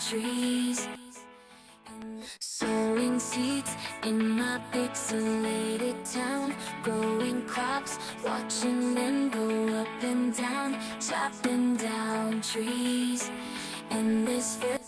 trees, sowing seeds in my pixelated town, growing crops, watching them go up and down, chopping down trees in this field.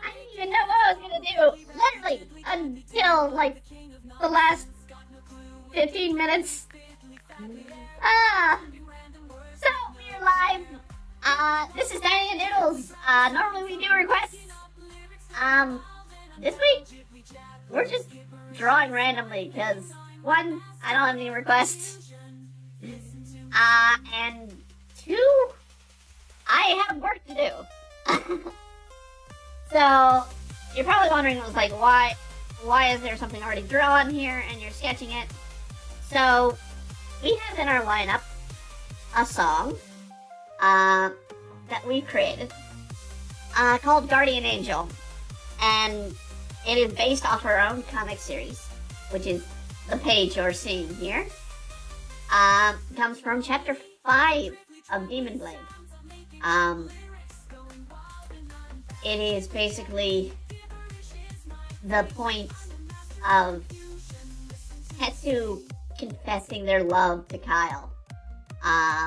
I didn't even know what I was gonna do, literally, until, like, the last 15 minutes. So, we're live. This is Dining and Doodles. Normally we do requests. This week, we're just drawing randomly, because, one, I don't have any requests. And two, I have work to do. So, you're probably wondering, like, why is there something already drawn here and you're sketching it? So, we have in our lineup a song that we created called Guardian Angel. And it is based off our own comic series, which is the page you're seeing here. Comes from chapter 5 of Demon Blade. It is basically the point of Tetsu confessing their love to Kyle,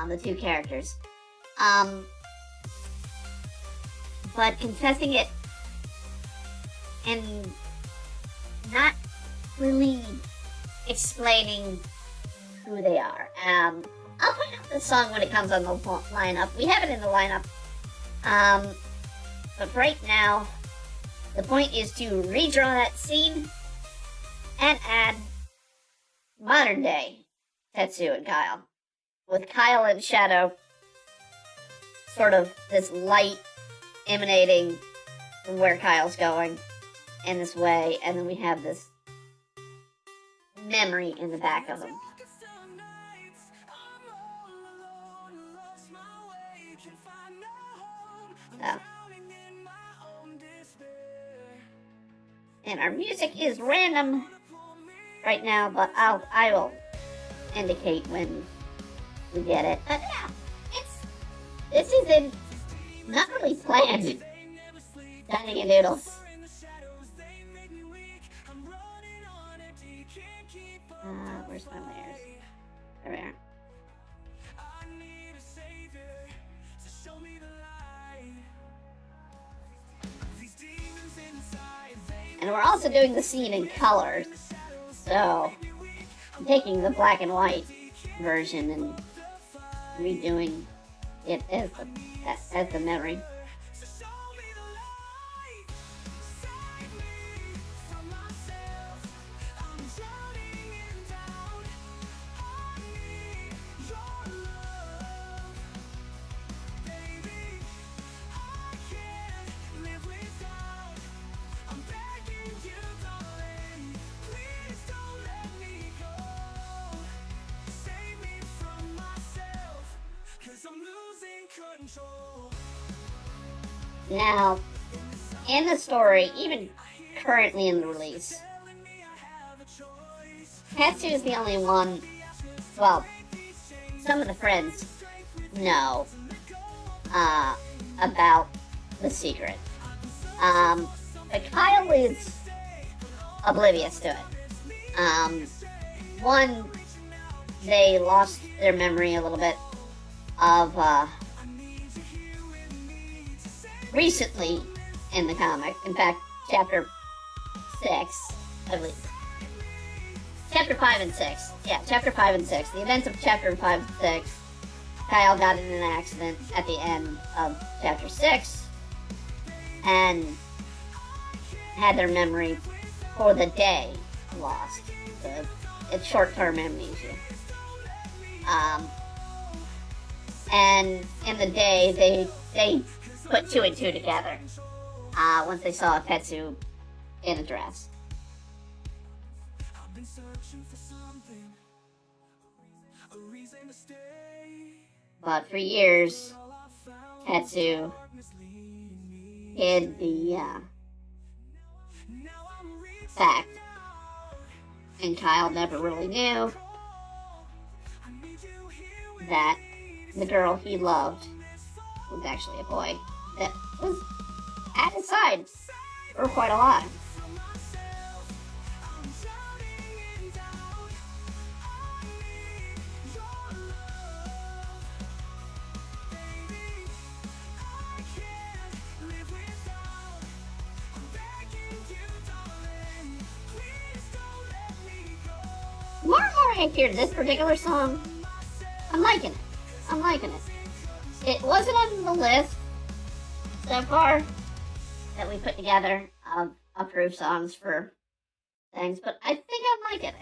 the two characters. But confessing it and not really explaining who they are. I'll point out this song when it comes on the lineup. We have it in the lineup. But right now, the point is to redraw that scene and add modern day Tetsu and Kyle. With Kyle in shadow, sort of this light emanating from where Kyle's going in this way, and then we have this memory in the back of him. So. And our music is random right now, but I will indicate when we get it. But yeah, this isn't not really planned. Dining and Doodles. Where's my layers? There we are. And we're also doing the scene in color. So, I'm taking the black and white version and redoing it as the memory. Now, in the story, even currently in the release. Tetsu is the only one, well, some of the friends know about the secret. But Kyle is oblivious to it. One, they lost their memory a little bit of recently in the comic. In fact, chapter 6, I believe. Chapter 5 and 6. Yeah, chapter 5 and 6. The events of chapter 5 and 6. Kyle got in an accident at the end of chapter 6 and had their memory for the day lost. So it's short-term amnesia. And in the day, they put 2 and 2 together once they saw Tetsu in a dress. But for years, Tetsu hid the fact, and Kyle never really knew that the girl he loved was actually a boy that was at his side for quite a while. More and more I hear this particular song, I'm liking it. I'm liking it. It wasn't on the list so far that we put together of approved songs for things, but I think I'm liking it.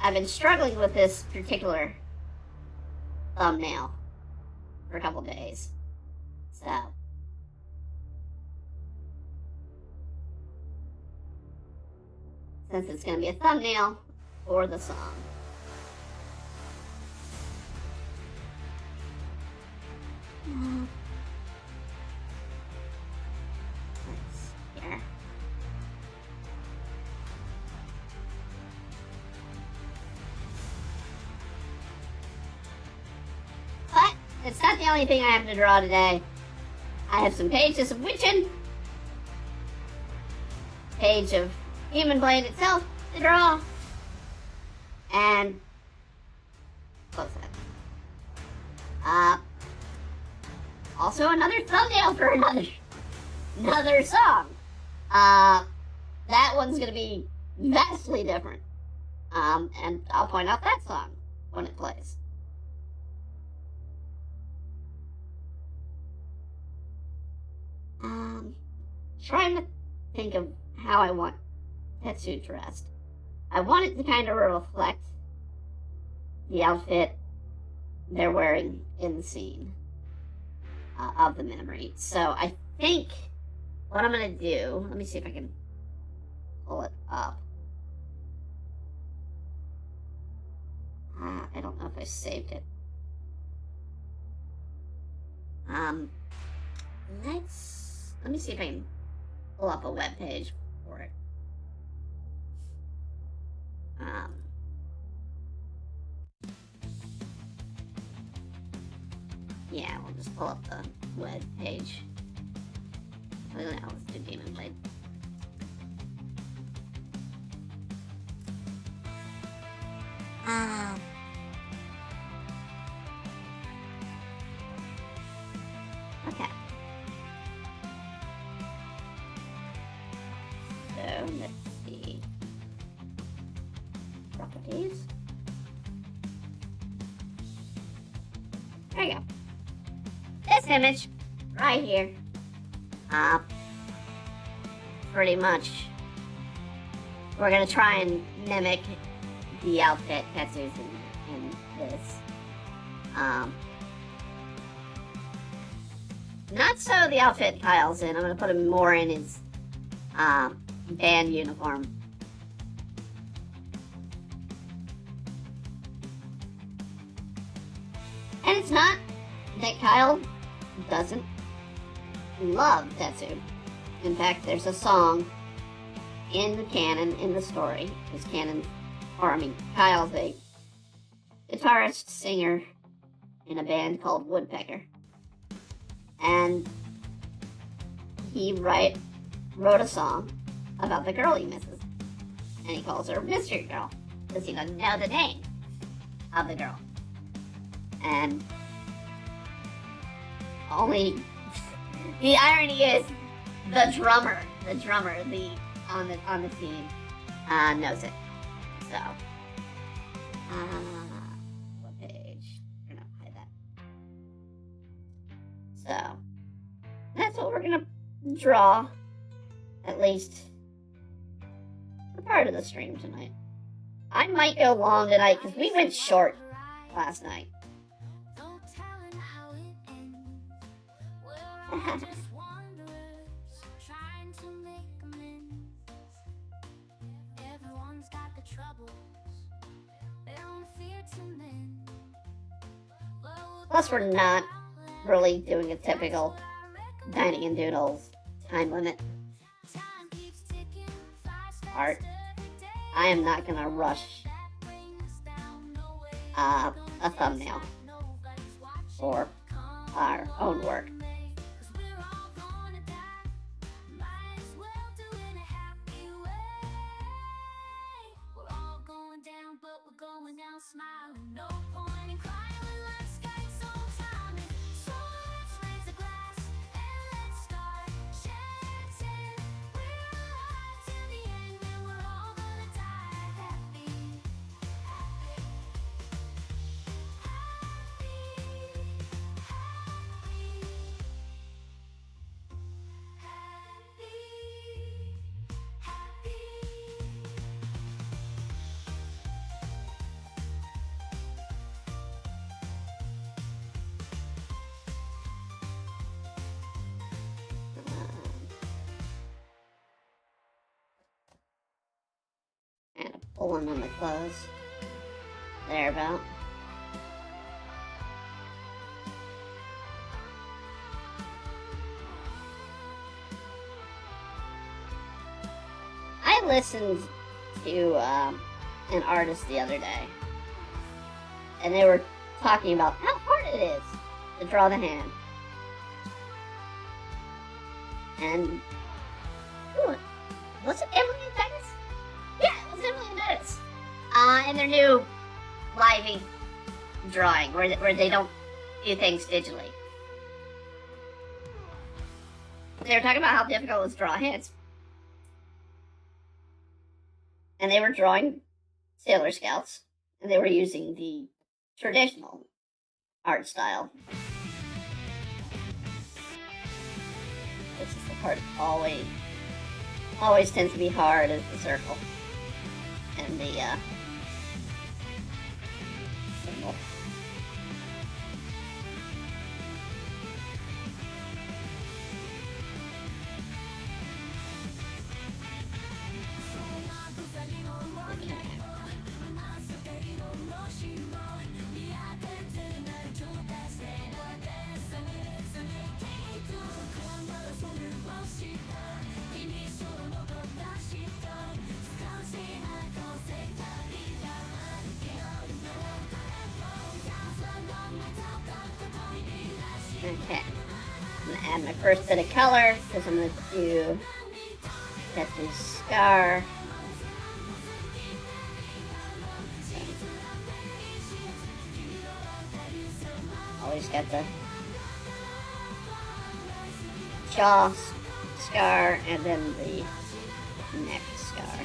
I've been struggling with this particular thumbnail for a couple days. So since it's going to be a thumbnail for the song. Let's here. But it's not the only thing I have to draw today. I have some pages of Witchin', page of Human Blade itself to draw, and close that. Also another thumbnail for another song. That one's gonna be vastly different. And I'll point out that song when it plays. Trying to think of how I want Tetsu dressed. I want it to kind of reflect the outfit they're wearing in the scene of the memory. So I think what I'm going to do, let me see if I can pull it up. I don't know if I saved it. Let me see if I can pull up a web page for it. Yeah, we'll just pull up the web page. Oh, no, let's do Demon Blade. Okay. So, let's see. Properties. There you go. This image, right here. Pretty much. We're gonna try and mimic the outfit Tetsu's in this. Not so the outfit Kyle's in. I'm gonna put him more in his band uniform. And it's not that Kyle doesn't love Tetsu. In fact, there's a song in the canon, in the story, Kyle's a guitarist, singer in a band called Woodpecker. And he wrote a song about the girl he misses. And he calls her Mystery Girl, because he doesn't know the name of the girl. And only the irony is the drummer on the team knows it. So what page? I'm gonna hide that. So that's what we're gonna draw, at least for part of the stream tonight. I might go long tonight because we went short last night. Plus, we're not really doing a typical Dining and Doodles time limit art. I am not gonna rush a thumbnail for our own work. And pulling on the clothes. Thereabout. I listened to an artist the other day, and they were talking about how hard it is to draw the hand. And was it Emily and Dennis? Yeah, it was Emily and Dennis. In their new Livey drawing, where they don't do things digitally. They were talking about how difficult it is to draw hands. And they were drawing Sailor Scouts, and they were using the traditional art style. This is the part that always tends to be hard, is the circle and the symbol. Okay, I'm gonna add my first bit of color because I'm gonna do Tetsu's scar. Always got the jaw scar and then the neck scar.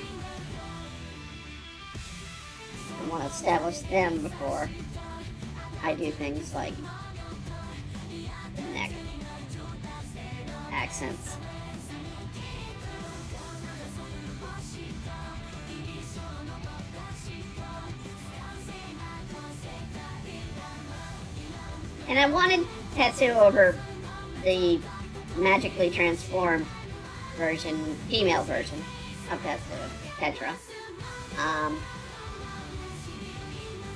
I want to establish them before I do things like the neck accents. And I wanted Tetsu over the magically transformed version, female version of Tetsu, Petra.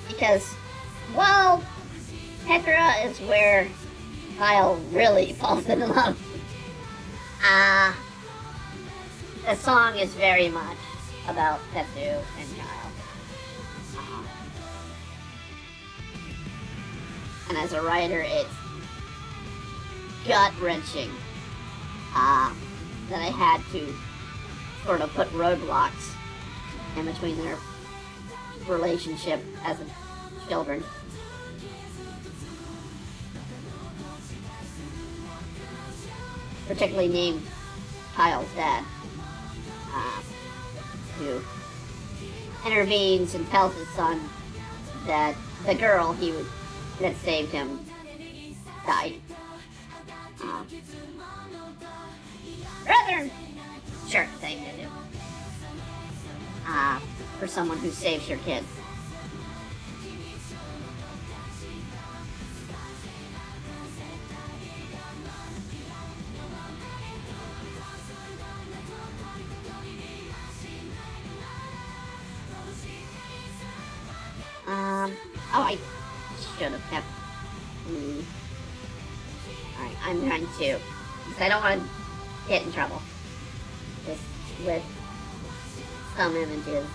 Because, well, Petra is where Kyle really falls in love. The song is very much about Tetsu and Kyle. And as a writer, it's gut-wrenching that I had to sort of put roadblocks in between their relationship as children. Particularly named Kyle's dad, who intervenes and tells his son that the girl that saved him died. Rather jerk thing to do for someone who saves your kid. I should have kept. Alright, I'm going to, because I don't want to get in trouble. Just with some images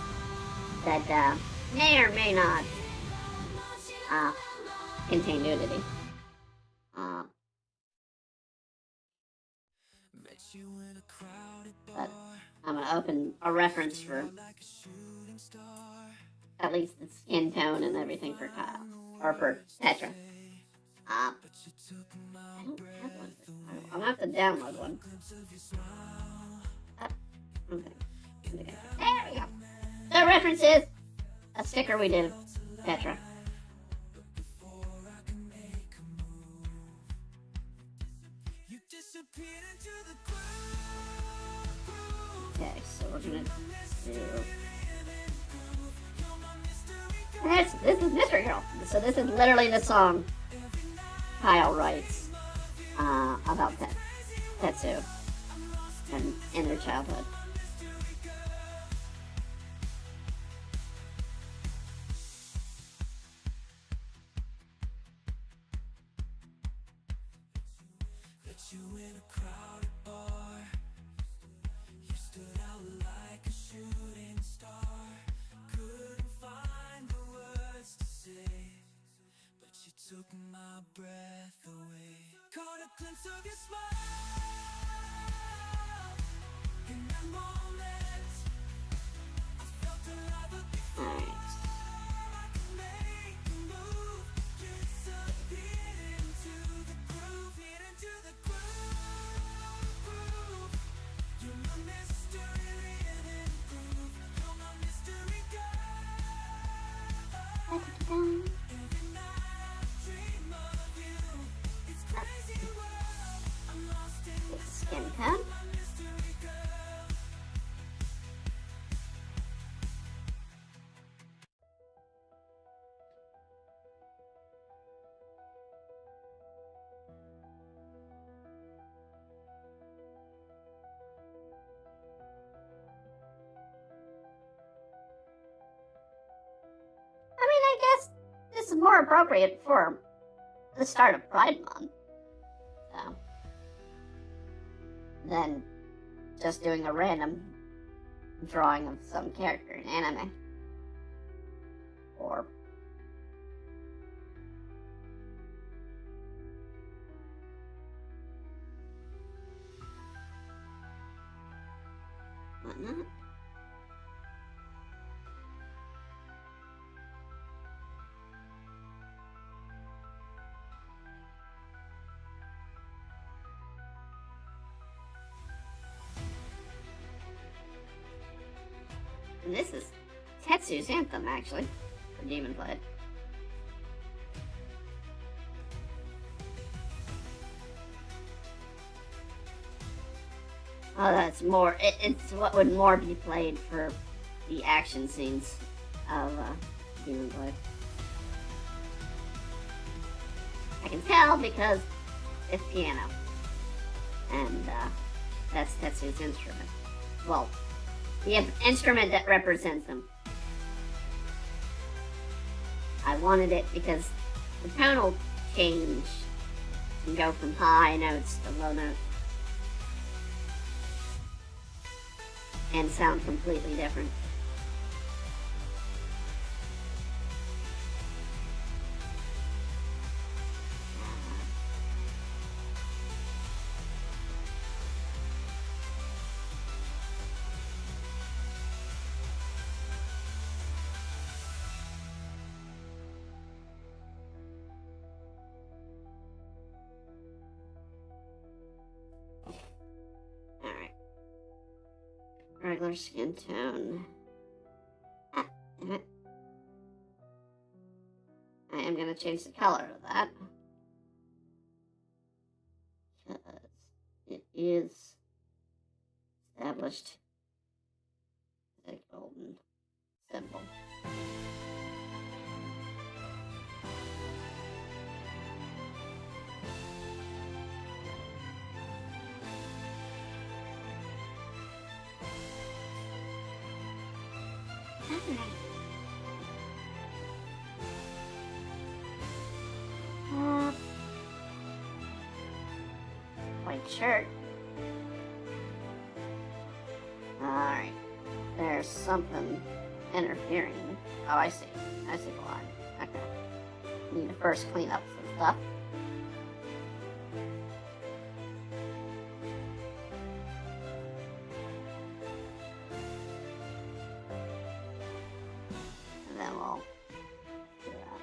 that may or may not contain nudity. But I'm going to open a reference for at least the skin tone and everything for Kyle. Or for Petra. I don't have one. I'm going to have to download one. Okay. There we go. The reference is a sticker we did of Petra. Okay, so we're going to do... And this is Mystery Girl. So this is literally the song Kyle writes about Tetsu and in their childhood. Took my breath away. Caught a glimpse of your smile. In that moment, I felt alive before I could make a move. Disappeared into the groove, into the groove. You're my mystery living proof. You're my mystery girl. Skin tone. I guess this is more appropriate for the start of Pride Month. So, than just doing a random drawing of some character in anime. Or whatnot. And this is Tetsu's anthem, actually, for Demon Blade. Oh, that's more, it's what would more be played for the action scenes of Demon Blade. I can tell because it's piano. And that's Tetsu's instrument. Well, the instrument that represents him. I wanted it because the tonal change and go from high notes to low notes and sound completely different. Regular skin tone. Damn it. I am going to change the color of that. Because it is established as a golden symbol. White shirt. Alright. There's something interfering. Oh, I see. I see the line. Okay. Need to first clean up some stuff. And then we'll do that.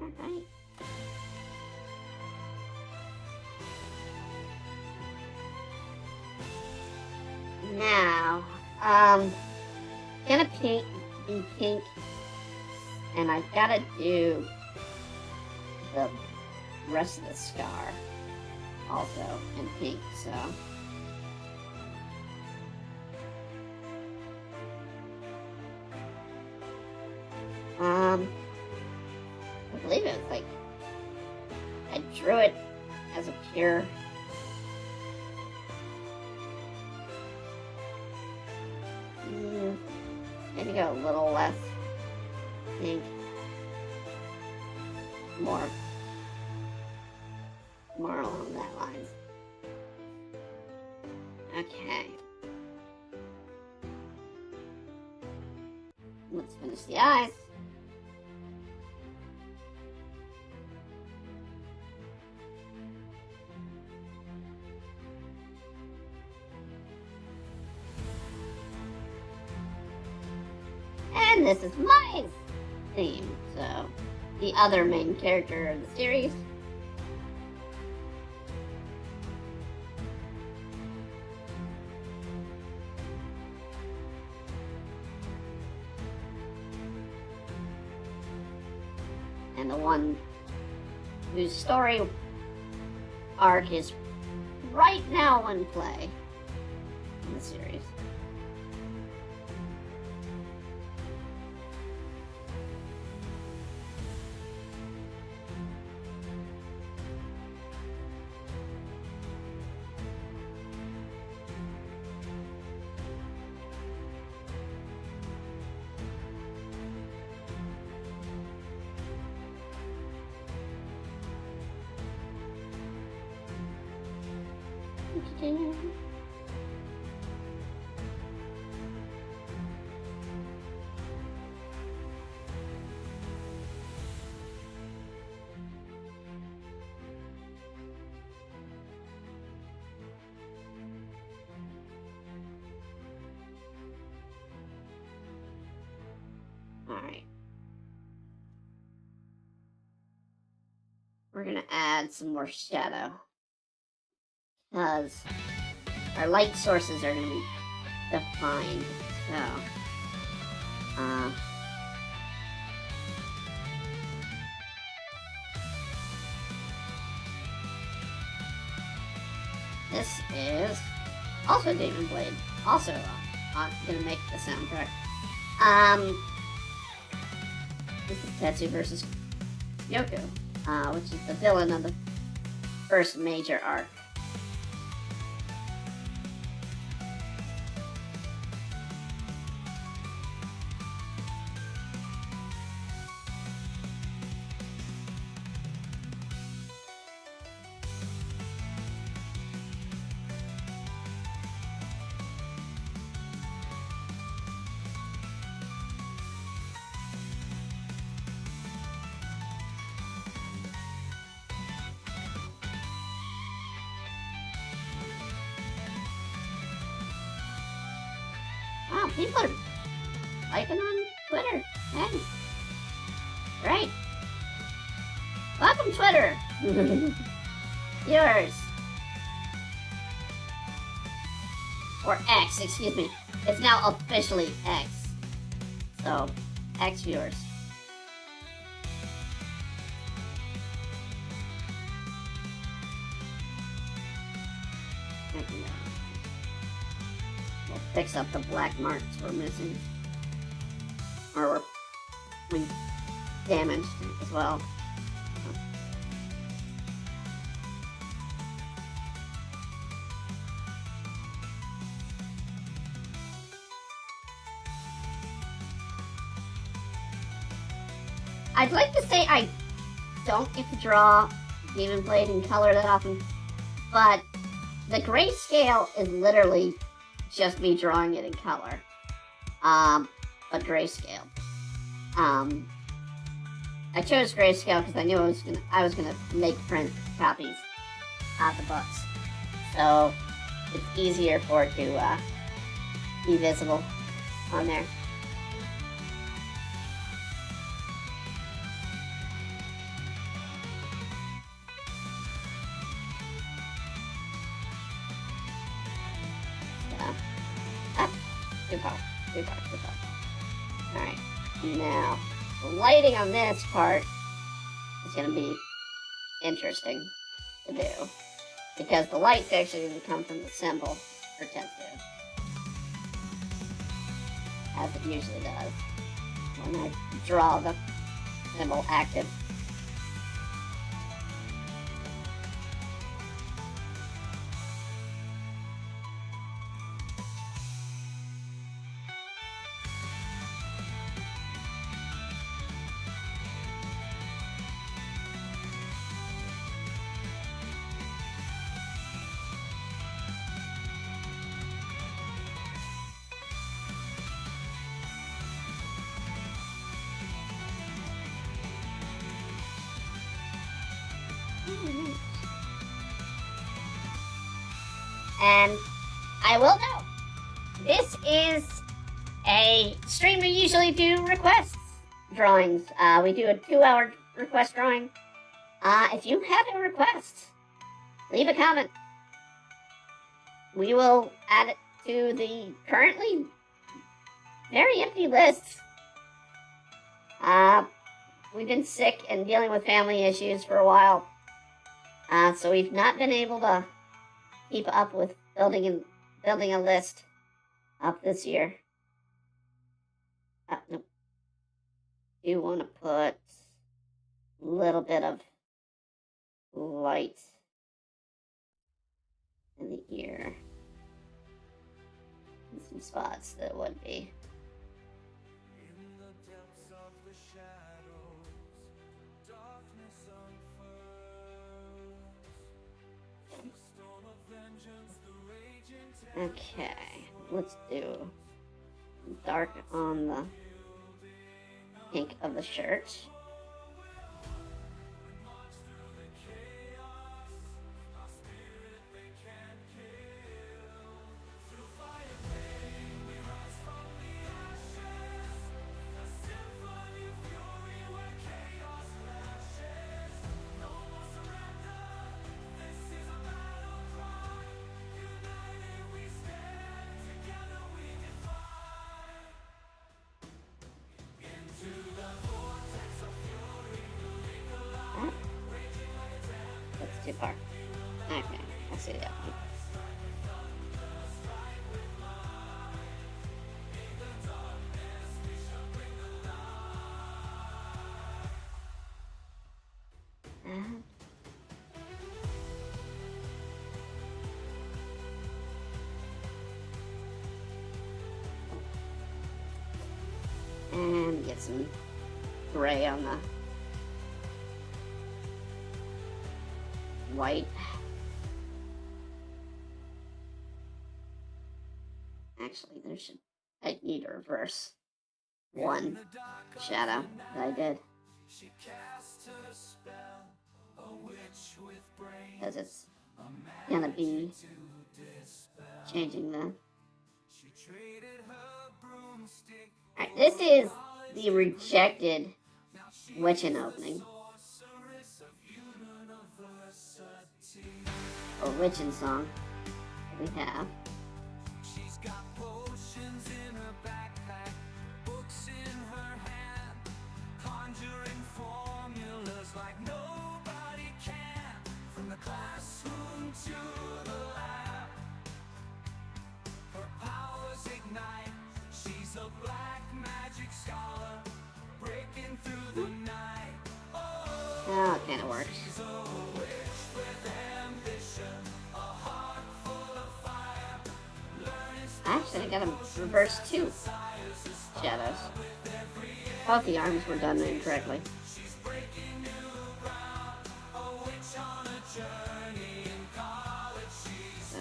Alright. Now, gonna be pink, and I've gotta do the rest of the scar also in pink, so. I believe it was like, I drew it as a pure maybe go a little less pink, more along that lines. Okay. Let's finish the eyes. And this is my theme, so the other main character of the series. And the one whose story arc is right now in play in the series. Alright. We're gonna add some more shadow, because our light sources are gonna be defined. So, this is also Demon Blade, also gonna make the soundtrack. This is Tetsu versus Yoko, which is the villain of the first major arc. Wow, people are liking on Twitter. Hey. Great. Welcome, Twitter. Yours. Or X, excuse me. It's now officially X. So, X viewers. We'll fix up the black marks we're missing. Or we damaged as well. I'd like to say I don't get to draw Demon Blade in color that often, but the grayscale is literally just me drawing it in color. But grayscale. I chose grayscale because I knew I was gonna make print copies of the books, so it's easier for it to be visible on there. Too far. Alright, now, the lighting on this part is going to be interesting to do, because the light's actually going to come from the symbol for Tetsu, as it usually does when I draw the symbol active. And I will note, this is a stream we usually do requests drawings. We do a 2-hour request drawing. If you have a request, leave a comment. We will add it to the currently very empty list. We've been sick and dealing with family issues for a while. So we've not been able to keep up with building a list up this year. Nope. You want to put a little bit of light in the ear and some spots that would be. Okay, let's do dark on the pink of the shirt. Too far. Okay, I see that one. get some gray on the white. Actually, I need to reverse one shadow that I did. Because it's gonna be changing the... Alright, this is the rejected Witchin' opening. Or Witchin' song that we have. She's got potions in her backpack, books in her hand, conjuring formulas like nobody can. From the classroom to the lab, her powers ignite. She's a black magic scholar, breaking through the night. Oh, it kind of works. Actually, I got to reverse 2 shadows. Thought the arms were done incorrectly. So,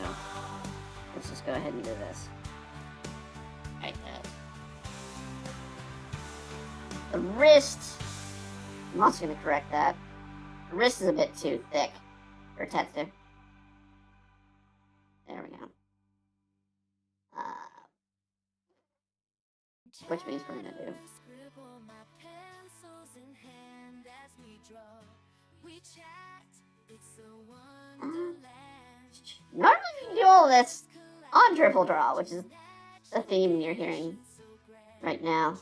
let's just go ahead and do this. Like that. The wrist, I'm also going to correct that. The wrist is a bit too thick for Tetsu. There we go. Which means we're gonna do. Normally we do all this on Triple Draw, which is the theme you're hearing right now.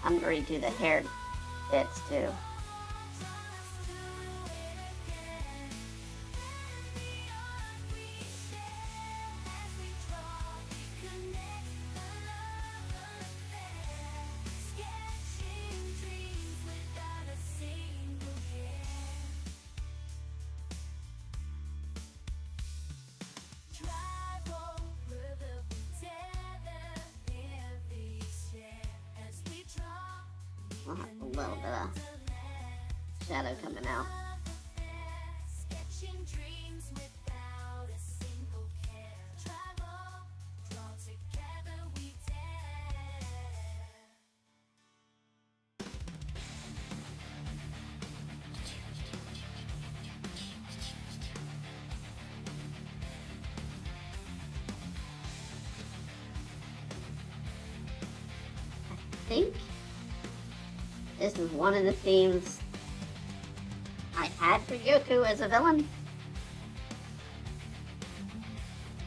I'm going to do the hair bits too. We'll have a little bit of shadow coming out. I think this is one of the themes I had for Yoku as a villain.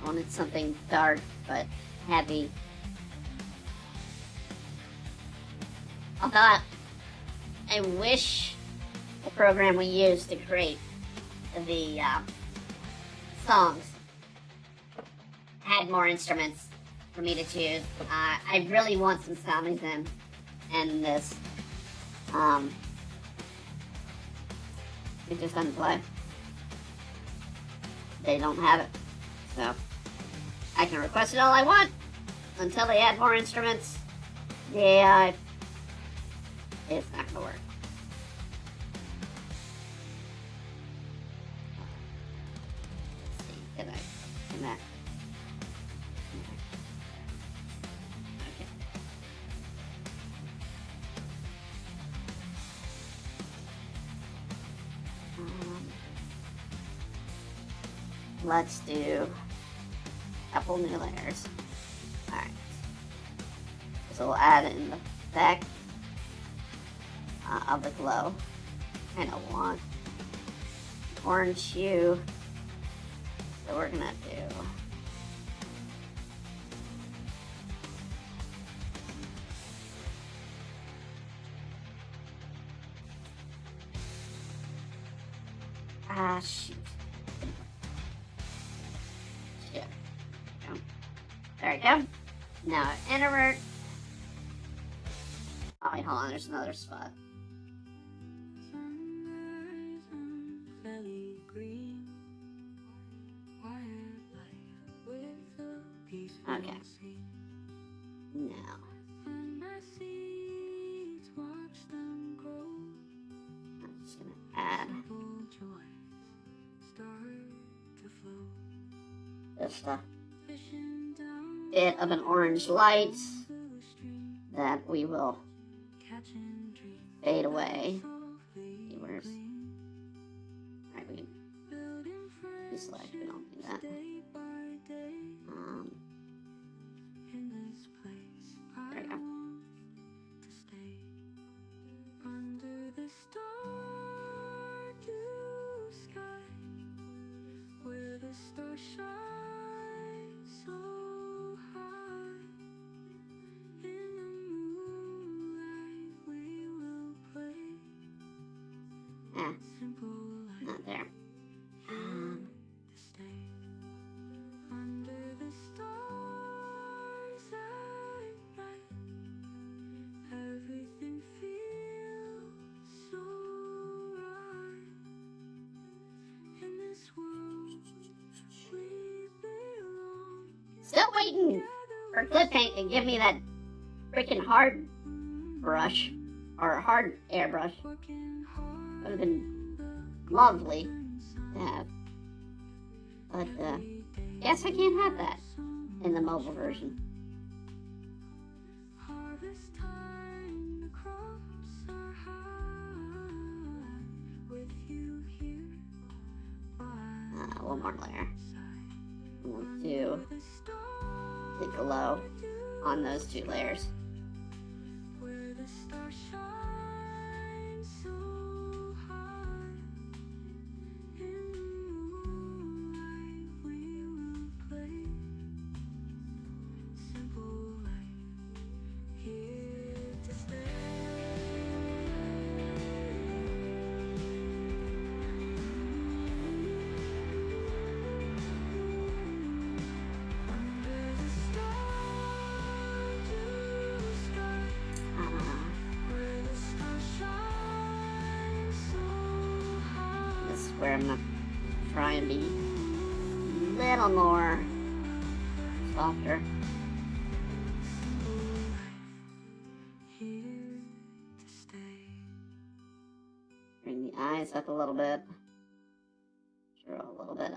I wanted something dark but heavy. Although I wish the program we used to create the songs had more instruments for me to choose. I really want some soundies in this. It just doesn't play. They don't have it. So, I can request it all I want until they add more instruments. Yeah, it's not gonna work. Let's see, can that? Okay. Let's do a couple new layers. Alright. So we'll add it in the back of the glow. Kind of want orange hue. So we're gonna do shoot. Yeah. we go. Now introvert. Oh wait, hold on, there's another spot. Okay. Now. I'm just gonna add just a bit of an orange light that we will fade away. Where's alright, we can deselect, we don't need that. There we go. Not there. Still waiting for Clip Paint to give me that freaking hard brush, or hard airbrush. Would have been lovely to have. But, guess I can't have that in the mobile version. One more layer. We'll do the glow on those two layers. Where I'm gonna try and be a little more softer. Bring the eyes up a little bit. Draw a little bit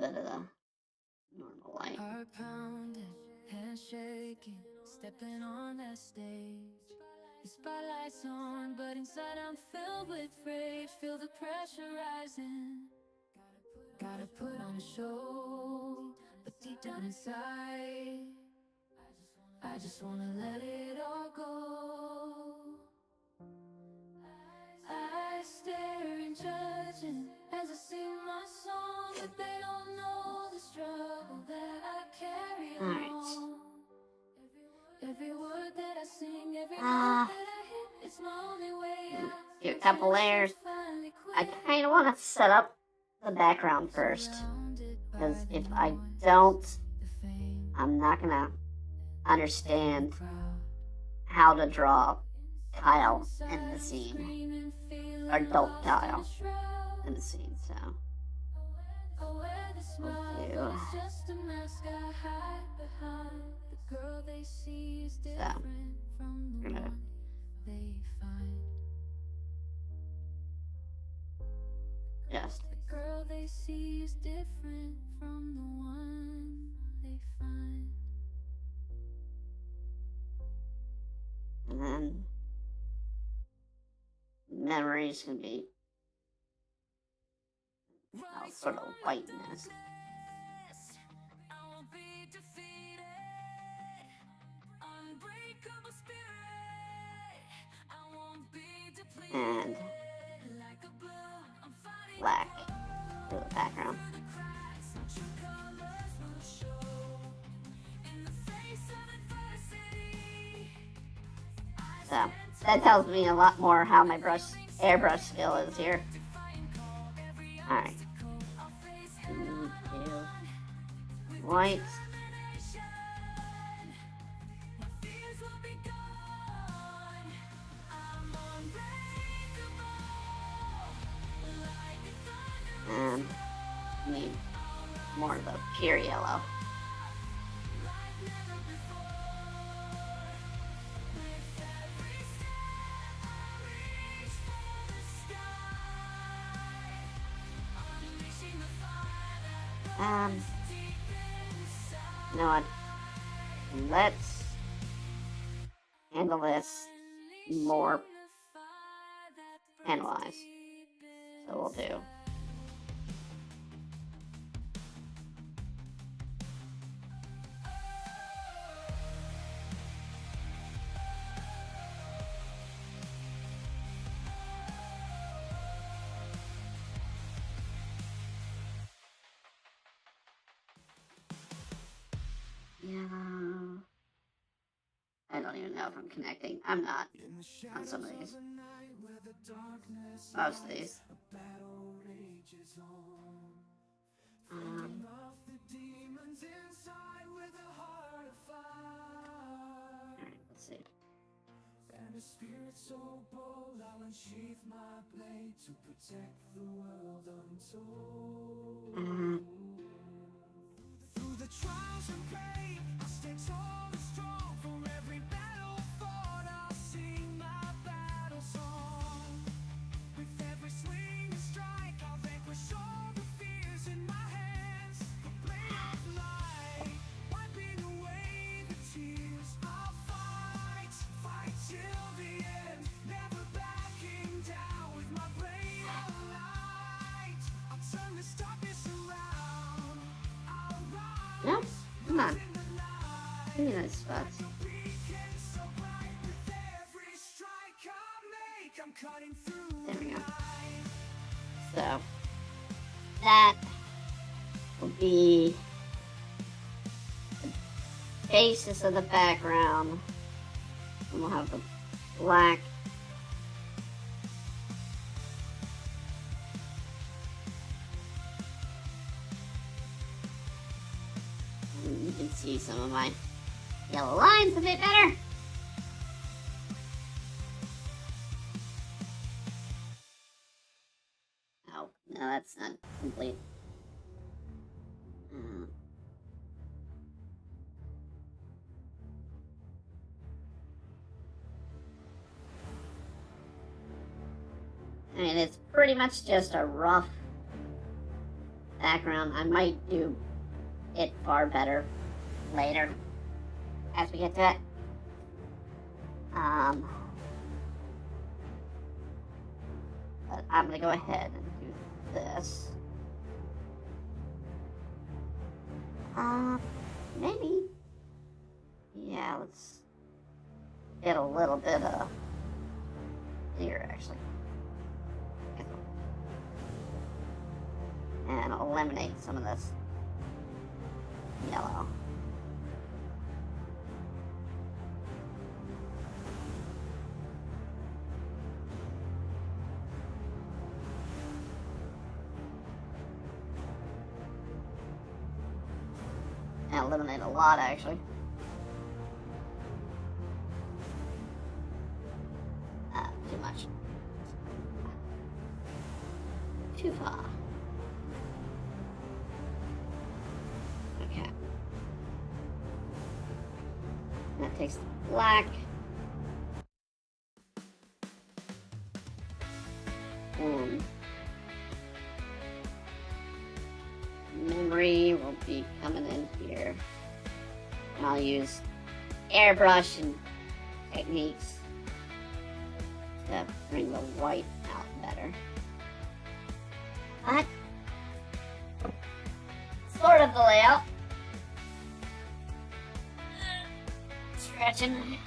of the normal light. Heart pounding, hands shaking, stepping on that stage. The spotlight's on, but inside I'm filled with rage. Feel the pressure rising. Gotta put on a show, but deep down inside, I just wanna let it all go. I stare and judging as I sing my song, but they don't know the struggle that I carry on. Every word that I sing, every note that I hit, it's my only way out. Do a couple layers. I kind of want to set up the background first, because if I don't, I'm not gonna understand how to draw Kyle in the scene, or adult Kyle in the scene. So we'll do. So, we're gonna just the girl they see is different from the one they find. and then memories can be sort of whiteness. And black for the background. So that tells me a lot more how my airbrush skill is here. Alright. white. And need more of the pure yellow. You know what? Let's handle this more pen-wise. So we'll do yellow. I don't even know if I'm connecting. I'm not on some of these. Most of these. Alright, let's see. And a spirit so bold, I'll unsheath my blade to protect the world untold. Through the trials and pain, I'll stay tall and strong. For every battle fought, I'll sing my battle song. With every swing and strike, I'll vanquish all the fears in my hands. The blade of light, wiping away the tears. I'll fight, fight till the end, never backing down. With my blade of light, I'll turn this darkness around. No, come on. Give me those spots. There we go. So, that will be the basis of the background. And we'll have the black. You can see some of my yellow lines a bit better. Oh, no, that's not complete. I mean, it's pretty much just a rough background. I might do it far better later as we get to it. But I'm gonna go ahead and do this. Maybe. Yeah, let's get a little bit of here actually. And eliminate some of this yellow. And eliminate a lot actually. Too much. Too far. Okay. That takes the black. Memory will be coming in here. And I'll use airbrush and techniques to bring the white out better. But sort of the layout. Stretching.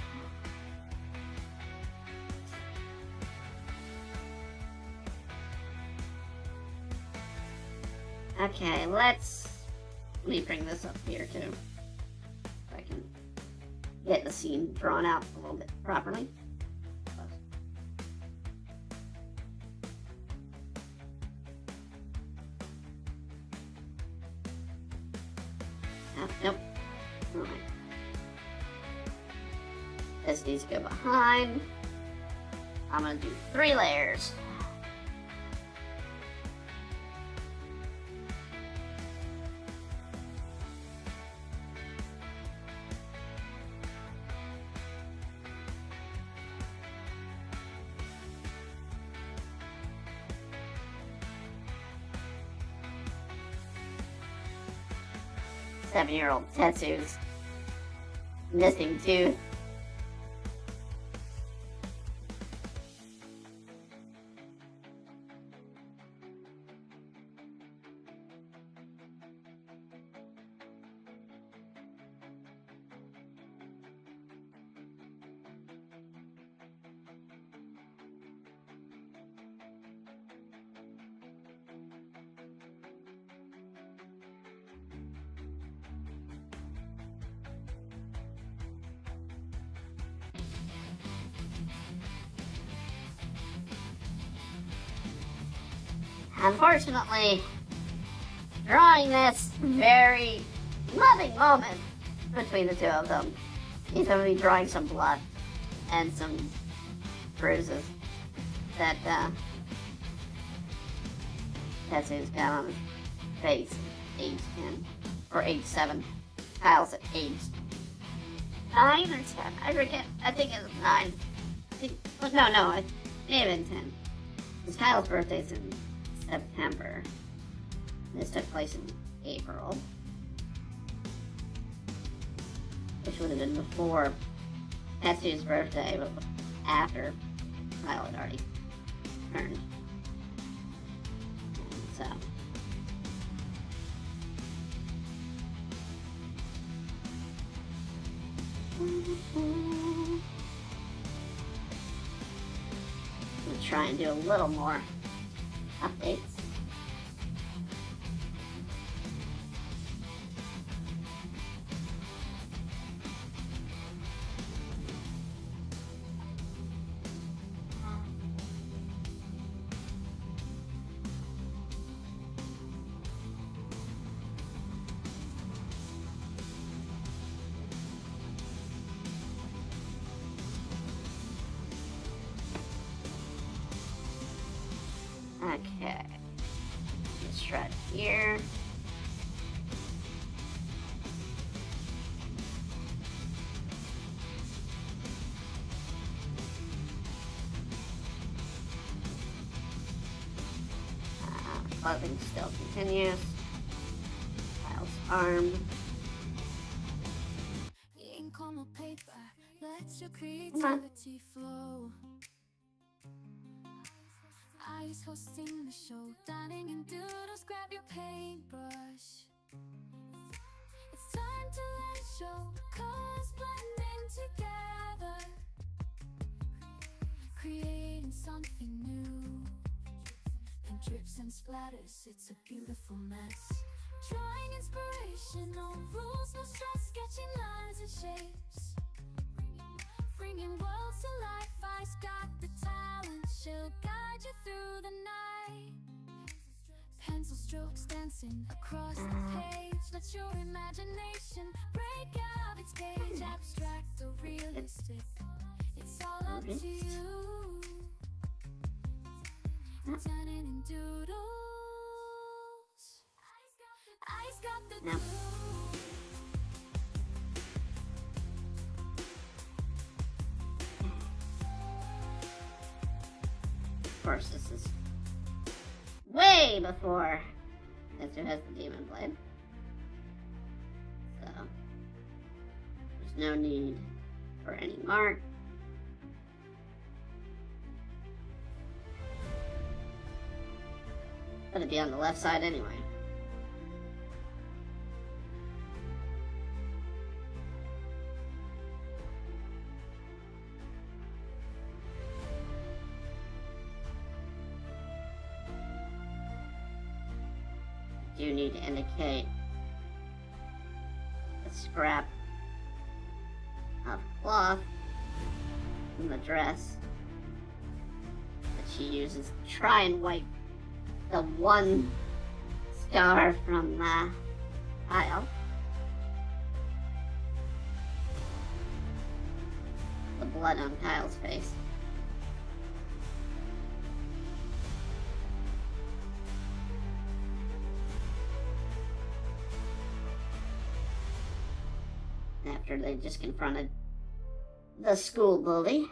Okay, let me bring this up here too, so I can get the scene drawn out a little bit properly. This needs to go behind. I'm gonna do 3 layers. Seven-year-old Tetsu's missing tooth. Unfortunately, drawing this very loving moment between the two of them, he's going to be drawing some blood and some bruises that Tetsu's got on his face at age 10, or age 7. Kyle's at age 9 or 10. I forget. I think it was 9. No, it may have been 10. Because Kyle's birthday's in September. This took place in April, which would have been before Tetsu's birthday, but after Kyle had already turned. And so, we'll try and do a little more updates. Okay, let's try it here. Clothing still continues. Kyle's arm. Ink on the paper, let your creativity flow. Eyes hosting the show, dining in Doodles, grab your paintbrush. It's time to let show, colors blending together, creating something new. And drips and splatters, it's a beautiful mess. Drawing inspiration, no rules, no stress, sketching lines and shapes. Bringing worlds to life, I's got the talent, she'll guide you through the night. Pencil strokes dancing across the page, let your imagination break out its cage. Abstract or realistic, it's all up to you. Turning in doodles, I's got the No. Of course, this is way before Tetsu has the demon blade, so there's no need for any mark. Gonna be on the left side anyway. Do need to indicate a scrap of cloth in the dress that she uses to try and wipe the one star from the pile. The blood on Kyle's face. After they just confronted the school bully.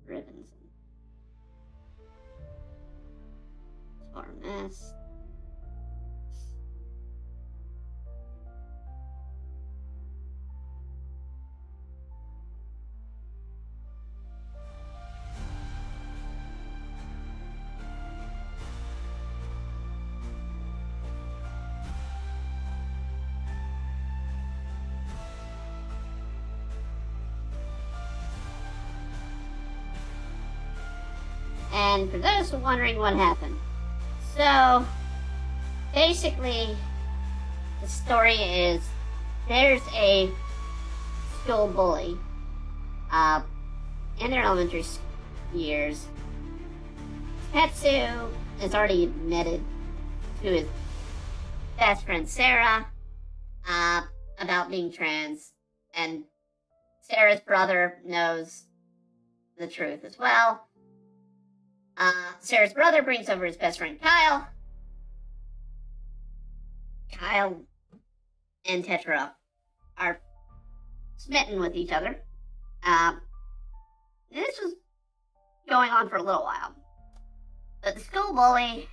Ribbons and far mess. And for those who are wondering what happened, so basically the story is there's a school bully in their elementary years. Tetsu has already admitted to his best friend Sarah about being trans, and Sarah's brother knows the truth as well. Sarah's brother brings over his best friend Kyle. Kyle and Tetra are smitten with each other. This was going on for a little while. But the school bully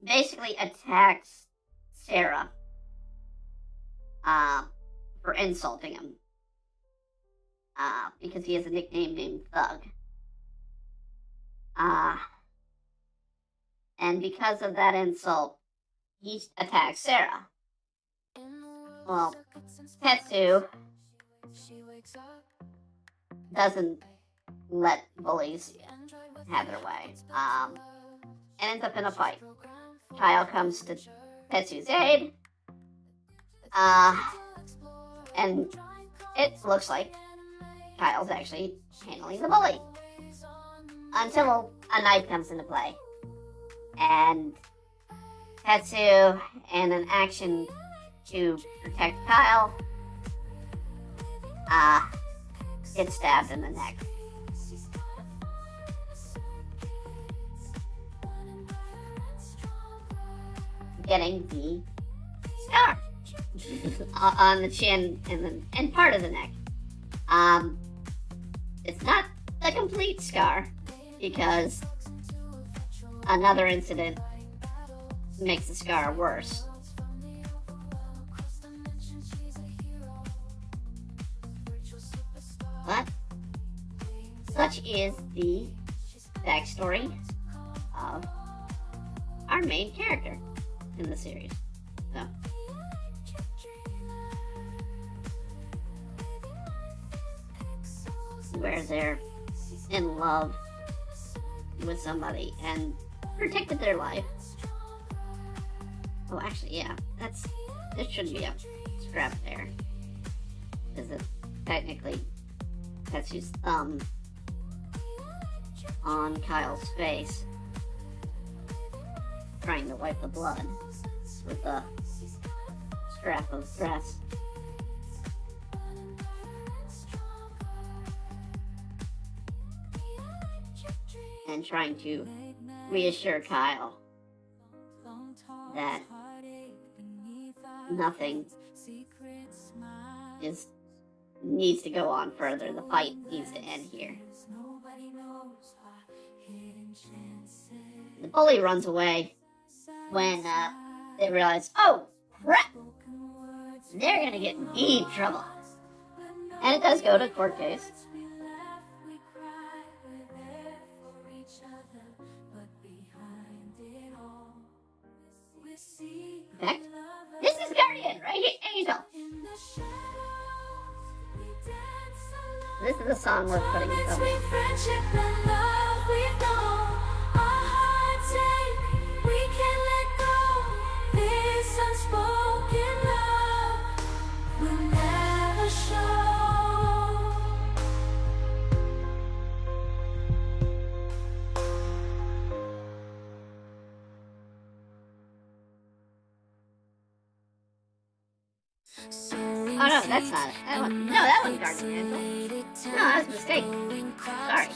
basically attacks Sarah for insulting him. Because he has a nickname named Thug. And because of that insult, he attacks Sarah. Well, Tetsu doesn't let bullies have their way, and ends up in a fight. Kyle comes to Tetsu's aid, and it looks like Kyle's actually handling the bully. Until a knife comes into play. And Tetsu, in an action to protect Kyle, gets stabbed in the neck. Getting the scar on the chin and part of the neck. It's not a complete scar, because another incident makes the scar worse. But such is the backstory of our main character in the series. So, where they're in love with somebody and protected their life. Oh, actually, yeah, this should be a scrap there. Because it technically Tetsu's thumb on Kyle's face, trying to wipe the blood with a scrap of dress. And trying to reassure Kyle that nothing needs to go on further. The fight needs to end here. The bully runs away when they realize, oh crap, they're gonna get in deep trouble. And it does go to court case. In fact, this is Guardian, right here, Angel. This is the song we're putting in the Oh no, that's not it. That one, no, that wasn't Guardian Angel. No, that was a mistake. Sorry.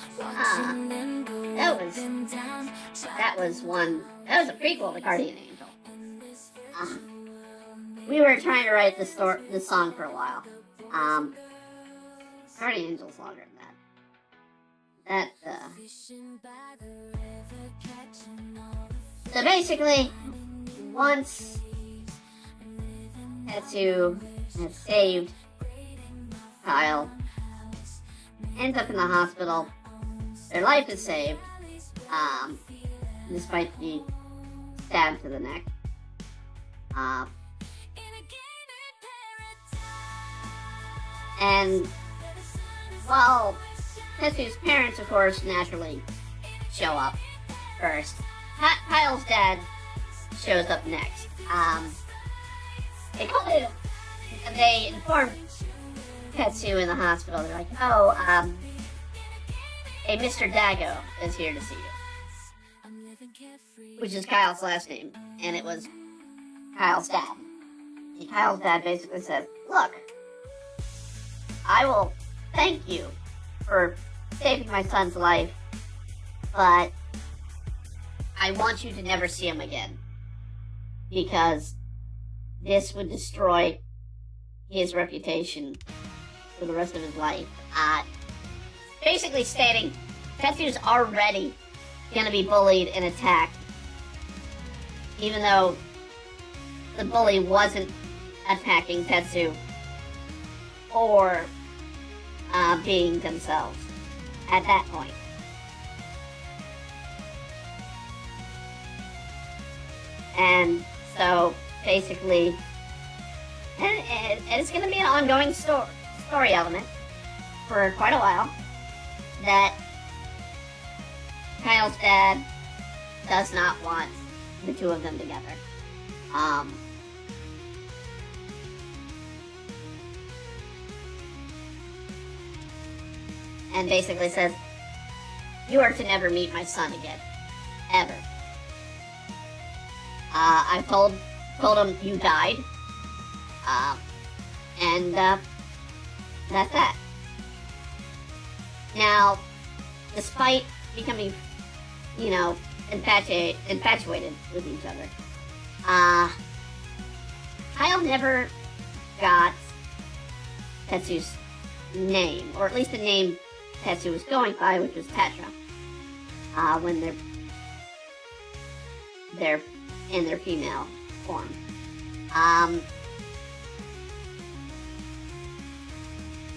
That was a prequel to Guardian Angel. We were trying to write this song for a while. Guardian Angel's longer than that. So basically, once Tetsu has saved Kyle, ends up in the hospital, their life is saved, despite the stab to the neck. And while Tetsu's parents, of course, naturally show up first, Kyle's dad shows up next. They informed Tetsu in the hospital. They're like, a Mr. Dago is here to see you. Which is Kyle's last name. And it was Kyle's dad. And Kyle's dad basically says, look, I will thank you for saving my son's life, but I want you to never see him again. Because this would destroy his reputation for the rest of his life. Basically stating Tetsu's already going to be bullied and attacked, even though the bully wasn't attacking Tetsu or being themselves at that point. And so basically, and it's going to be an ongoing story element for quite a while, that Kyle's dad does not want the two of them together. And basically says, you are to never meet my son again. Ever. I told him you died. And that's that. Now, despite becoming, infatuated with each other, Kyle never got Tetsu's name, or at least the name Tetsu was going by, which was Tetra, when they're in their female form.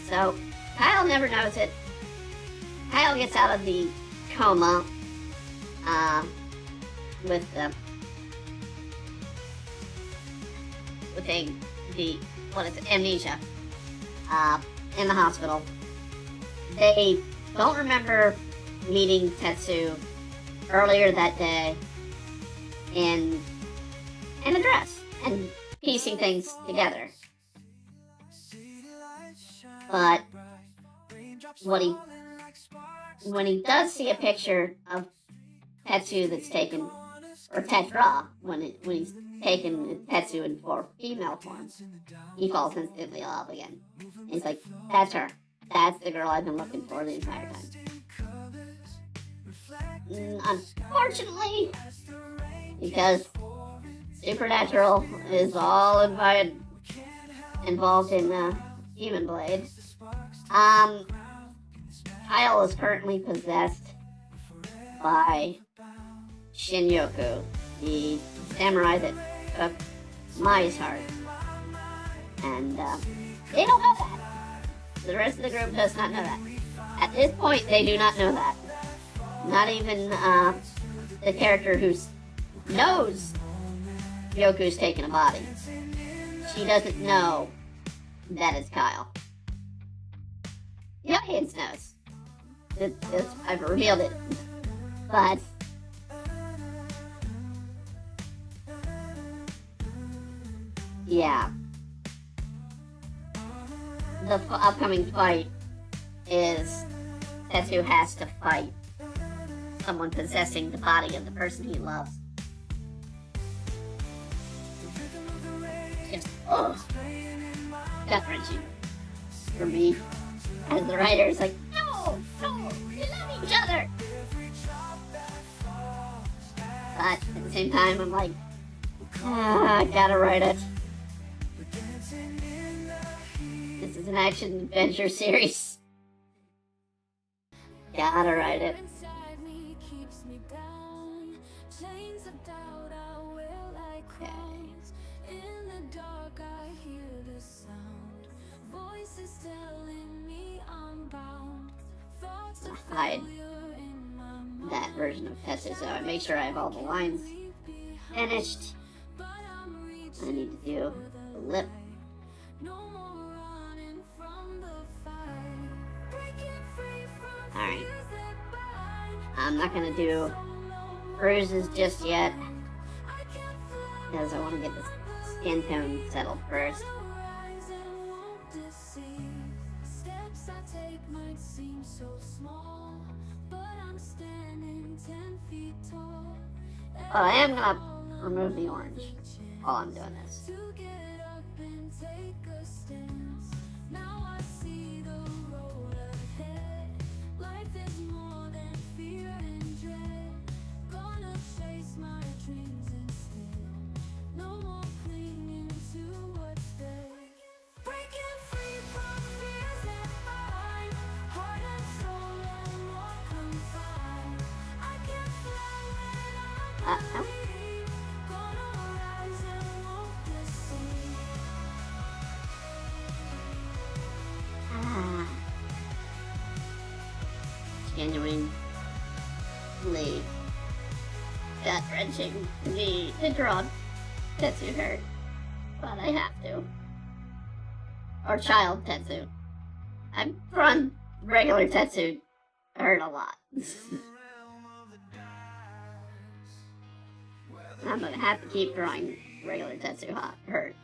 So Kyle never knows it. Kyle gets out of the coma with amnesia in the hospital. They don't remember meeting Tetsu earlier that day in a dress and piecing things together. But when he does see a picture of Tetsu that's taken, or Tetra, when he's taken Tetsu in female form, he falls instantly in love again. And he's like, that's her. That's the girl I've been looking for the entire time. Unfortunately, because Supernatural is all involved in Demon Blade, Kyle is currently possessed by Shinyoku, the samurai that took Mai's heart. And they don't know that. The rest of the group does not know that. At this point, they do not know that. Not even the character who knows Yoku's taken a body. She doesn't know that it's Kyle. The audience knows. I've revealed it. But yeah. The upcoming fight is Tetsu has to fight someone possessing the body of the person he loves. Just, gut-wrenching for me as the writer. It's like, no, we love each other. But at the same time, I'm like, I gotta write it. This is an action-adventure series. Gotta write it. Hide that version of Tetsu, so I make sure I have all the lines finished. I need to do the lip. Alright. I'm not gonna do bruises just yet, because I want to get the skin tone settled first. But I am gonna remove the orange while I'm doing this. Genuinely gut-wrenching to me to draw Tetsu hurt, but I have to. Or child Tetsu. I've drawn regular Tetsu hurt a lot. I'm gonna have to keep drawing regular Tetsu hurt.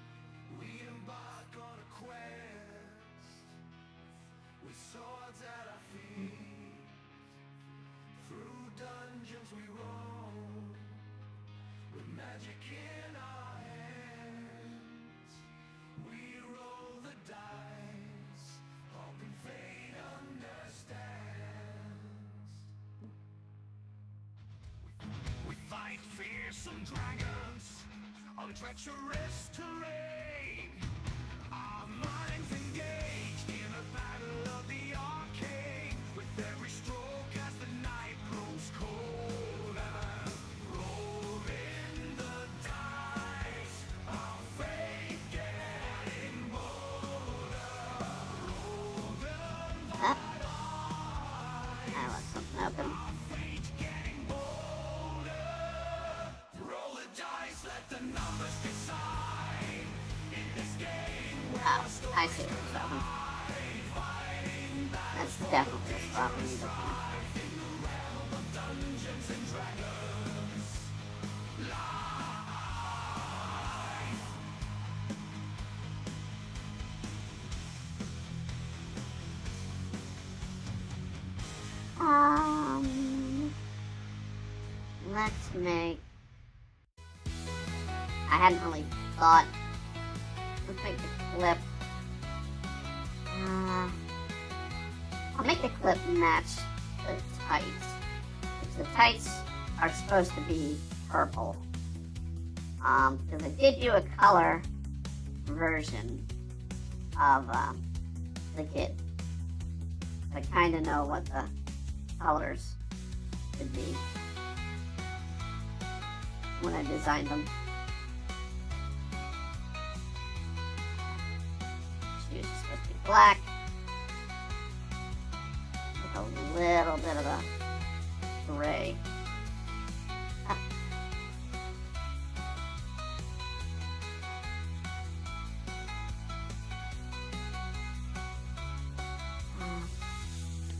Dragons on treacherous terrain. Our minds engaged in a battle of the arcane. With every stroke as the night grows colder, rolling the dice, our fate getting bolder. Roll the I left something open. Oh, I see what's happening. That's definitely a problem. Let's make. I hadn't really thought. Let's make the clip. I'll make the clip match the tights. Because the tights are supposed to be purple. Because I did do a color version of the kid. I kind of know what the colors should be when I designed them. Shoes are supposed to be black with a little bit of a gray.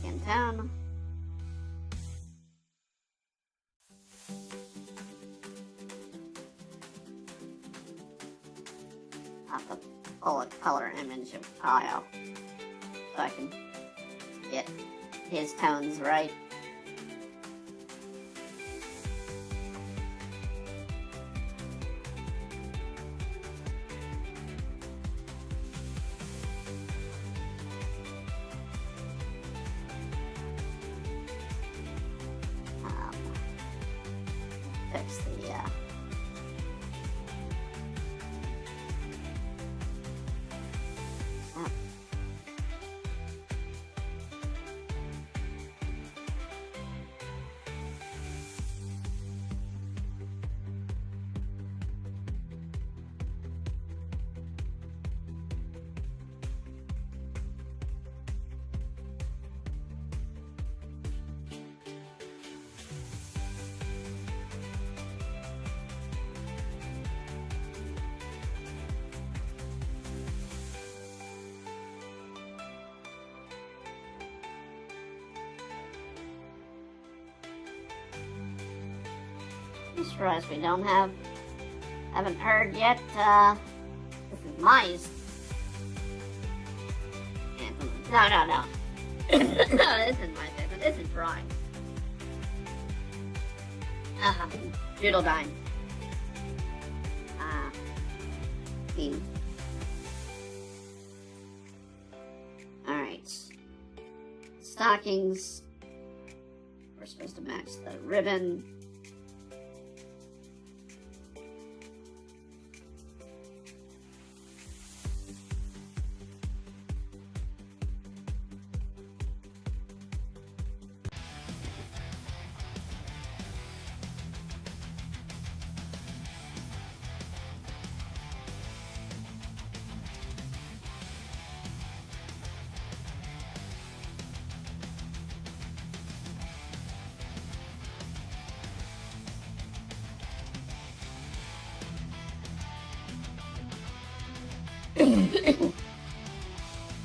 Skin tone. I'll have to pull a color image of Kyle so I can get his tones right. fix the, oh. Just realized we haven't heard yet, this is mice. No. No, this is my segment, this is drawing. Doodle dime. Theme. Alright. Stockings. We're supposed to match the ribbon.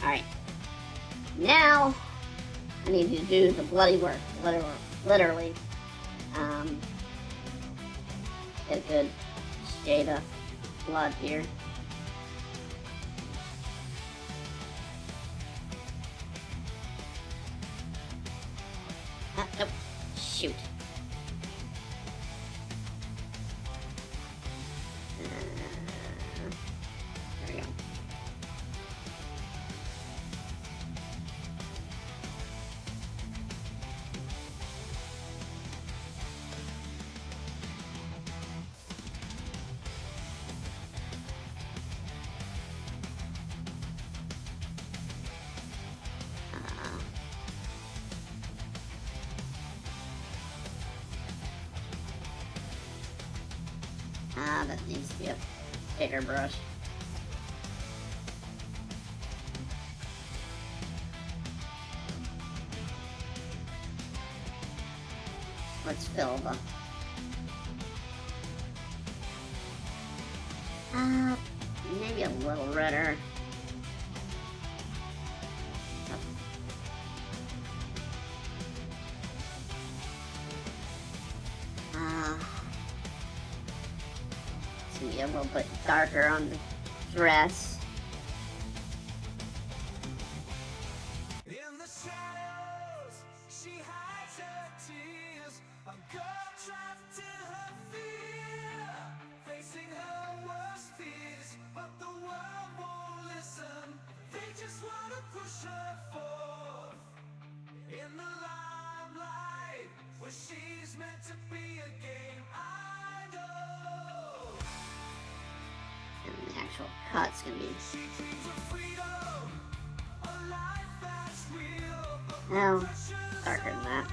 Alright. Now, I need you to do the bloody work. Literally. Get a good shade of blood here. Nope. Shoot. There we go. That needs to be a bigger brush. Let's fill the... maybe a little redder. Be a little bit darker on the dress. In the shadows, she hides her tears. A girl trapped in her fear, facing her worst fears. But the world won't listen. They just want to push her forth. In the limelight, where she's meant to be a game, I know. And the actual cut's gonna be... no, darker than that.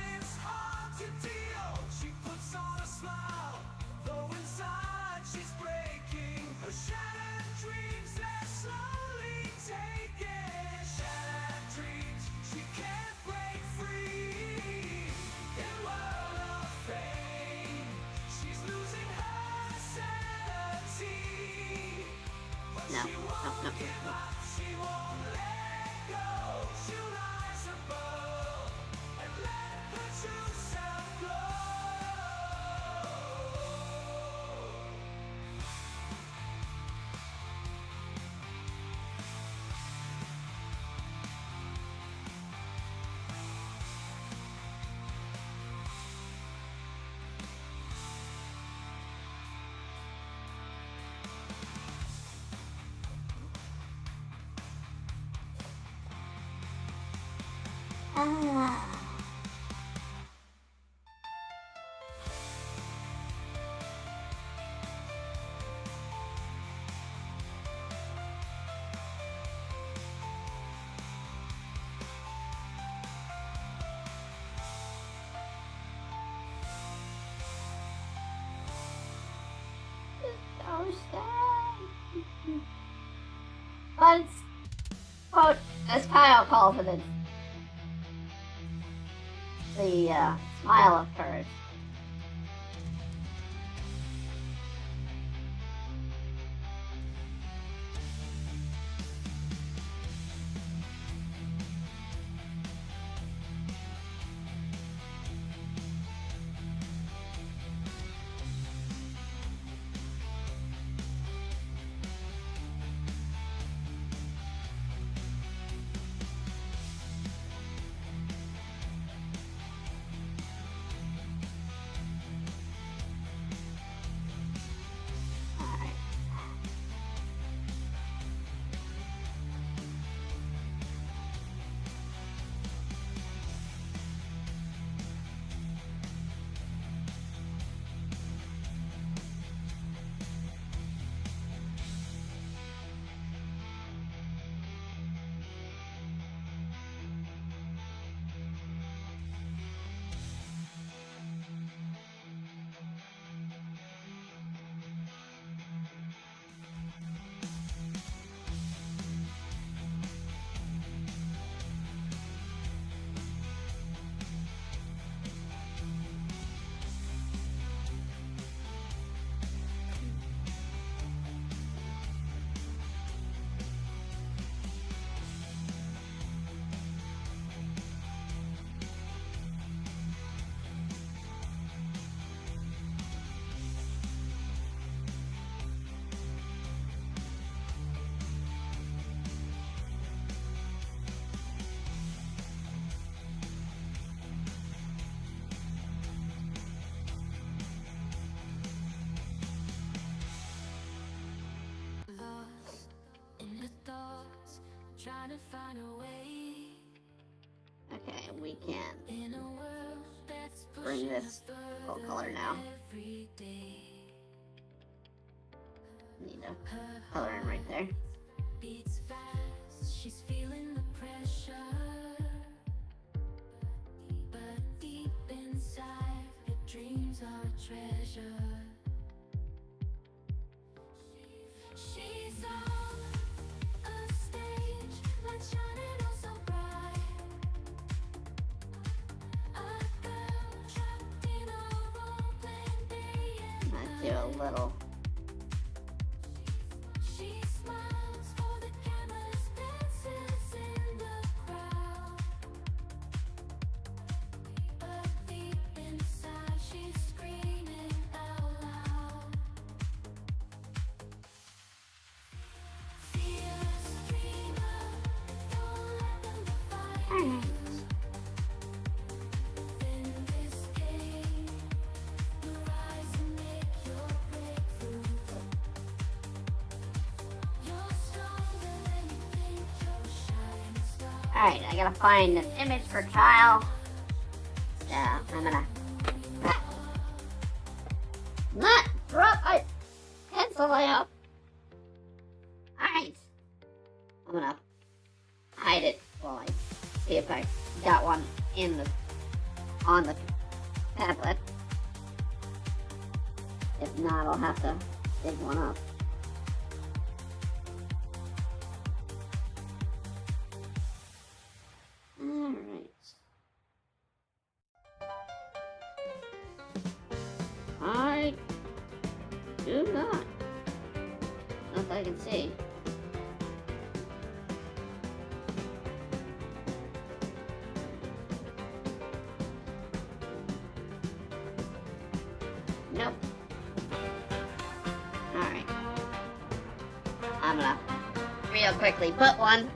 No. stay. But it's, quote, as Kyle calls it, it's the smile of courage. Lost in the thoughts, trying to find a way Okay, we can in a world that's bring pushing this us full further color now. every day. Need to color in right there. Beats fast, she's feeling the pressure, but deep inside, her dreams are a treasure. She's on a stage, light shining oh so bright. A girl trapped in a role playing day and Let's do a little. she smiles for the cameras, dances in the crowd. But deep inside, she's screaming out loud. Fearless dreamer, don't let them define you. In this game, you rise and make your breakthrough. You're stronger than you think, you're a shining star. Alright, I gotta find an image for Kyle. Yeah, I'm gonna not drop my pencil layout. Alright. I'm gonna hide it while I see if I got one on the tablet. If not, I'll have to dig one up. Alright. I do not. Not that I can see. Nope. Alright. I'm gonna real quickly put one.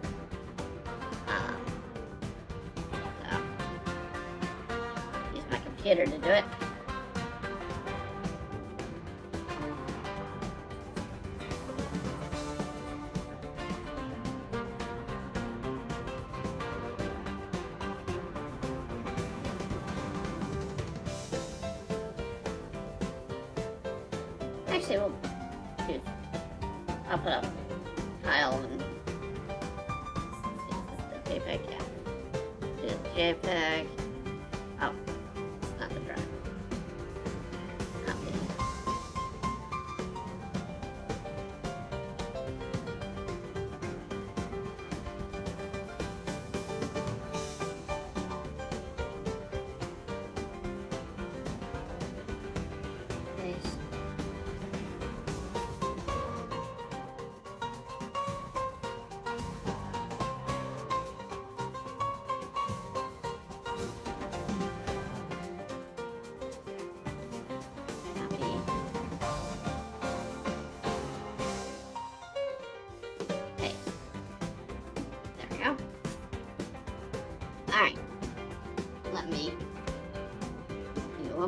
So, use my computer to do it. Actually, we'll do. I'll put up Kyle and the JPEG. Yeah, do the JPEG. Oh, it's not the drive. Copy.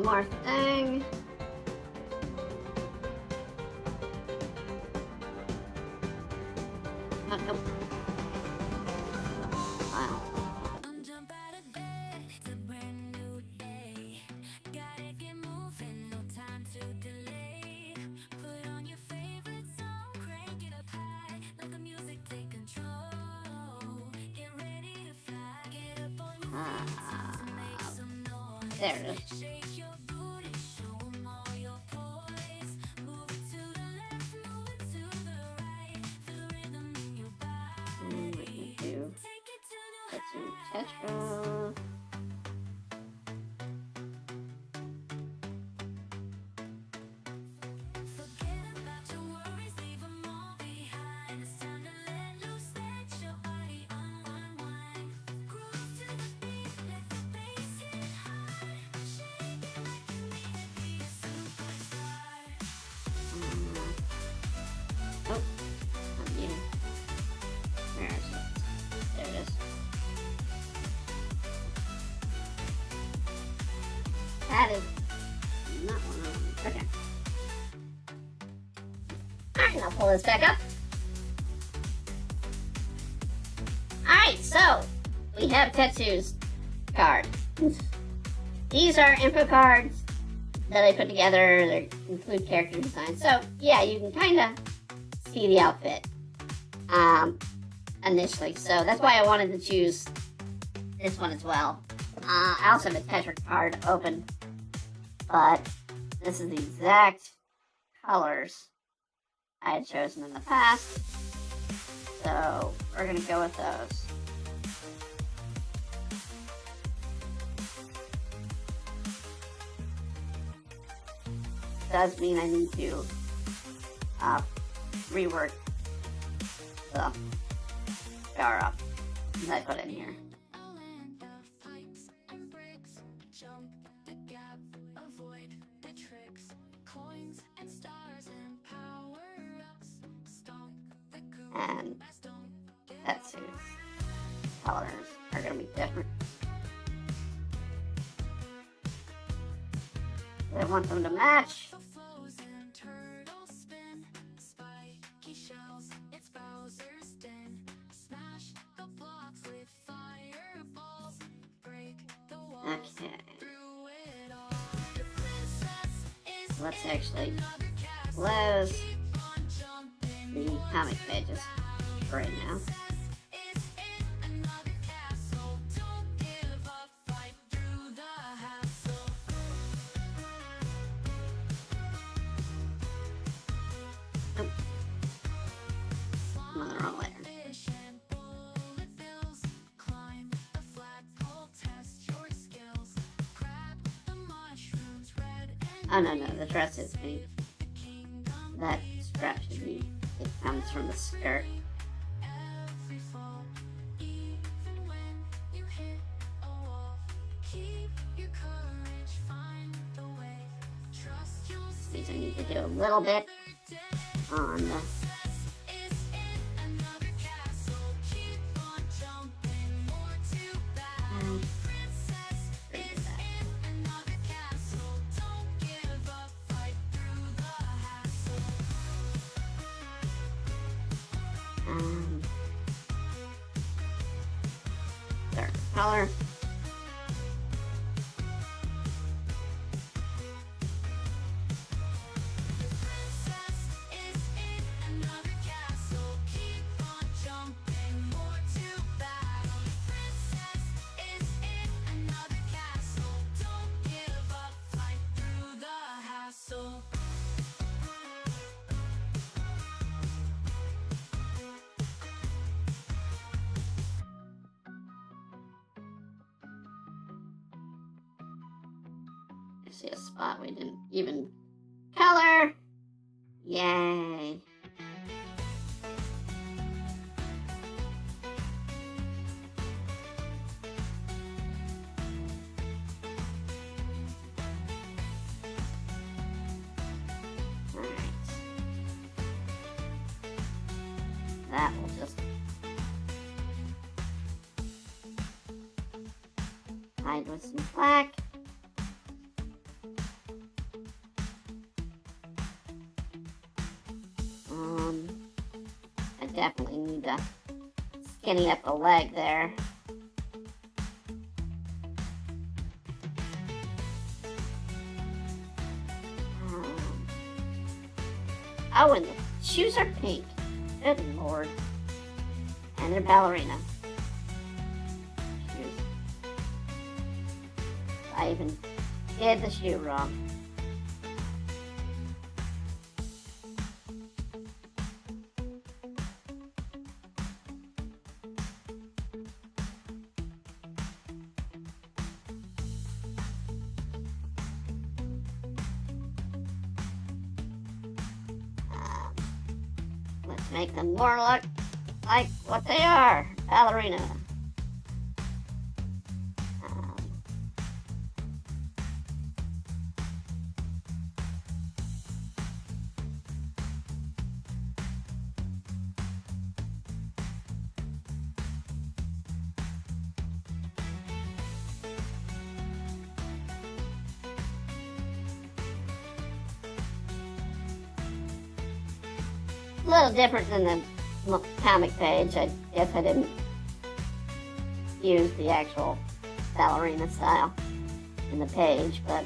more thing. Oh, nope. Wow. Jump out of bed, it's a brand new day. Gotta get moving, no time to delay. Put on your favorite song, crank it up high. Let the music take control. Get ready to fly, get up on your feet to make some noise. There it is. Shake your booty, show 'em all your poise. Move it to the left, move it to the right. Feel the rhythm in your body. And we can do Take it to new Tetsu Tetra. Forget about your worries, leave 'em all behind. It's time to let loose, let your body unwind. Groove to the beat, let the bass hit hard. Shake it like you mean it, be a superstar. Oh, I'm muted. Where is it? There it is. That is not one of them. Okay. Alright, I'll pull this back up. Alright, so we have Tetsu's card. These are info cards that I put together. They include character design. So yeah, you can kind of see the outfit initially. So that's why I wanted to choose this one as well. I also have a Tetra card open, but this is the exact colors I had chosen in the past. So we're gonna go with those. Does mean I need to rework the power up that I put in here. A land of fights and bricks. Jump the gap, avoid the tricks. Coins and stars and power-ups. Stomp the goop, And don't give Tetsu's colors are gonna be different. I want them to match. the flows and turtle spin. Spiky shells, it's Bowser's den. Smash the blocks with fireballs. Break the walls Okay, through it all. The princess is let's actually another castle. close Keep on jumping. the comic pages for right now. Is in another castle. Don't give up, fight through the hassle. I'm on the wrong layer. Fish and bullet bills. Climb the flagpole, test your skills. Grab the mushrooms, red and Oh no, the dress is pink. the kingdom. That strap should be, it comes from the skirt. Every fall, even when you hit a wall. Keep your courage, find the way. Trust you'll These I need to do a little bit day. on the Is in another castle. Keep on jumping, more to battle. Princess is in another castle. Don't give up, fight through the hassle. dark color. Princess is in another castle. Keep on jumping, more to battle. Princess is in another castle. Don't give up, fight through the hassle. I see a spot we didn't even color. Yay. Alright. That will just hide with some black. I definitely need to skinny up the leg there. Oh, and the shoes are pink. Good lord. And they're ballerina shoes. I even did the shoe wrong. Let's make them more look like what they are, ballerina. A little different than the comic page. I guess I didn't use the actual ballerina style in the page, but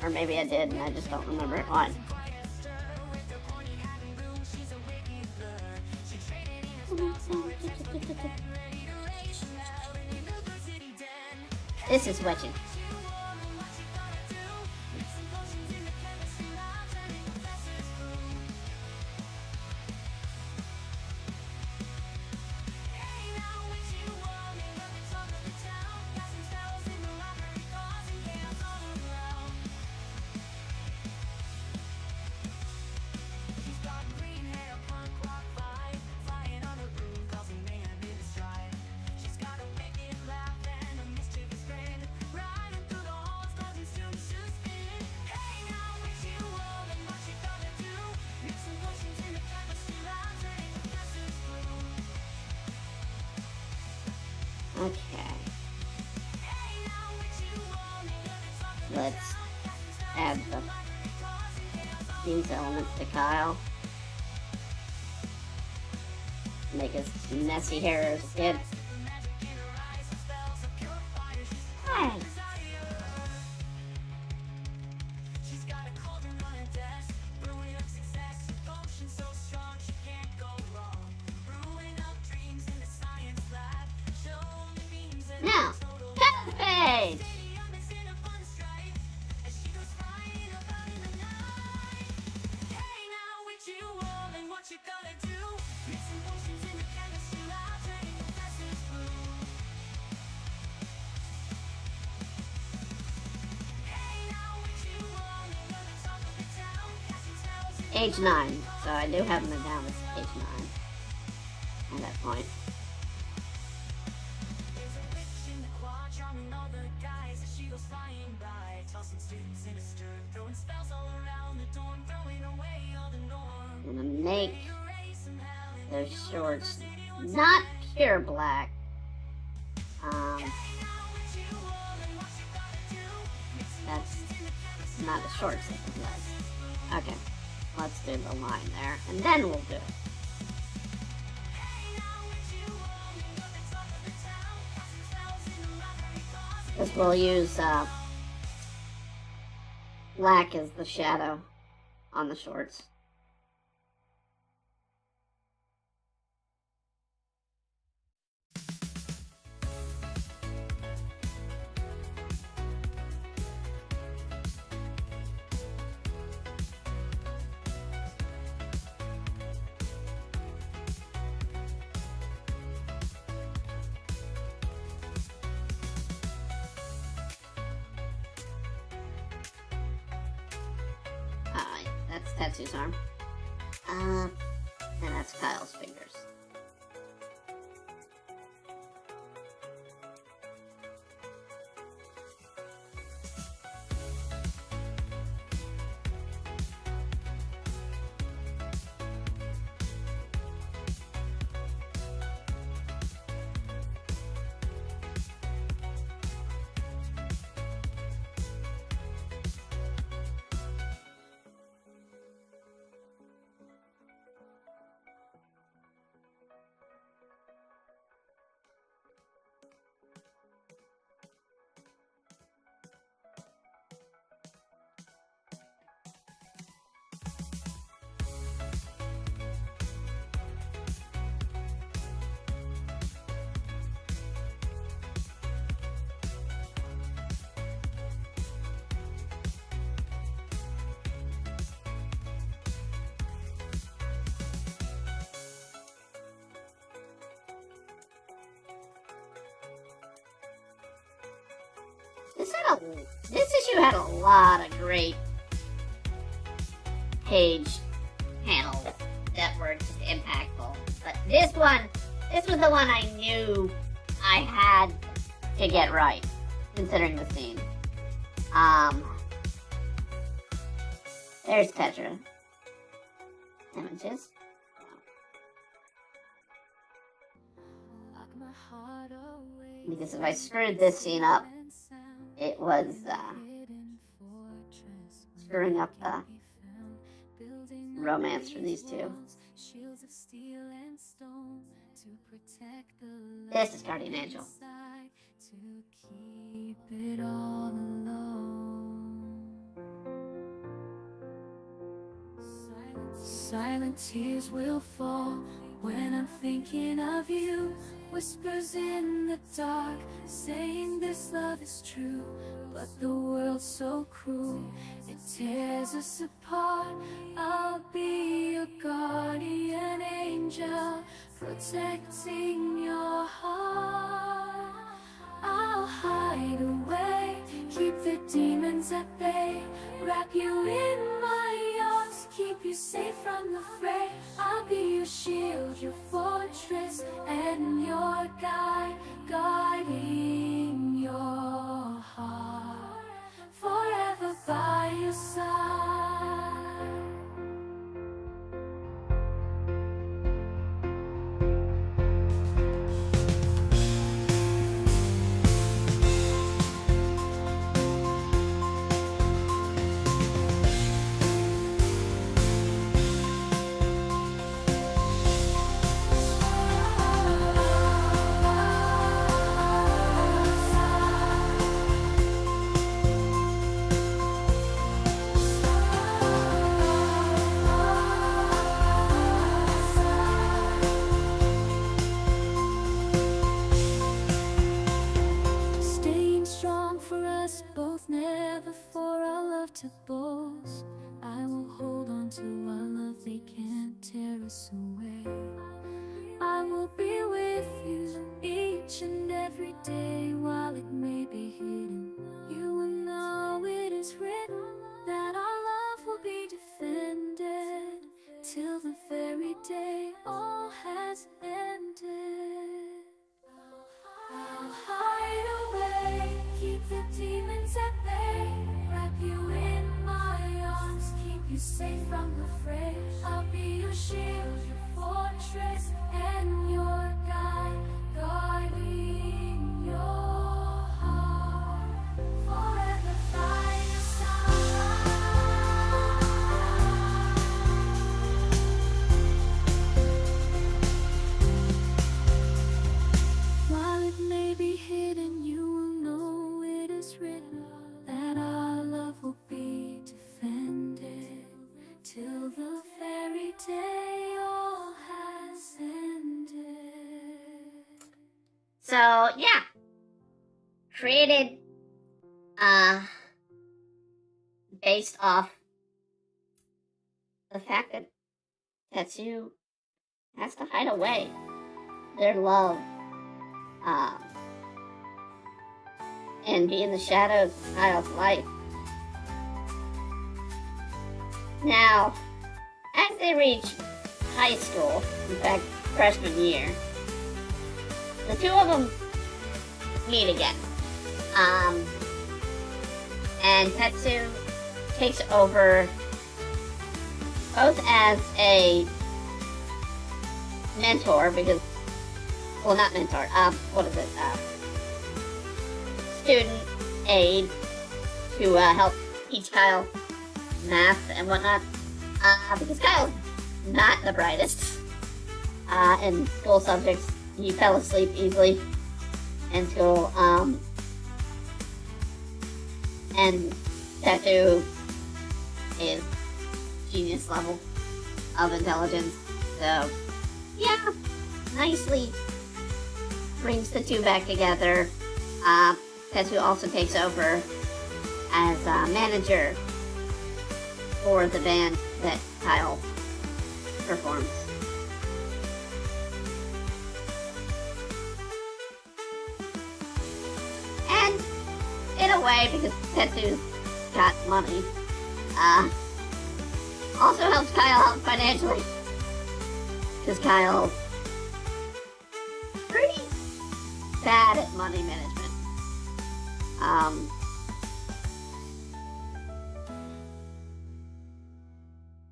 or maybe I did and I just don't remember it on. This is wetching. Okay. Let's add these elements to Kyle. Make his messy hair as a kid. Hey. Now, cut the page! Age 9, so I do have them down as age 9 at that point. I'm gonna make those shorts not pure black. That's not the shorts that it was. Okay, let's do the line there, and then we'll do it. Because we'll use black as the shadow on the shorts. That's Tetsu's arm. And that's Kyle's fingers. this issue had a lot of great page panels that were just impactful. But this was the one I knew I had to get right, considering the scene. There's Petra. Images. Because if I screwed this scene up, it was screwing up the romance for these two. This is Guardian Angel. Silent tears will fall when I'm thinking of you. Whispers in the dark saying this love is true, but the world's so cruel, it tears us apart. I'll be your guardian angel, protecting your heart. I'll hide away, keep the demons at bay, wrap you in my arms, keep you safe from the fray. I'll be your shield, your fortress, and your guide, guiding your heart, forever by your side. Staying strong for us both, never for our love to boast. I will hold on to our love, they can't tear us away. I will be with you each and every day, while it may be hidden. You will know it is written that our love will be defended till the very day all has ended. I'll hide away, keep the demons at bay, wrap you in my arms, keep you safe from the fray. I'll be your shield, your fortress, and your guide, guarding your heart, forever by your side. While it may be hidden, you will know it is written that our love will be defended till the very day all has ended. So yeah, created based off the fact that Tetsu has to hide away their love and be in the shadows of Kyle's life. Now, as they reach high school, in fact, freshman year, the two of them meet again. And Tetsu takes over both as a mentor, because, well, not mentor, what is it? Student aide to help teach Kyle math and whatnot, because Kyle's not the brightest in school subjects. He fell asleep easily in school, and Tetsu is genius level of intelligence, so yeah, nicely brings the two back together. Tetsu also takes over as manager for the band that Kyle performs. And in a way because Tetsu's got money. Also helps Kyle out financially. Because Kyle's pretty bad at money management.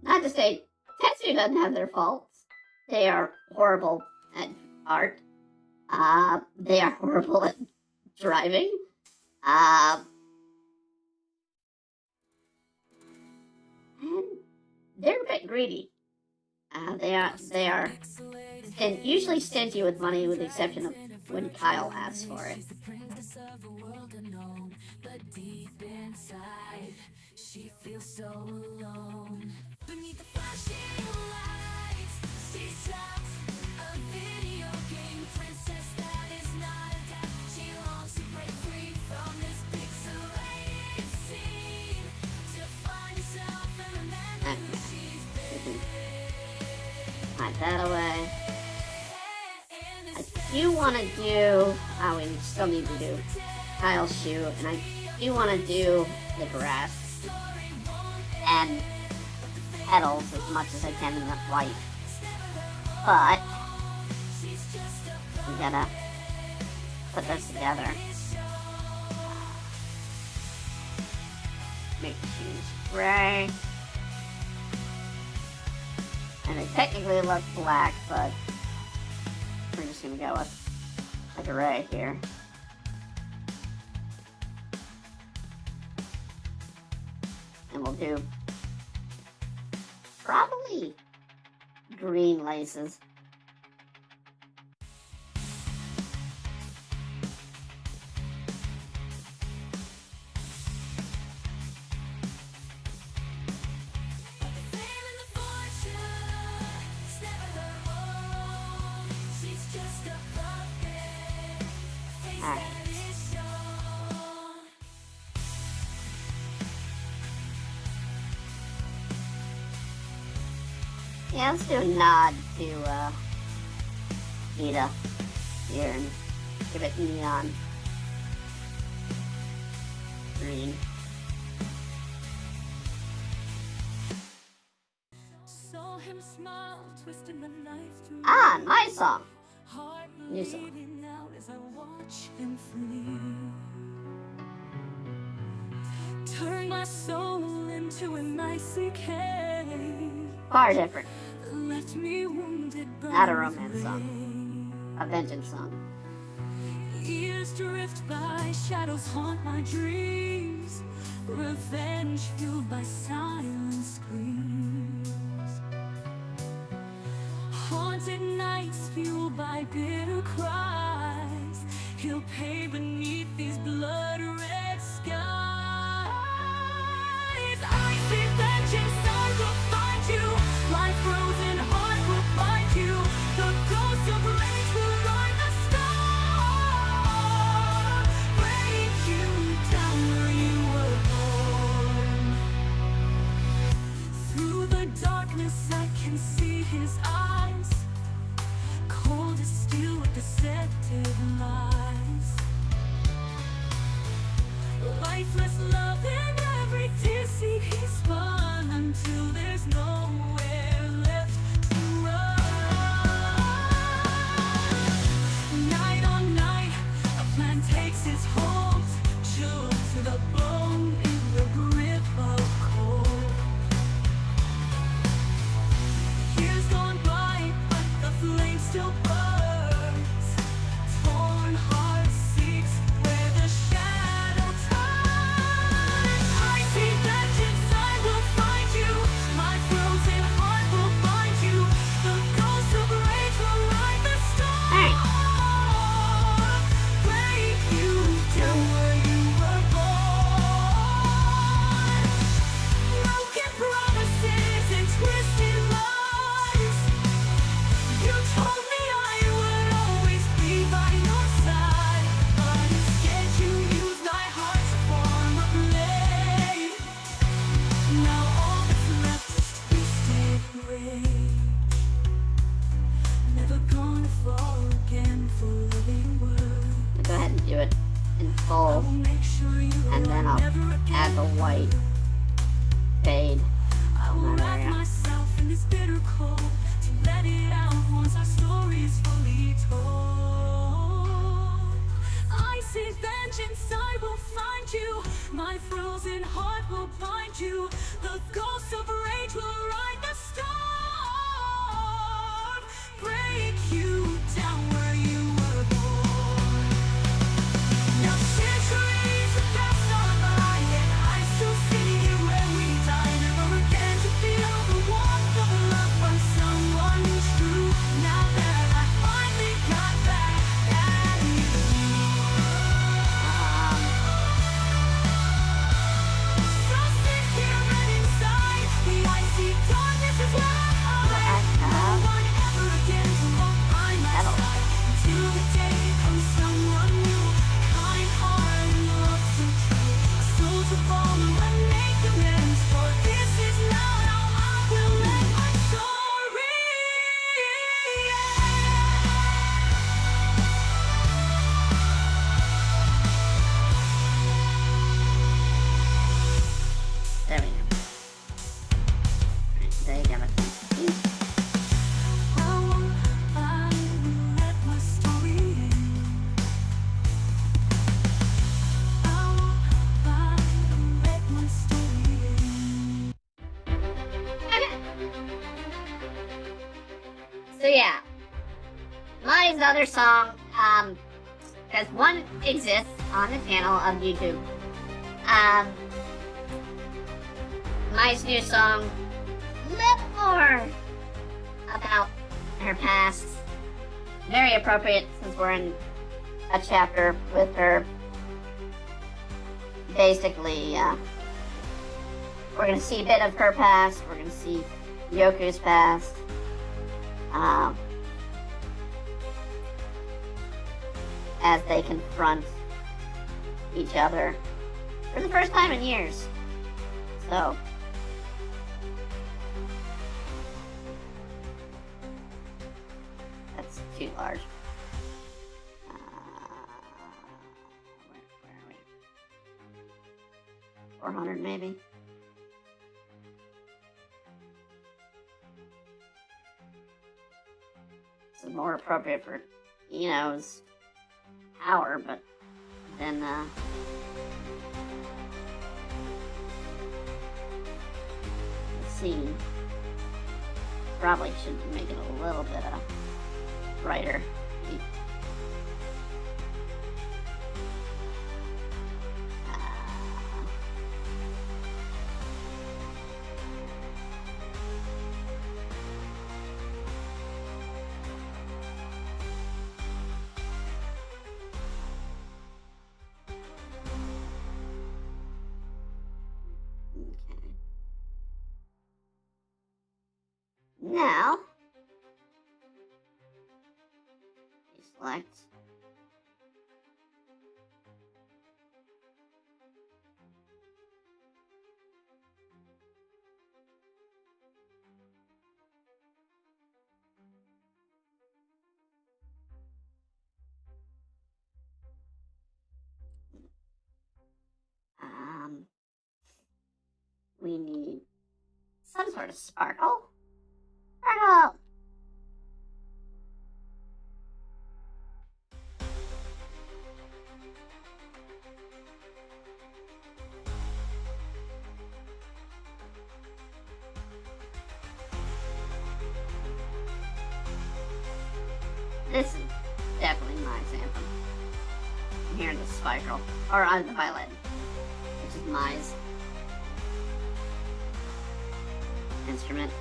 Not to say Tetsu doesn't have their faults. They are horrible at art. They are horrible at driving. And they're a bit greedy. They are usually stingy with money, with the exception of when Kyle asks for it. But deep inside, she feels so alone. Beneath the flashing lights, she's trapped. A video game princess that is not a death. She longs to break free from this pixelated scene, to find herself and remember who she's been. Hide that away. I do want to do... Oh, we still need to do Kyle's shoe, and I do want to do the grass and petals as much as I can in the white. But we gotta put this together. Make the shoes gray. And they technically look black, but we're just gonna go with a gray here. And we'll do probably green laces. Alright. Yeah, let's do a nod to Ida here and give it neon green. Saw him smile, twisting the knife through Ah, my song. heart New song. bleeding out as I watch him flee. Turn my soul into an icy cave. Far different. Left me wounded, Not a burned romance song. away. A vengeance song. Years drift by, shadows haunt my dreams. Revenge fueled by silent screams. Haunted nights fueled by bitter cries. He'll pay beneath these blood-red skies. I see vengeance, I will find you. My frozen heart will find you. The ghost of rage will light the star. Break you down where you were born. Through the darkness I can see his eyes, cold as steel with deceptive lies. Lifeless love in every deceit he spun, until there's nowhere left to run. Night on night, a plan takes its hold, chilled to the bone in the grip of cold. Years gone by, but the flame still burns. Torn heart seeks where the shadow turns. I see vengeance, I will find you. My yellow, and then I'll add the white fade on that area. Myself in this bitter cold to let it out once our story is fully told. I seek vengeance, I will find you. My frozen heart will bind you. The ghost of rage will write the storm. Break you down where you were born. Now centuries have passed on by, and I still sit here where we die. Never again to feel the warmth of love from someone true. Now that I finally got back at you. So sit here and inside the icy darkness is where I hide. No one ever again to walk by my side until the day comes someone new, kind heart and love so true. So to follow and make amends, for this is now how I will let my story There we go. Alright, there you go. I will let my story end. I will let my story end. So yeah, Monty's other song, because one exists on the channel of YouTube. Mai's new song, a little more about her past. Very appropriate since we're in a chapter with her. Basically, we're gonna see a bit of her past. We're gonna see Yoku's past. As they confront each other for the first time in years. So, that's too large. Where are we? 400 maybe? This is more appropriate for Eno's power, but then, the scene probably should make it a little bit brighter. Okay. Now, you select we need some sort of sparkle. Sparkle! This is definitely my anthem. I'm hearing the sparkle, or the violin, which is Mai's instrument.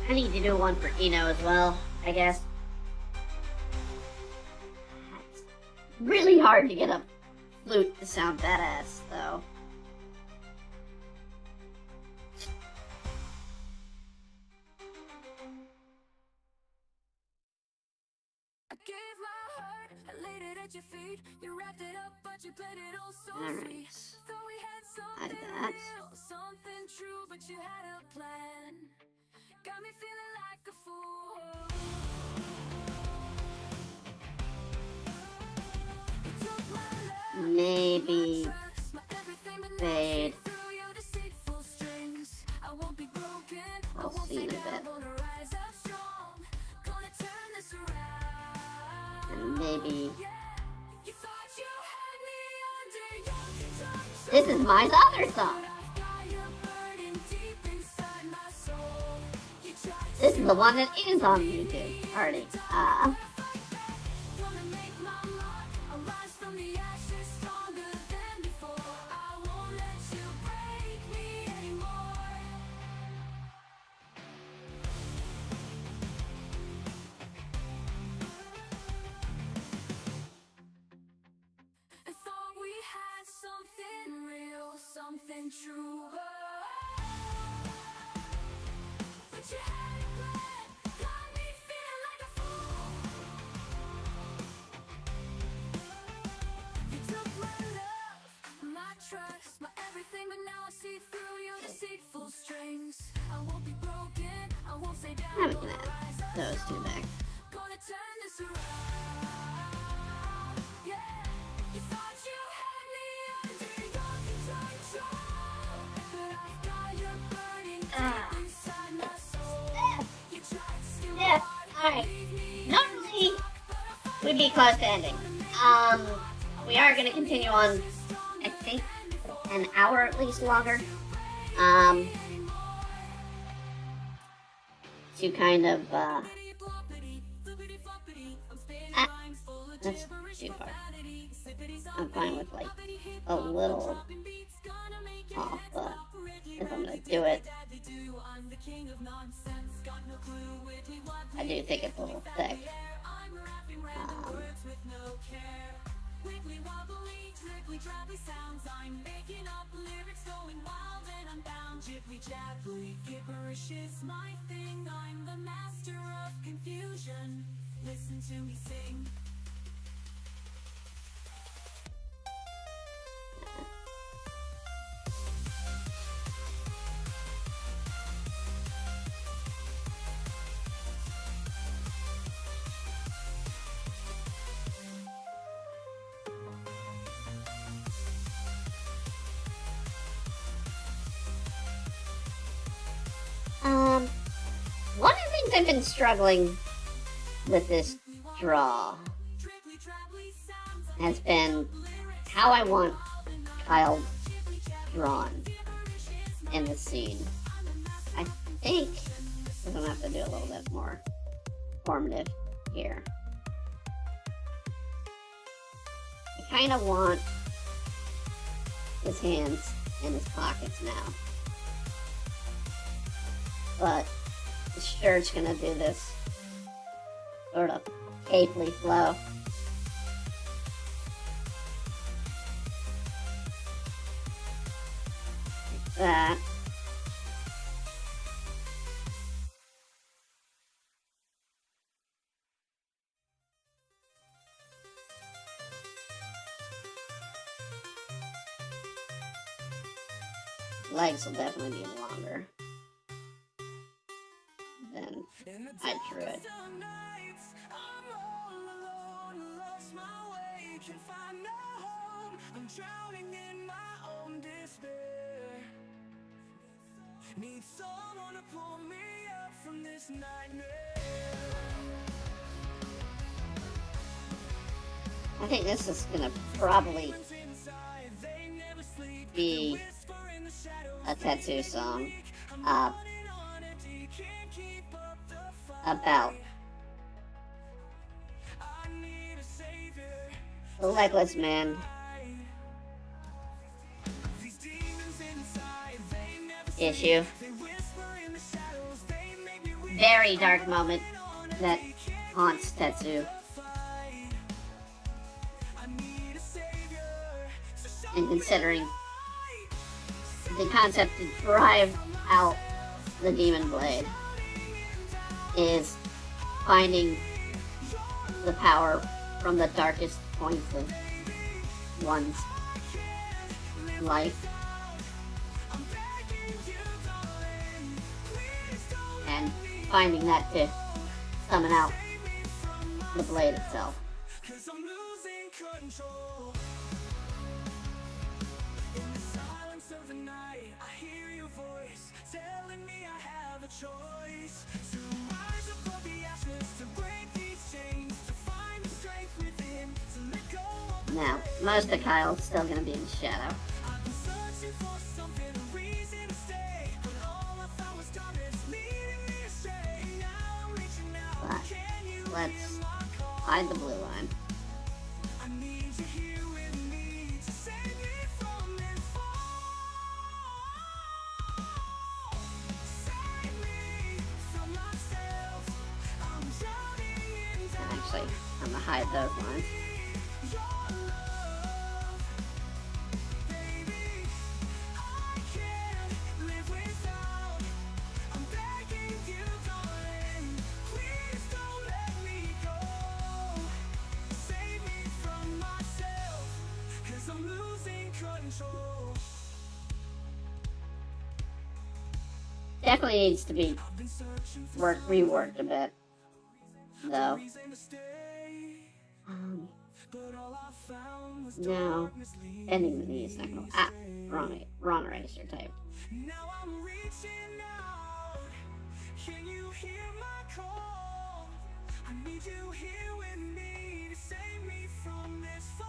I need to do one for Eno as well, I guess. It's really hard to get a flute to sound badass, though. I gave my heart, I laid it at at your feet. You wrapped it up, but you played it all so Alright. sweet. Thought we had Hide something that. real, something true, but you had a plan. Got me feeling like a fool. You took my love, Maybe my trust, my everything, but now fade. see through your deceitful strings. I won't be broken, I We'll won't see in fade a down, bit. gonna rise up strong. Gonna turn this around. And maybe Yeah, you thought you had me under your control. this is my other song. I've got your burden deep inside my soul. You tried to This is the one that is on YouTube already. fight back, wanna make my mark. I'll rise from the ashes stronger than before. I won't let you break me anymore. I thought we had something real, something true. But you had a plan, got me feeling like a fool. You took my love, my trust, my everything, but now I see through your deceitful strings. I won't be broken, I won't stay down. I'm Gonna gonna rise up add those two back. Gonna turn this around. Yeah, you thought you had me under your control, but I've got your burning deep inside my soul. You tried to steal my Yeah, heart, alright. leave me Normally, we'd be close to ending. We are gonna continue on, I think, an hour at least longer. To kind of, that's too far. I'm fine with like a little off, but if I'm gonna do it, I do think it's a little thick. Wiggly wobbly, dribbly drabbly sounds. I'm making up lyrics, going wild and unbound. Jibbly jabbly, gibberish is my thing. I'm the master of confusion. Listen to me sing. One of the things I've been struggling with this draw Dribbly drabbly sounds. has been how I want Kyle drawn in the scene. I think we're gonna have to do a little bit more formative here. I kind of want his hands in his pockets now, but the shirt's gonna do this sort of capely flow. Like that. Legs will definitely be longer than I drew it. Some nights I'm all alone, lost my way, can find no home. I'm drowning in my own despair. Need someone to pull me up from this nightmare. I think this is gonna probably Inside, they never sleep. be Whisper in the shadows, a tattoo song running on empty, can't keep up the fight. about I need a savior. the legless man. These demons inside, they never Issue. They whisper in the shadows, they make me weak. Very dark moment that haunts Tetsu. I need a savior. So show And me considering light. the concept to drive out the demon blade is finding the power from the darkest points of one's life. And finding that to summon out the blade itself. 'Cause I'm losing control. In the silence of the night, I hear your voice telling me I have a choice to rise above the ashes, to break these chains, to find the strength within, to let go of. Now, most of Kyle's still gonna be in the shadow. I've been searching for something, a reason to stay, but all I found was darkness leading me astray. Now I'm reaching out. But Can you let's hear my call? hide the blue line. I need you here with me to save me from this fall. Save me from myself. I'm drowning in doubt. Actually, I'm gonna hide those lines. Your love, baby, I can't live without. I'm begging you, darling, please don't let me go. Save me from myself, 'cause I'm losing control. Definitely needs to be I've been searching for reworked a bit, a though. reason to stay, Um, but all I found was no, darkness leading ending with the cycle. Ah, wrong eraser type. Now I'm reaching out. Can you hear my call? I need you here with me to save me from this fall.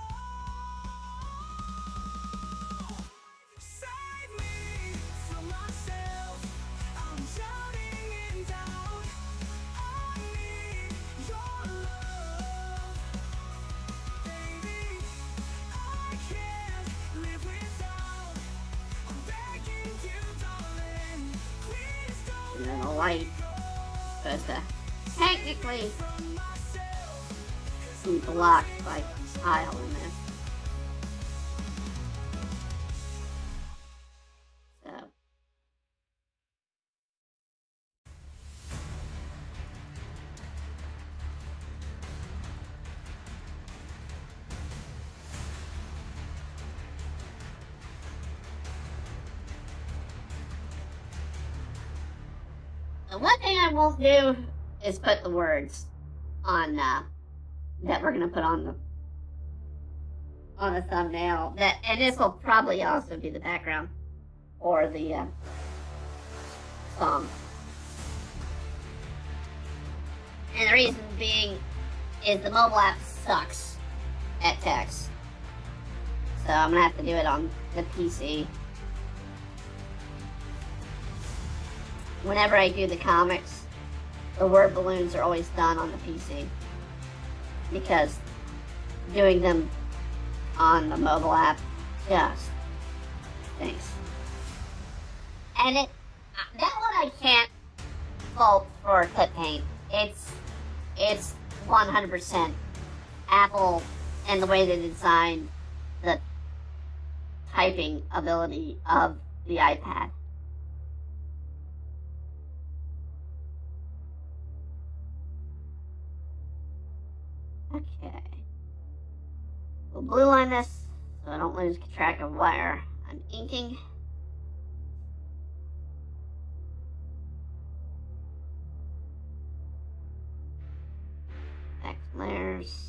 Save me from myself. I'm drowning in doubt. I need your love, baby. I can't live without. I'm begging you, darling, please don't And then the light is supposed to technically be blocked by Kyle in this. So. The one thing I won't do is put the words on that we're gonna put on the thumbnail. And this will probably also be the background or the song. And the reason being is the mobile app sucks at text, so I'm gonna have to do it on the PC. Whenever I do the comics, the word balloons are always done on the PC because doing them on the mobile app just stinks. And that one I can't fault for clip paint. It's 100% Apple and the way they designed the typing ability of the iPad. Okay. We'll blue line this so I don't lose track of where I'm inking. Back to layers.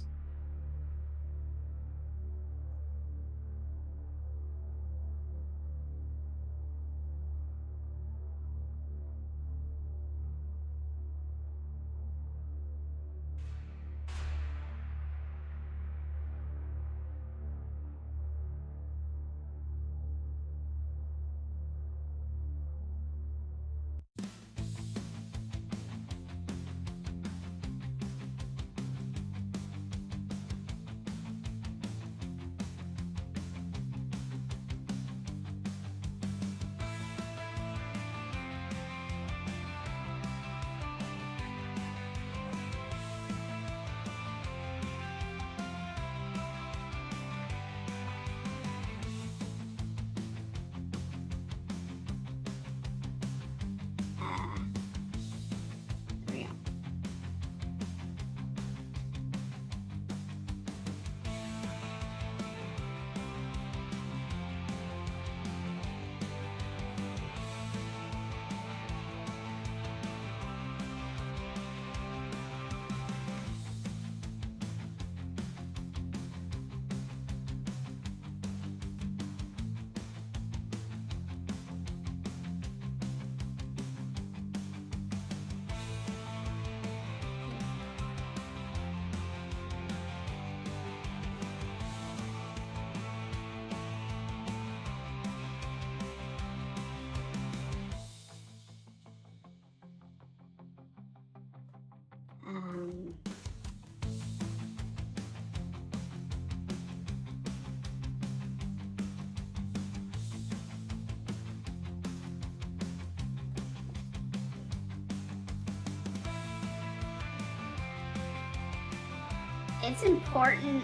it's important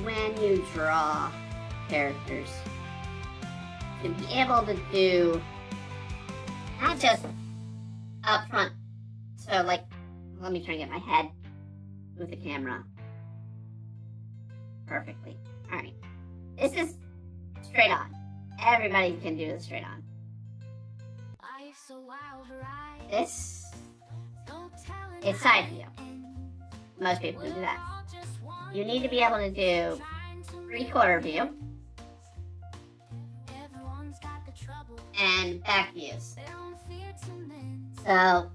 when you draw characters to be able to do not just up front. So, like, let me try to get my head with the camera perfectly. Alright. This is straight on. Everybody can do this straight on. This is side view. Most people can do that. You need to be able to do 3/4 view and back views. So,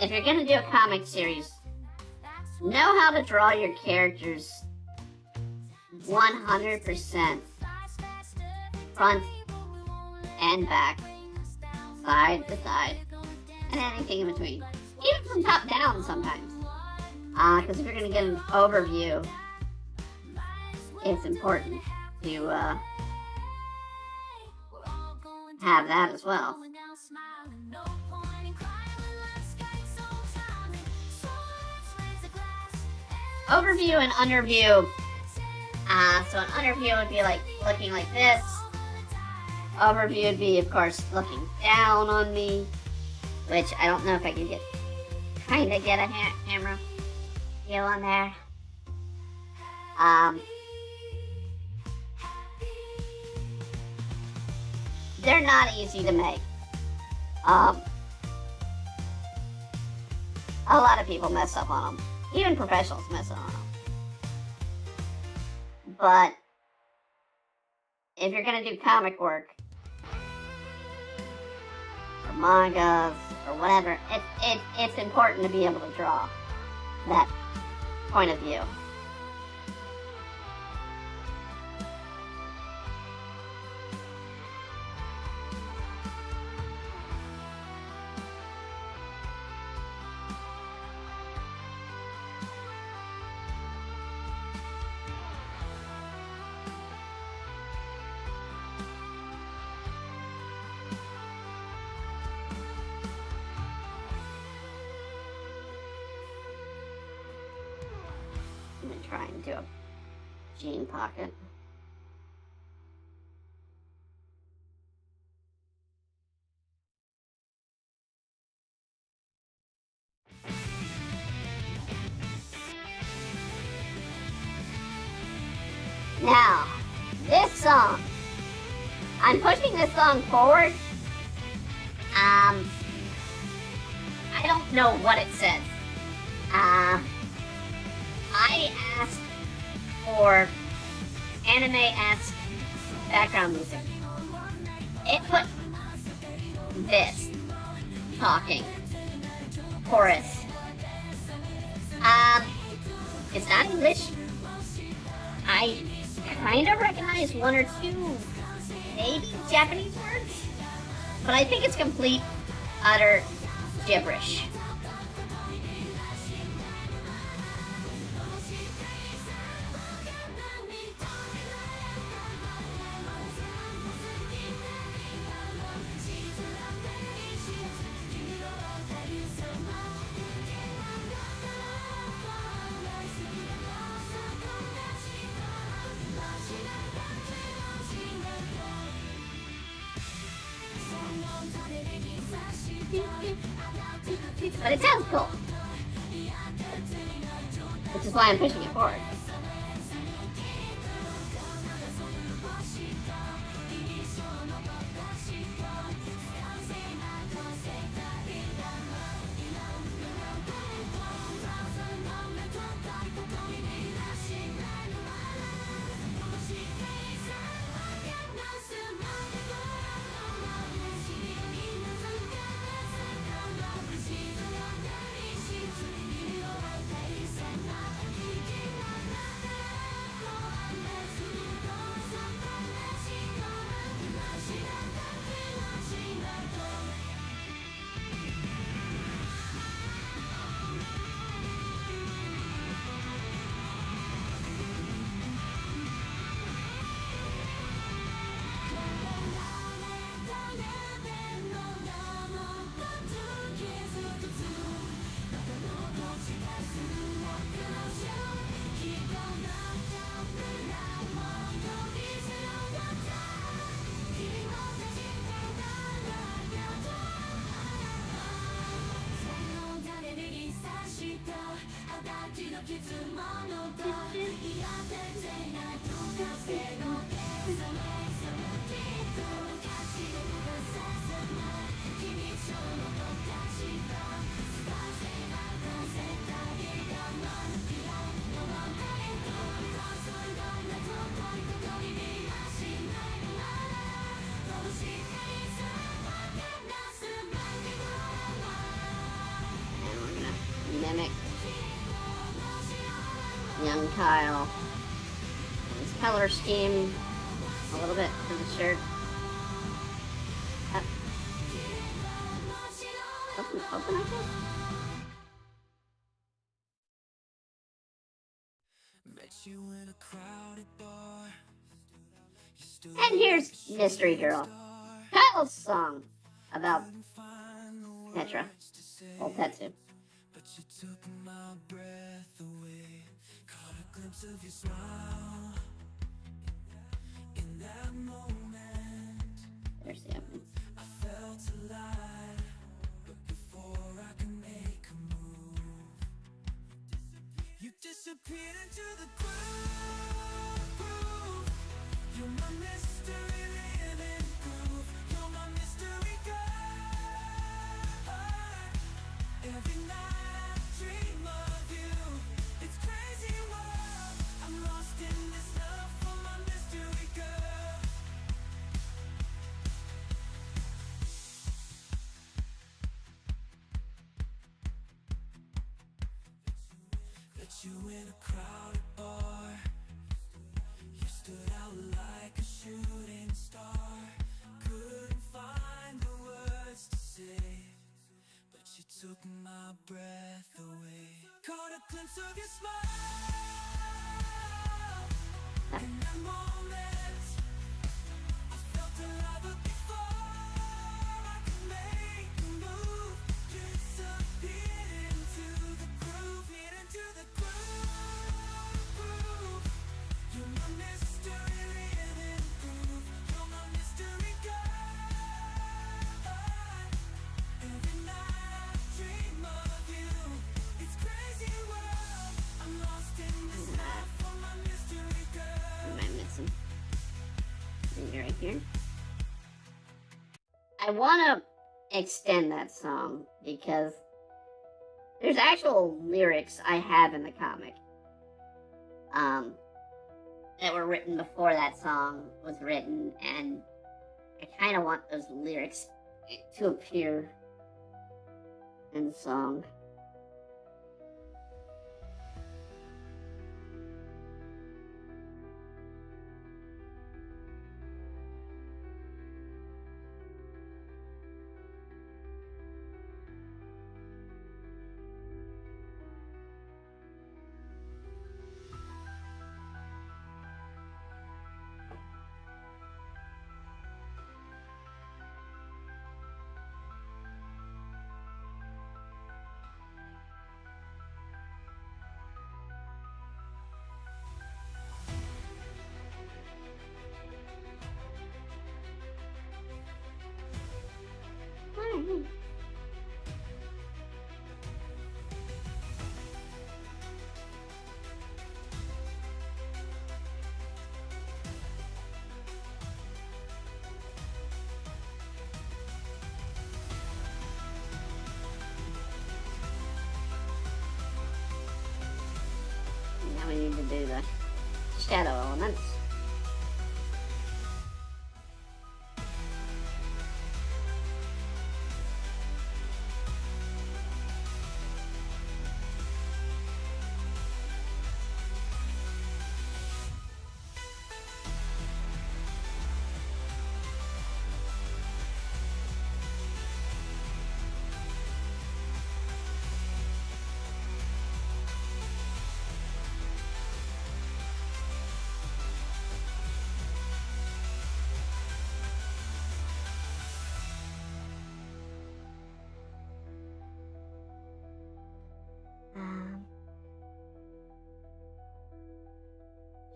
if you're going to do a comic series, know how to draw your characters 100% front and back, side to side, and anything in between. Even from top down sometimes. Because if you're going to get an overview, it's important to have that as well. Overview and underview. So an underview would be like looking like this. Overview would be, of course, looking down on me, which I don't know if I can kind of get a camera feel on there. They're not easy to make. A lot of people mess up on them. Even professionals mess up on them. But if you're going to do comic work, or mangas, or whatever, it's important to be able to draw that point of view. I'm going to try and do a jean pocket. Now, this song, I'm pushing this song forward. I don't know what it says. I asked for anime-esque background music. It put this talking chorus. It's not English. I kind of recognize one or two maybe Japanese words, but I think it's complete, utter gibberish. But it sounds cool. Which is why I'm pushing it forward. And we're gonna mimic young Kyle and his color scheme a little bit for the shirt. Up. Open, I guess. Met you in a crowded bar. And here's Mystery Girl, Kyle's song about Petra, old Tetsu. But you took my breath away. Caught a glimpse of your smile. In that moment, There's the opening. I felt alive. But before I could make a move, you disappeared into the groove. You're my mystery living groove. You're my mystery girl. Every night I dream of you. It's crazy world. I'm lost in this love for my mystery girl. Met you in a crowded bar. You stood out like a shooting star. Couldn't find the words to say, but you took my breath away. Caught a glimpse of your smile. In that moment, I felt alive, but before I could make a move, you disappeared into the groove, into the groove. You're my mystery living groove. You're my mystery girl. Every night I dream of you. It's crazy world. I'm lost in this life for my mystery girl. What am I missing? Maybe right here. I want to extend that song because there's actual lyrics I have in the comic that were written before that song was written, and I kind of want those lyrics to appear in the song. Now we need to do the shadow elements.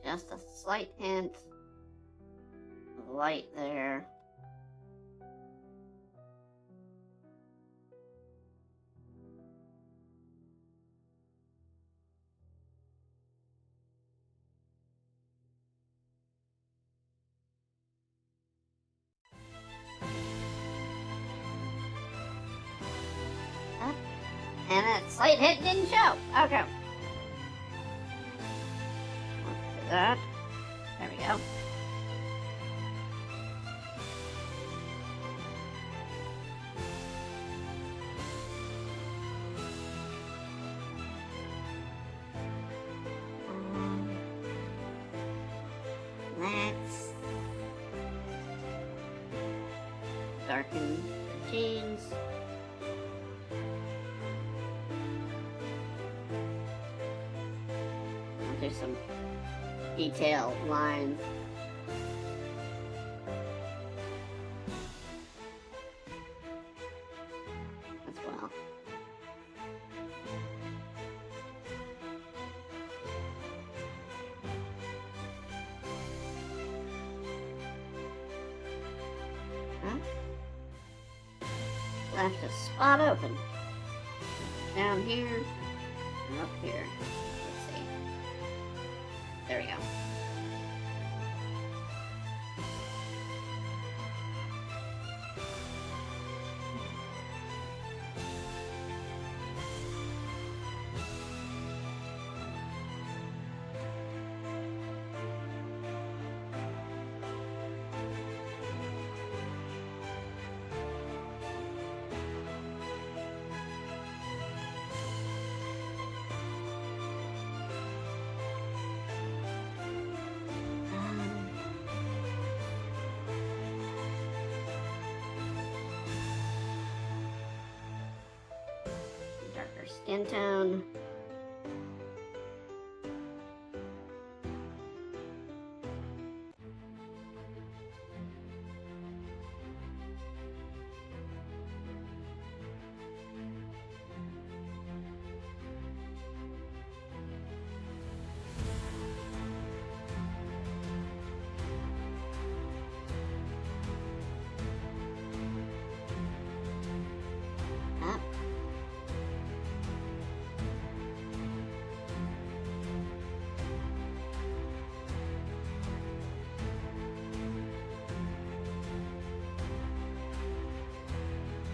Just a slight hint of light there. And that slight hit didn't show. Okay. Let's do that. There we go. Let's darken the jeans. I'll do some detailed lines. As well. Left a spot open. Down here and up here. Let's see. There we go. Darker skin tone. Up.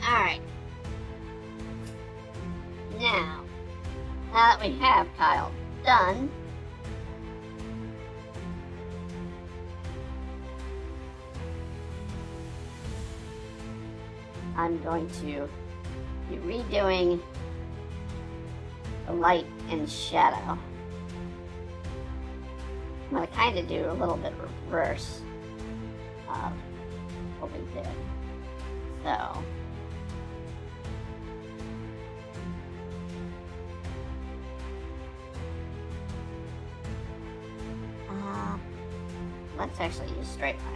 Alright. Now that we have Kyle done, I'm going to be redoing the light and shadow. I'm going to kind of do a little bit reverse of what we did. So, let's actually use straight lines.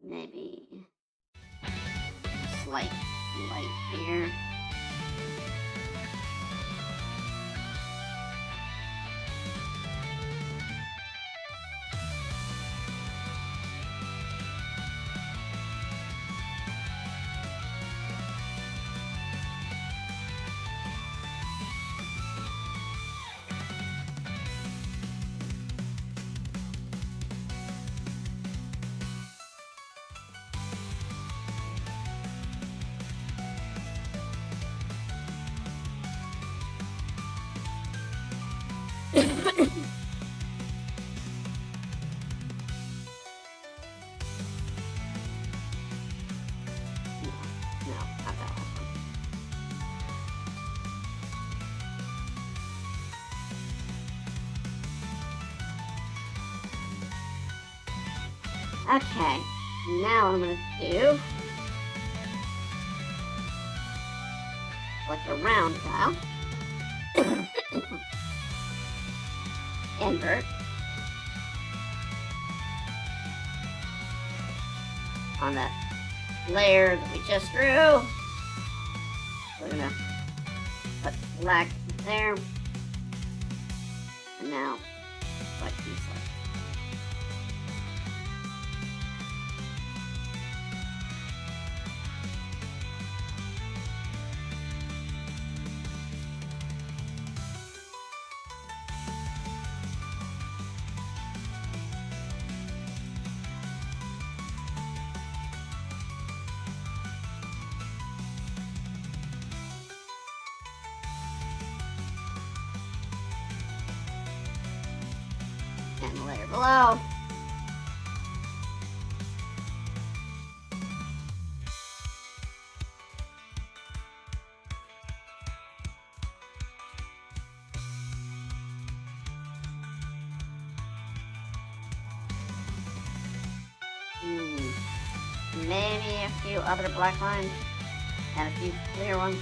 Maybe slight light here. No, not that last one. Okay, now I'm gonna do like a round tile. Invert. On that layer that we just drew. We're gonna put black there. And now, like these. the layer below. Maybe a few other black lines and a few clear ones.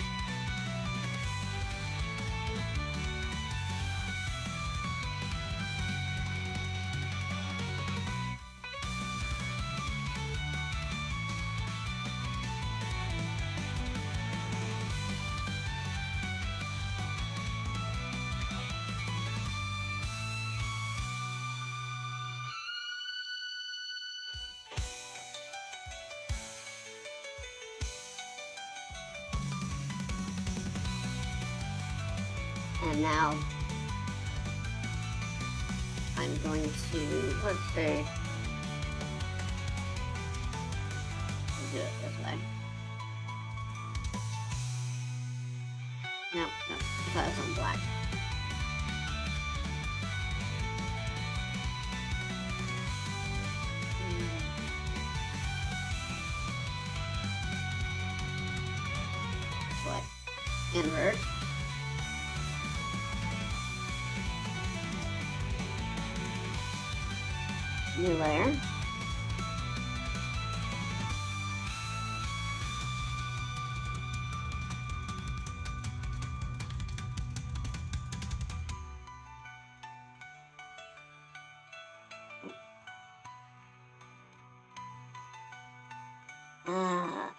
And now I'm going to, let's see, do it this way. No, that was on black. What? Invert. New layer.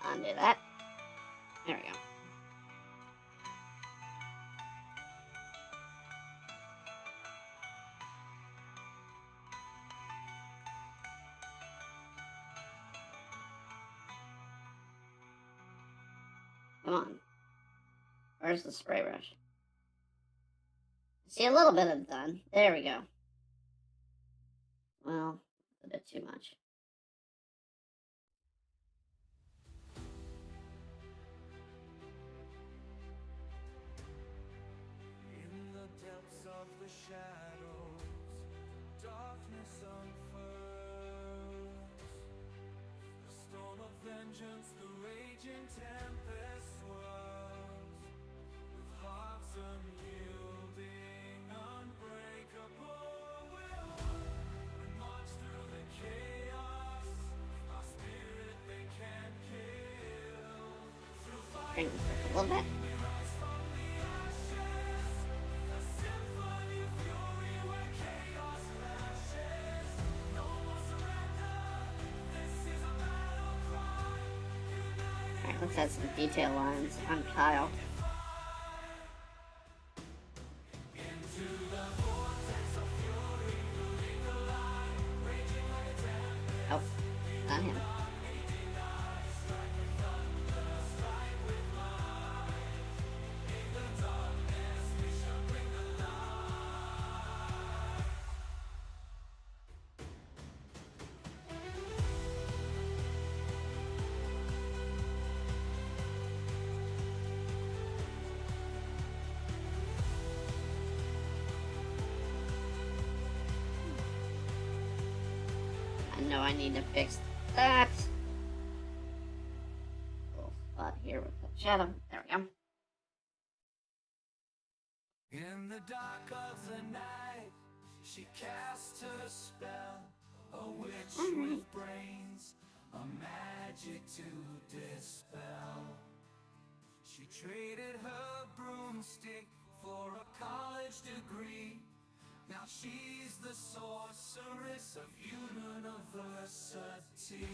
Undo that. There we go. Come on. Where's the spray brush? See, a little bit of it done. There we go. Well, a bit too much. In the depths of the shadows, darkness unfurls. The storm of vengeance, the raging tempest swirls. With hearts unyielding, unbreakable will we march through the chaos. Our spirit they can't kill. Through fire Bring this up a little bit. we rise from the ashes. A symphony of fury where chaos clashes. No more surrender. This is a battle cry. Alright, let's add some detail lines on Kyle. Oh, not him. I know I need to fix that. Little spot here with the shadow. There we go. In the dark of the night, she cast her spell. A witch with brains, a magic to dispel. She traded her broomstick for a college degree. Now she's the sorceress of university.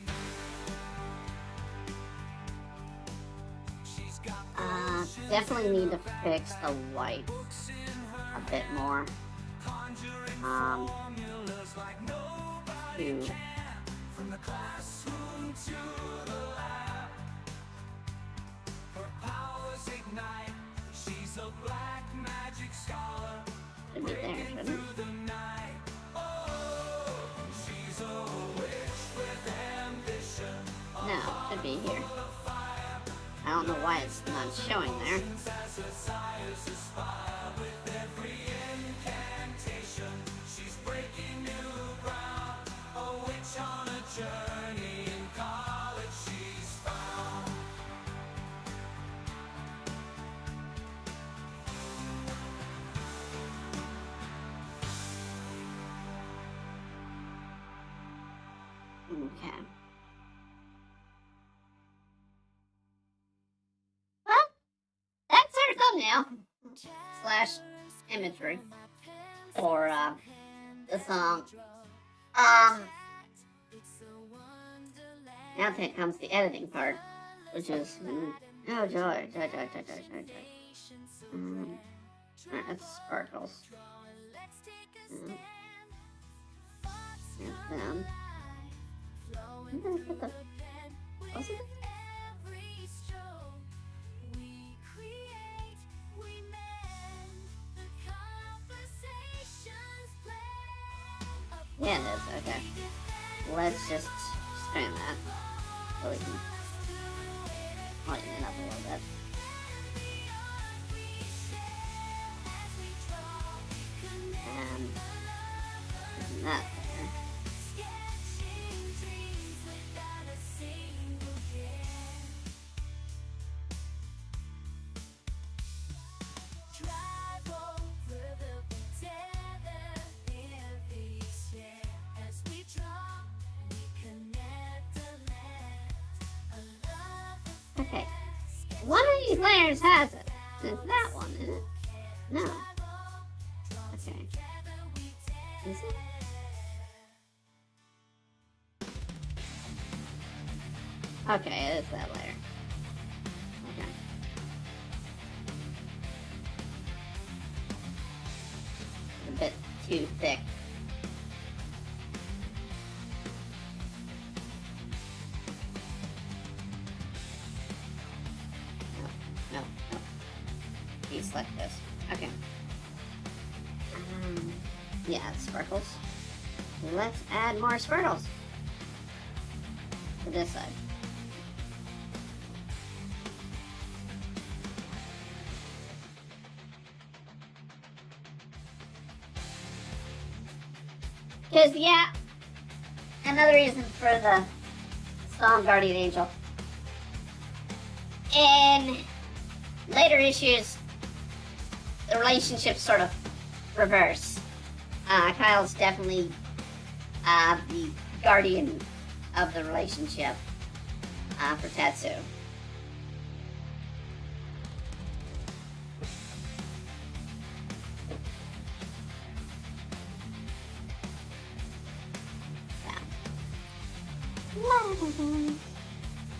She's got Definitely need to fix the white books in her a bit more. conjuring formulas like nobody To can. From the classroom to the lab, her powers ignite. She's a black magic scholar, should be there, breaking shouldn't it? through the night. Oh, she's a witch with ambition. No, should be here. I don't know why it's not showing there. As her sires aspire with every incantation, she's breaking new Okay. Well, that's our thumbnail slash imagery for the song. Now comes the editing part, which is oh joy. That's sparkles. And then I'm gonna put the what's it? Yeah, it is. Okay. Let's just scram that so we can lighten it up a little bit. And that there. Okay. One of these layers has it. It's that one, isn't it? No. Okay. Is it? Okay, it is that layer. Okay. A bit too thick. No. Piece like this. Okay. Yeah, sparkles. Let's add more sparkles to this side. Because, yeah, another reason for the song Guardian Angel. In later issues, the relationships sort of reverse. Kyle's definitely the guardian of the relationship for Tetsu.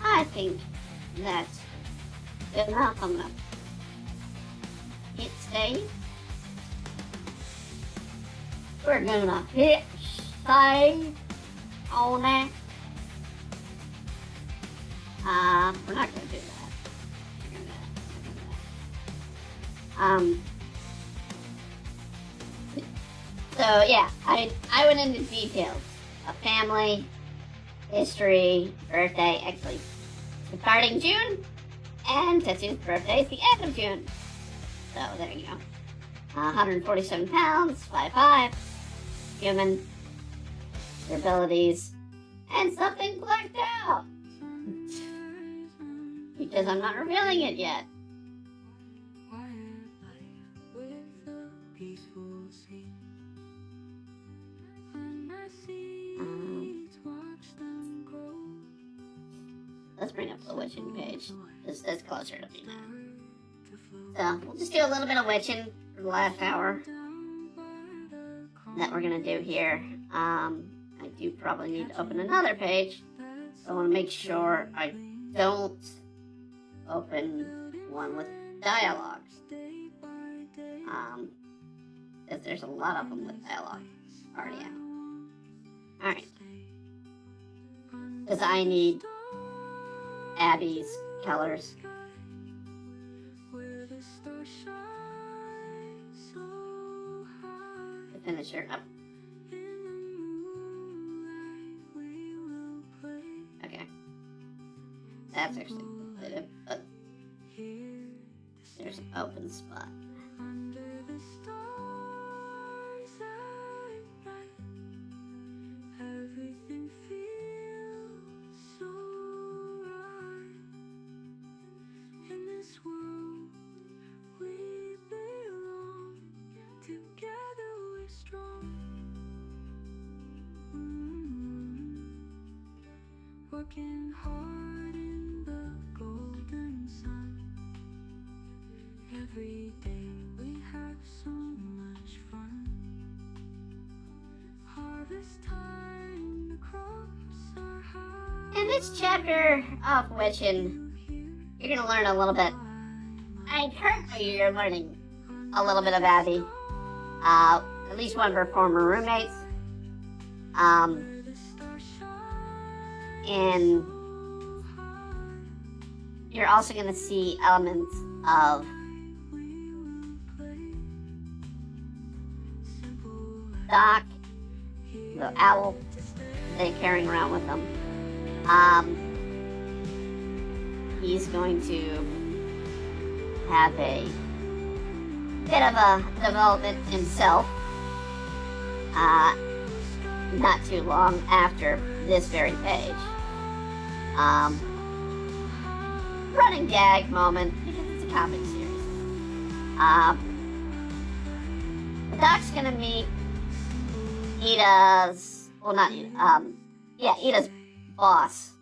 I think that's enough. I'm gonna hit save. We're gonna hit save on that. We're not gonna do that. So yeah, I went into details of family, history, birthday, actually starting June, and Tetsu's birthday is the end of June. So there you go. 147 pounds, 5'5", human, their abilities, and something blacked out. Because I'm not revealing it yet. Let's bring up the witching page. It's closer to me now. So we'll just do a little bit of witching for the last hour that we're gonna do here. I do probably need to open another page. So I want to make sure I don't open one with dialogue. Because there's a lot of them with dialogue already out. Alright. Because I need Abby's colors. To finish her up. Okay. That's actually completed, but there's an open spot. working hard in the golden sun. Every day we have so much fun. Harvest time, the crops are high. In this chapter of Witchin, you're gonna learn a little bit. Currently you're learning a little bit of Abby. At least one of her former roommates. And you're also gonna see elements of Doc, the owl they're carrying around with them. He's going to have a bit of a development himself, not too long after this very page. Running gag moment, because it's a comic series. Doc's gonna meet Ida's, well, not Ida, Ida's boss,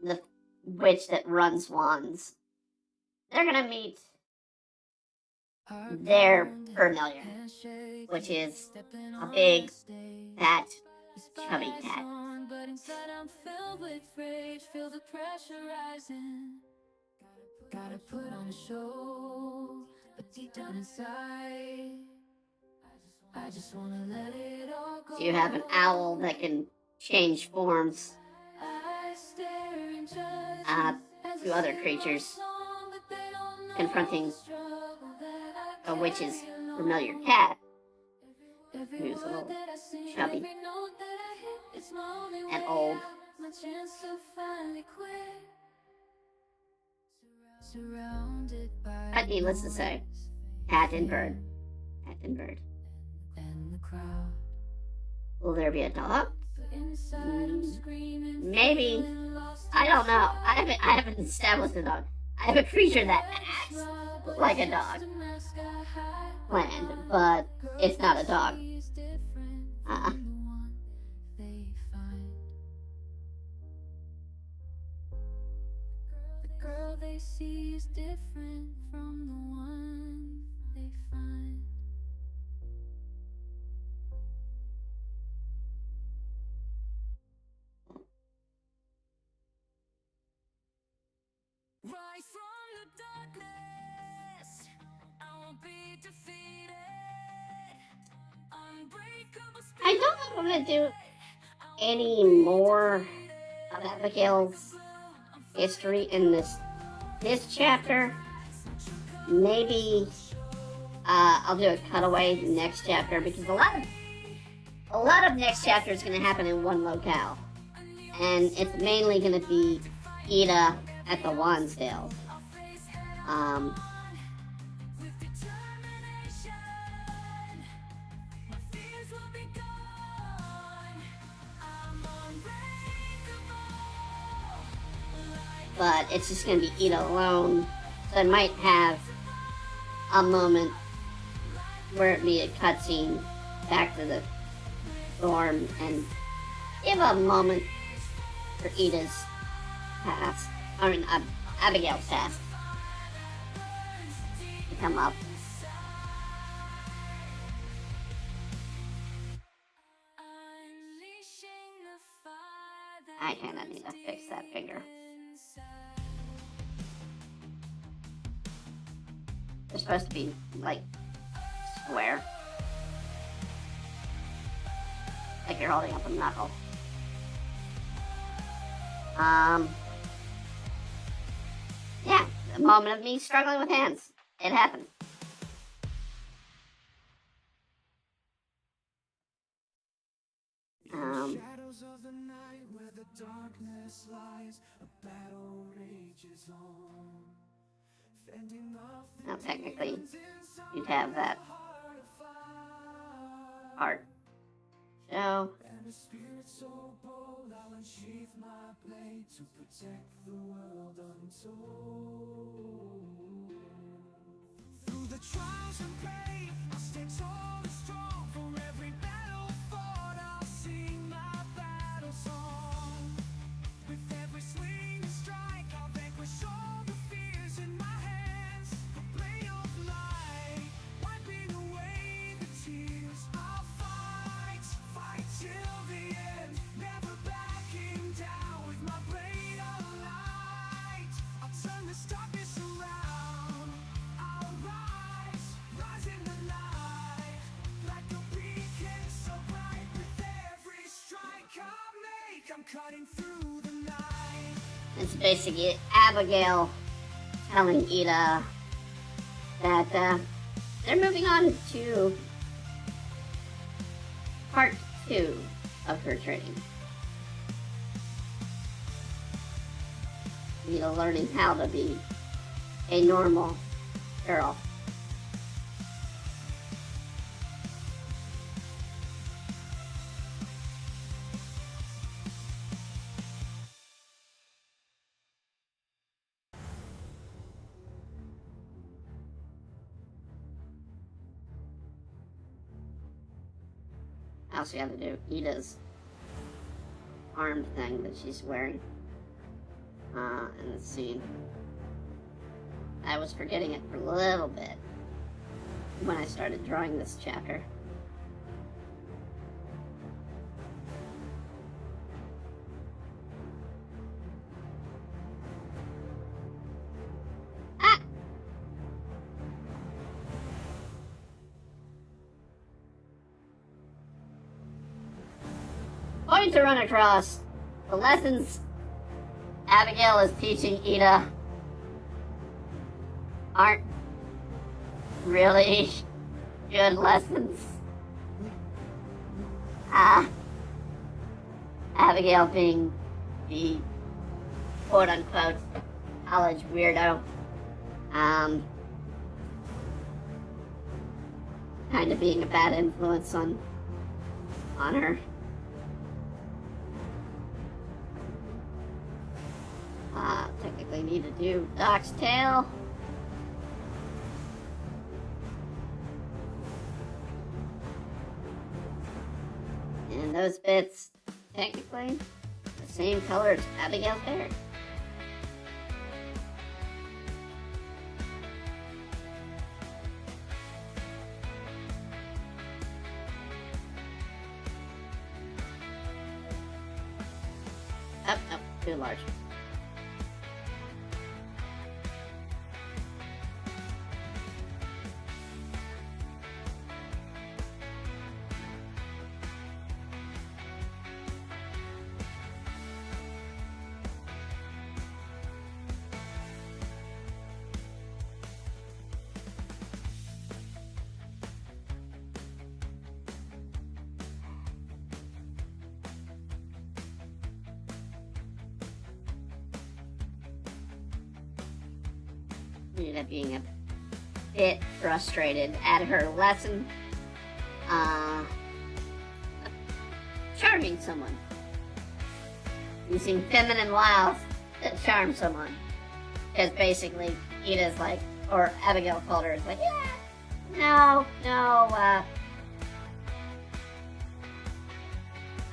the witch that runs wands. They're gonna meet their familiar, which is a big, fat, chubby cat. But inside I'm filled with rage, feel the pressure rising. Gotta put on a show, but deep down inside, I just wanna let it all go. So you have an owl that can change forms to other creatures, confronting a witch's familiar cat, who's a little chubby and old. But needless to say, cat and bird. Cat and bird. Will there be a dog? Maybe. I don't know. I haven't established a dog. I have a creature that acts like a dog planned, but it's not a dog. The girl they see is different from the one they find. Rise from the darkness, I won't be defeated. Unbreakable spirit. I don't know if I'm gonna do any more of Abigail's history in this chapter. Maybe I'll do a cutaway next chapter, because a lot of next chapter is going to happen in one locale, and it's mainly going to be Ida at the Wansdale. But it's just going to be Ida alone, so I might have a moment where it be a cutscene back to the dorm and give a moment for Ida's past. Abigail's past to come up. I kinda need to fix that finger. They're supposed to be, like, square. Like you're holding up a knuckle. Yeah, a moment of me struggling with hands. It happened. Shadows of the night where the darkness lies, a battle rages on. Fending off the Now, technically, you'd have that part. So, and a spirit so bold, I'll unsheath my blade to protect the world untold. Through the trials and pain, I'll stay tall and strong. For every battle fought, I'll sing my battle I'm cutting through the night. It's basically Abigail telling Ida that they're moving on to part 2 of her training. Ida learning how to be a normal girl. I also got to do Ida's arm thing that she's wearing in the scene. I was forgetting it for a little bit when I started drawing this chapter. Ah! Going to run across the lessons Abigail is teaching Ida aren't really good lessons. Abigail being the quote-unquote college weirdo. Kind of being a bad influence on her. Technically need to do Doc's tail. And those bits, technically, the same color as Abigail's hair. Up, too large. Ended up being a bit frustrated at her lesson. Charming someone. Using feminine wiles to charm someone. Because basically, Ida's like, or Abigail called her, is like, yeah, no,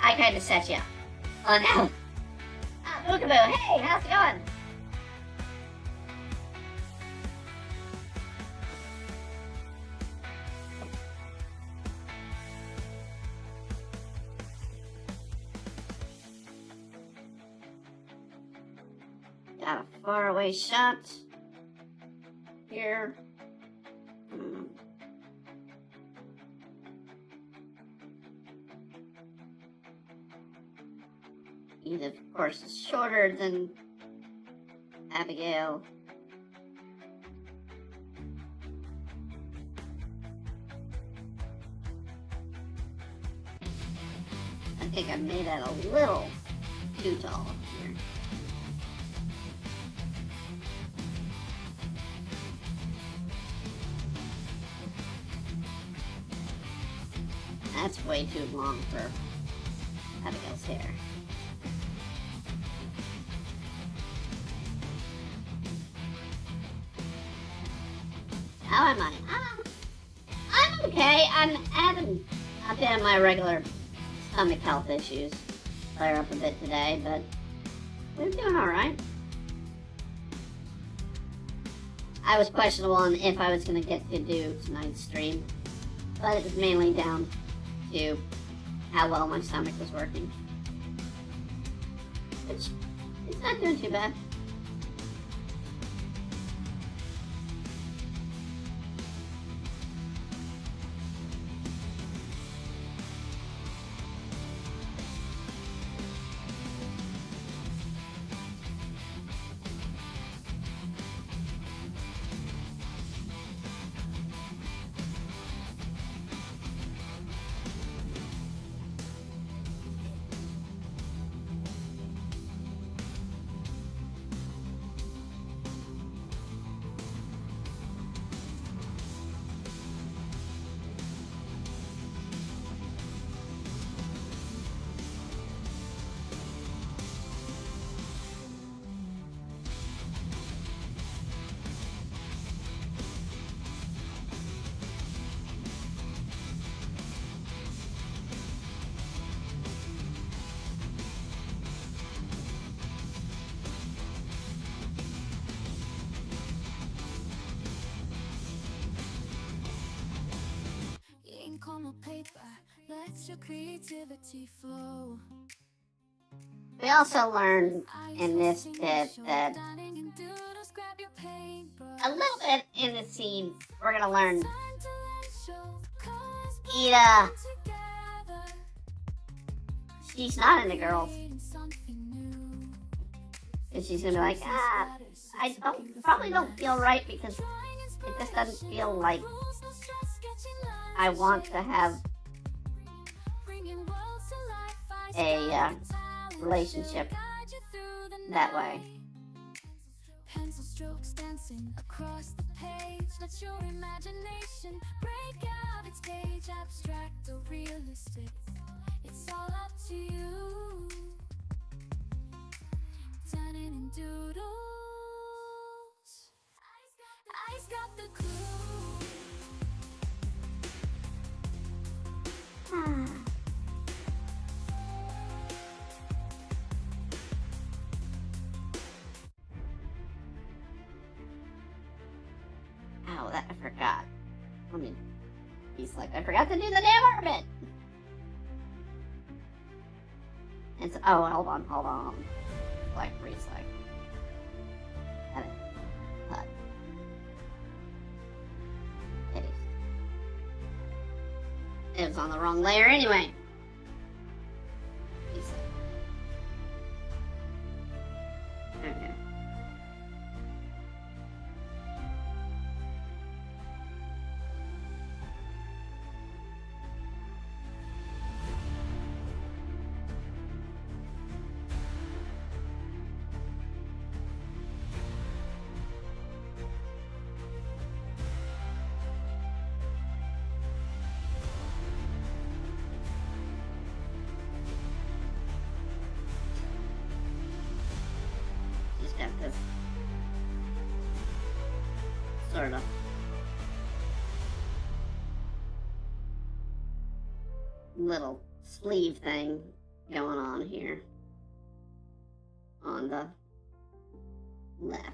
I kind of set you up. Oh no. Bookaboo, hey, how's it going? Got a faraway shot here. Ida, of course, is shorter than Abigail. I think I made that a little too tall here. That's way too long for Abigail's hair. How am I? I'm okay. I've been my regular stomach health issues flare up a bit today, but we're doing all right. I was questionable on if I was going to get to do tonight's stream, but it was mainly down to how well my stomach was working. It's not doing too bad. lets your creativity flow. We also learned in this bit that Dining in Doodles, grab your paintbrush. a little bit in the scene, we're gonna learn Time to let show colors Ida, together. she's not into girls. Creating something new. And she's gonna be like, I probably don't feel right because it just doesn't feel like Rules, no stress, sketching lines. I want to have Bringing worlds to life. I a talent relationship guide you through the that night. way. Pencil strokes dancing across the page. Let your imagination break out its stage. Abstract or realistic, it's all up to you. Turning in Doodles, I's got the clue. Oh, that I forgot. I mean, he's like, I forgot to do the damn orbit. And so, oh, hold on. Like, reselect. Edit. Cut. Paste. It was on the wrong layer anyway. Reselect. Okay. She's got this sort of little sleeve thing going on here on the left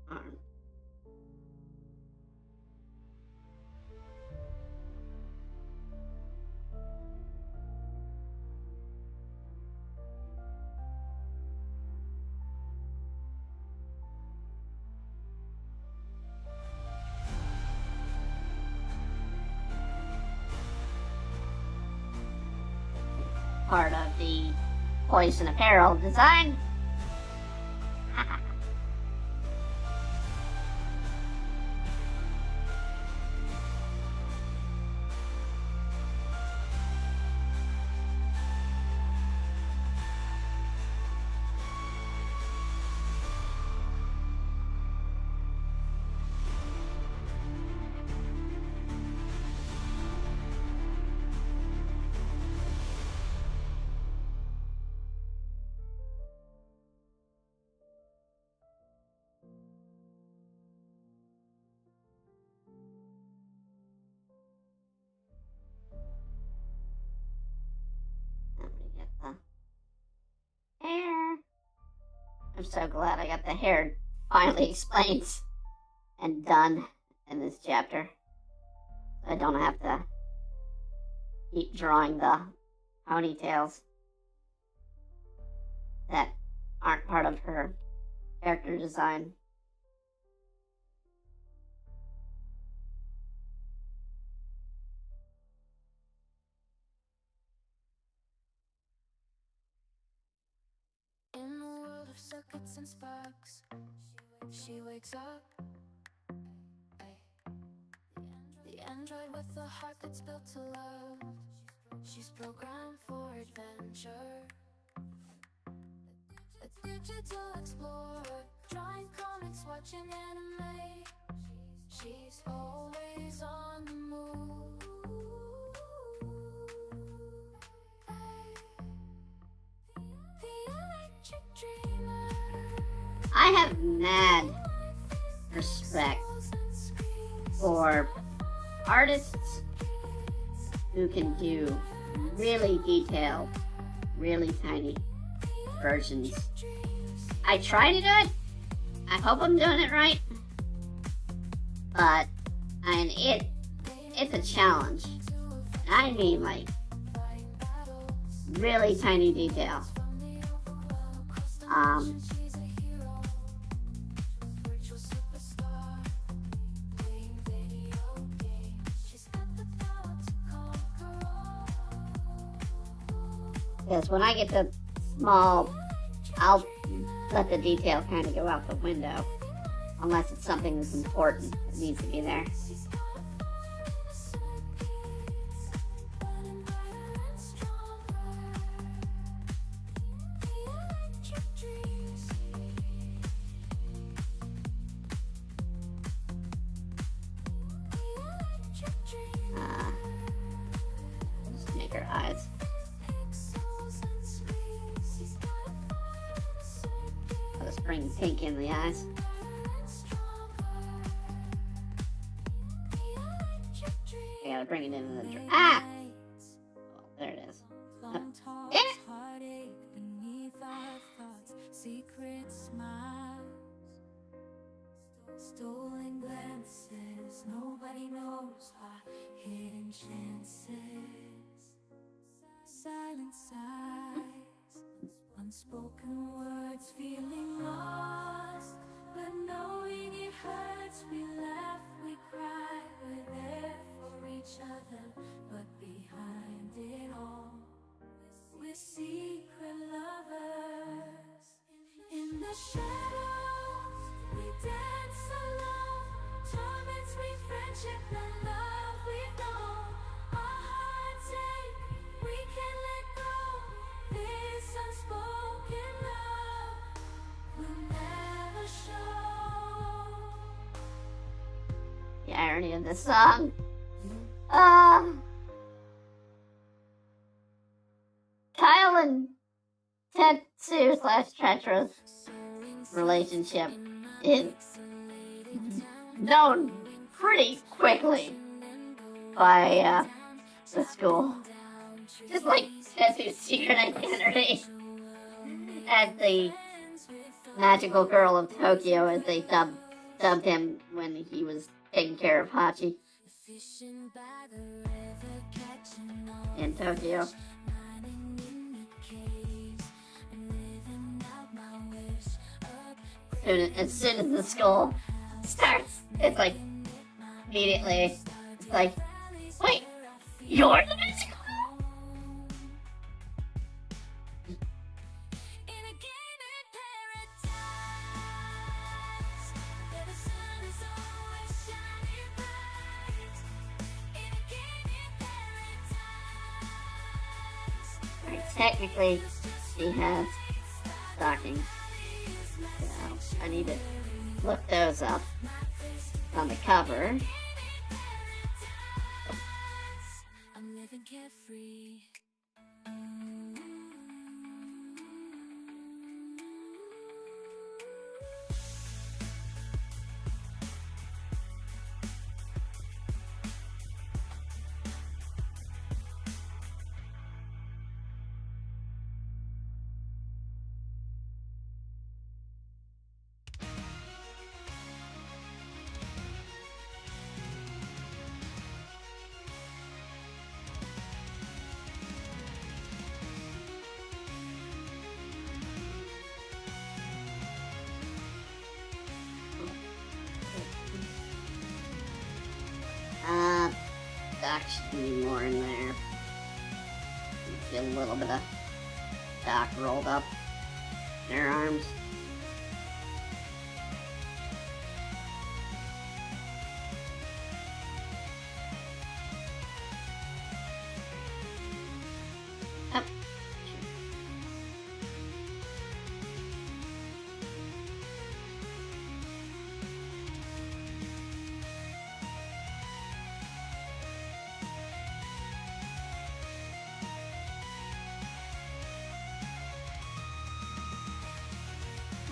arm. Part of the Poison Apparel design. Let me get the hair. I'm so glad I got the hair finally explained and done in this chapter. I don't have to keep drawing the ponytails that aren't part of her character design. In a world of circuits and sparks, she wakes up. The android with a heart that's built to love. She's programmed for adventure. A digital explorer, drawing comics, watching anime. She's always on the move. The electric dreamer. I have mad respect for artists who can do really detailed, really tiny versions. I try to do it. I hope I'm doing it right. But it's a challenge. I mean, like, really tiny detail. Because when I get to small, I'll let the detail kind of go out the window. Unless it's something that's important that needs to be there. Just make her eyes. I'll just bring pink in the eyes. I gotta bring it in the ah! Oh, there it is. Stolen glances, nobody knows our hidden chances. Silent sighs, unspoken words, feeling lost, but knowing it hurts. We laugh, we cry, we're there for each other, but behind it all, we're secret lovers. In the shadows, we dance alone, torments we friendship and love we've known. Our hearts ache, we can't let go. This unspoken love will never show. The irony of this song. Kyle and Tetsu / Tretra's relationship is known pretty quickly by the school. Just like Tetsu's secret identity as the magical girl of Tokyo, as they dubbed him when he was taking care of Hachi in Tokyo. As soon as the school starts, it's like immediately, it's like, wait, you're the magical girl? Alright, technically, she has stockings. I need to look those up on the cover. I'm living carefree. Doc should be more in there. Get a little bit of Doc rolled up in her arms. Up.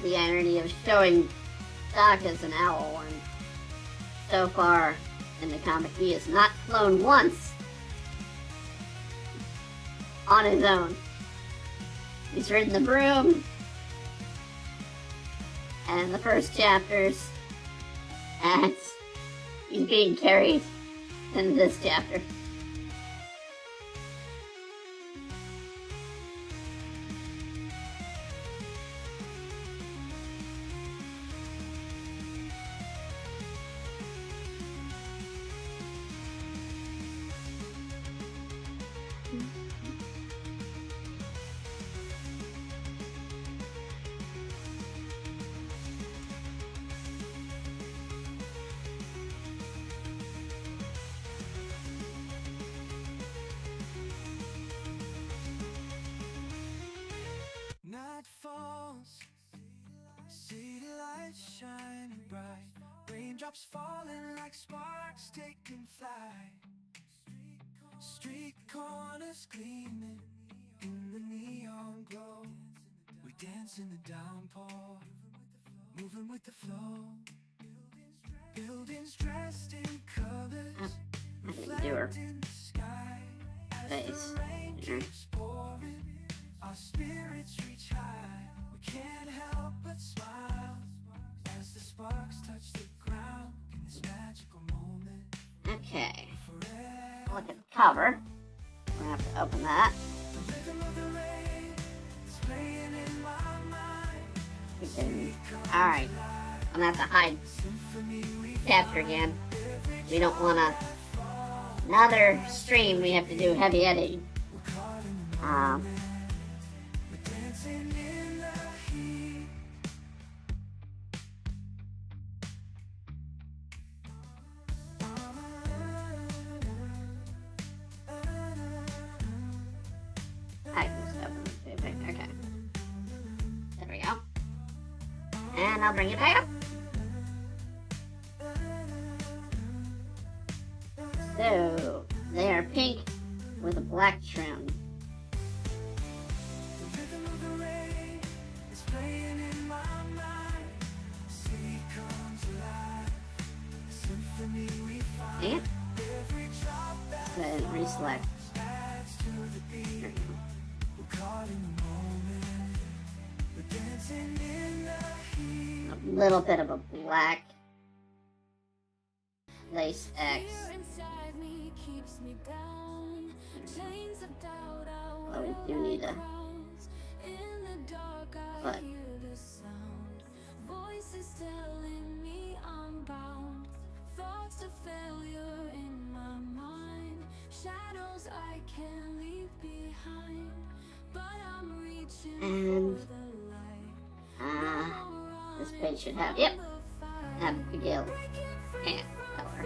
The irony of showing Doc as an owl when so far in the comic he has not flown once on his own. He's ridden the broom and in the first chapters, and he's being carried in this chapter. Raindrops falling like sparks taking flight. Street corners gleaming in the neon glow. We dance in the downpour, moving with the flow. Buildings dressed in colors, reflecting the sky. As the rain keeps pouring, our spirits reach high. We can't help but smile as the sparks touch the ground in this magical moment. Okay. Look at the cover. We're gonna have to open that. The rhythm of the rain is playing in my mind. Alright. I'm gonna have to hide capture again. We don't wanna another stream we have to do heavy editing. We're dancing in the heat. I can just open the paper. Okay. There we go. And I'll bring it back up. So, they are pink with a black trim. The rhythm of the rain is playing in my mind. The city comes alive. A symphony we find. Dang it. Every drop that Then reselect. adds to the beat. There we go. We're caught in the moment. We're dancing in the heat. A little bit of a black lace X. Fear inside me keeps me down. Chains of doubt I Well, we wear do need like a crowns. In the dark I but hear the sound. Voices telling me I'm bound. Thoughts of failure in my mind. Shadows I can't leave behind. But I'm reaching And for the light. this page should have Abigail and color.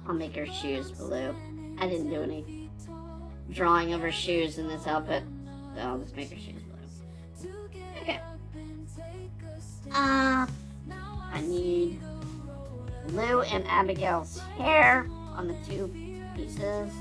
I'll make her shoes blue. I didn't do any drawing of her shoes in this outfit, so I'll just make her shoes blue. Okay. I need Lou and Abigail's hair on the two pieces.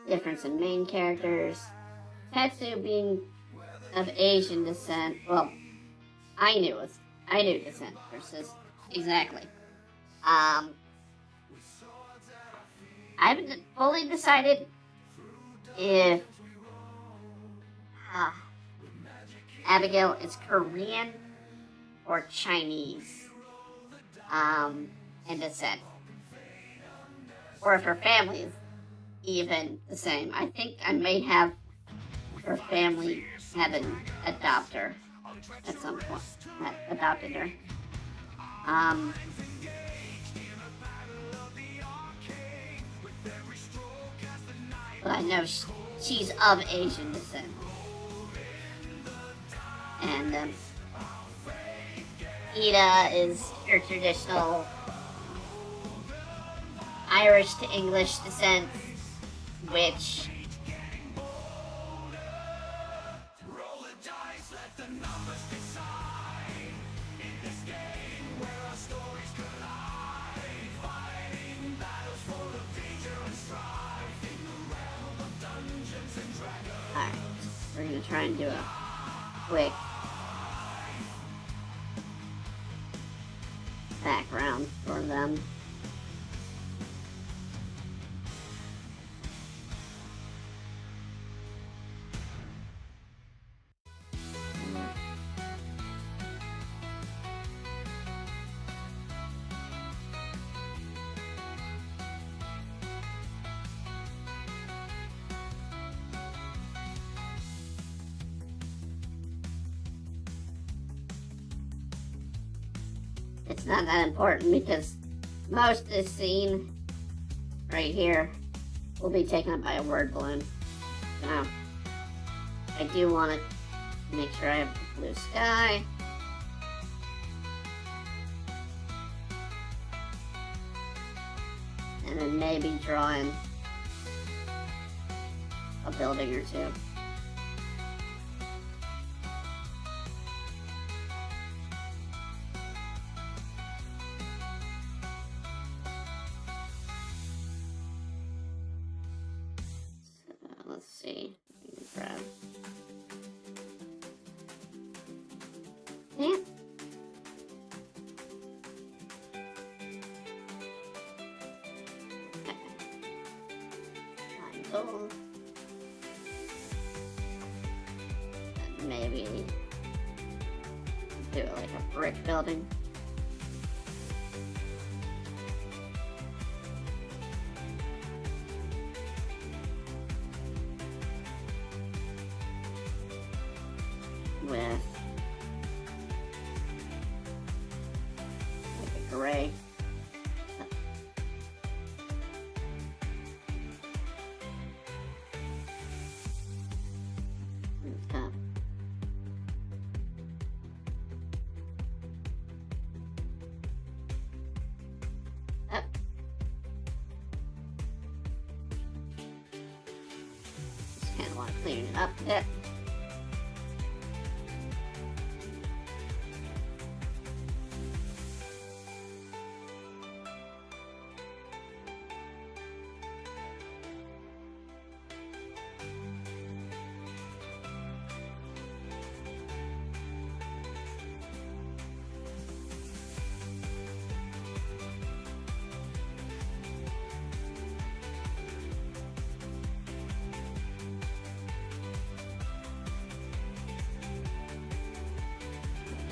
Difference in main characters. Tetsu being of Asian descent. Well, I knew descent versus exactly. I haven't fully decided if Abigail is Korean or Chinese in descent, or if her family is even the same. I think I may have her family having adopted her at some point. Adopted her. But I know she's of Asian descent. And Ida is her traditional Irish to English descent, which alright, we're gonna try and do a quick background for them. it's not that important because most of this scene right here will be taken up by a word balloon. Now, I do want to make sure I have the blue sky. And then maybe draw in a building or two. Let's see. Grab. Yeah. Cool. And maybe do it like a brick building. With like a gray. Top. Up. Just kind of want to clean it up a bit.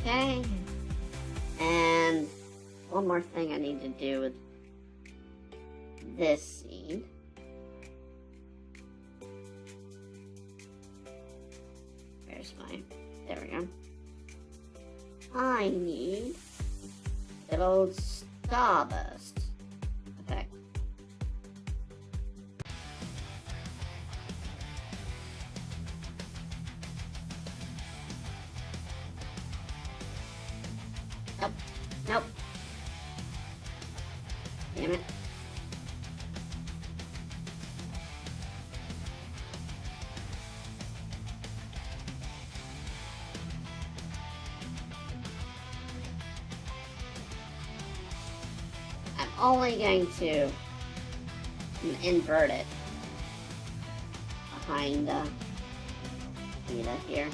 Okay, and one more thing I need to do with this scene. Where's my, there we go. I need good old starburst effect. Nope. Nope. Damn it. I'm only going to invert it behind Nita here.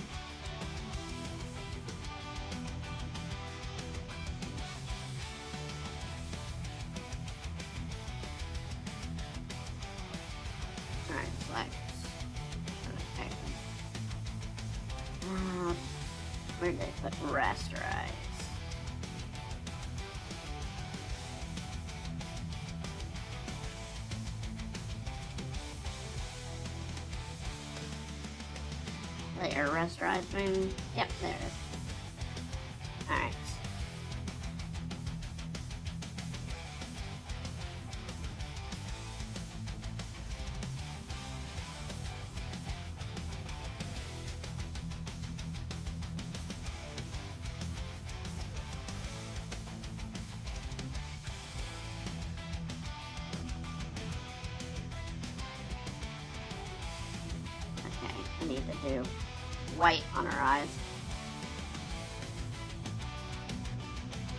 Alright, select. Okay. Where did they put rasterize? Layer rasterize moon. Yep, there it is. Alright. Okay, I need to do white on her eyes.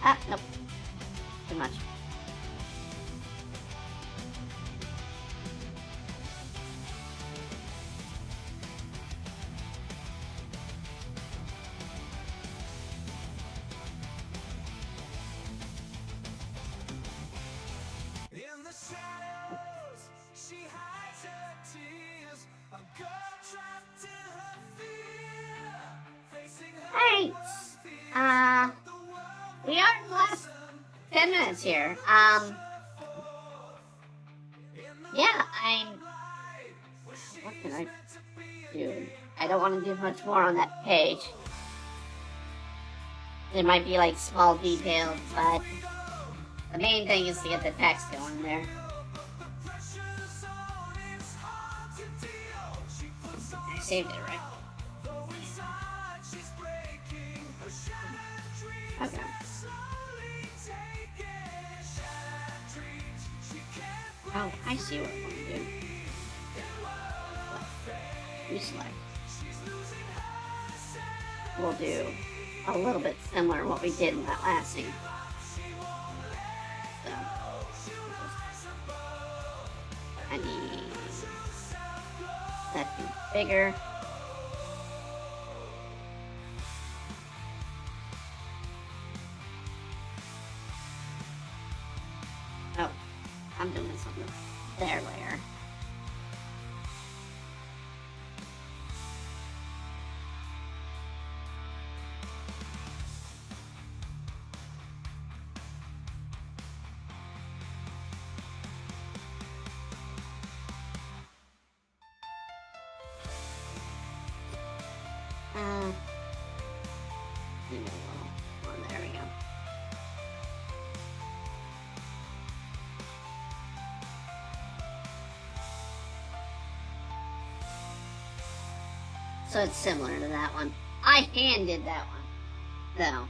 Ah, nope. Too much. In the shadows, she hides her tears. A girl trapped in her fear, facing her Alright. worst fears. We are in the last 10 minutes here. Yeah, what can I do? I don't want to do much more on that page. There might be like small details, but the main thing is to get the text going there. I saved it, right? Okay. Oh, I see what I want to do. Select. We'll do a little bit similar to what we did in that last scene. So, I need that to be bigger. Oh, I'm doing this on their layer. There we go. So it's similar to that one. I hand did that one, though.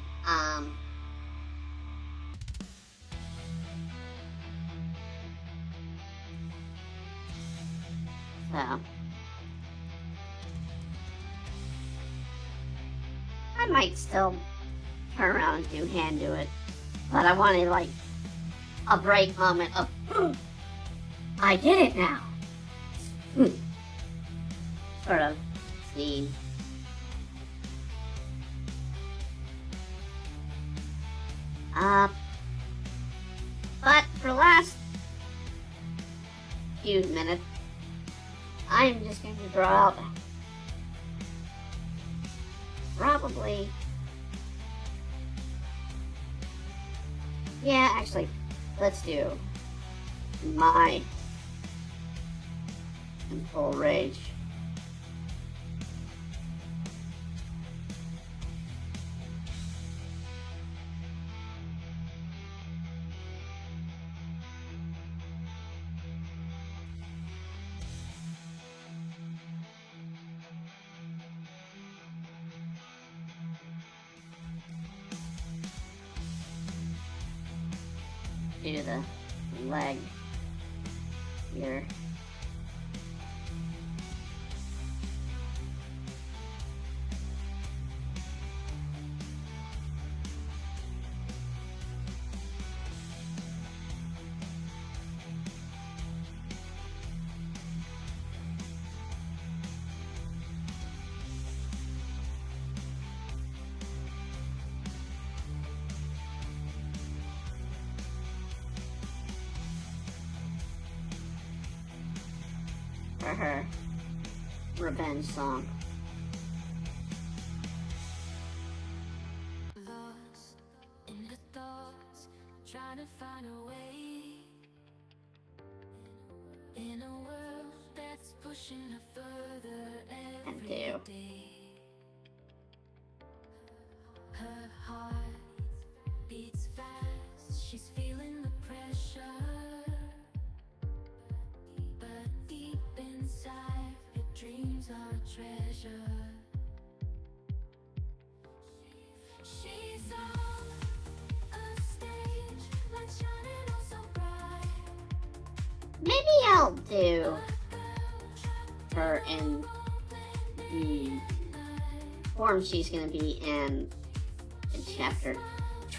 So I might still turn around and hand do it, but I wanted like a bright moment of I did it now. Sort of scene. But for the last few minutes, I'm just going to draw out probably, yeah, actually, let's do my in full rage. Do the leg here. For her revenge song. Lost in her thoughts, trying to find a way in a world that's pushing her further every day. Her heart beats fast, she's feeling the pressure. Inside, her dreams are a treasure. She's on a stage, like shining oh so bright. Maybe I'll do her in the form she's going to be in chapter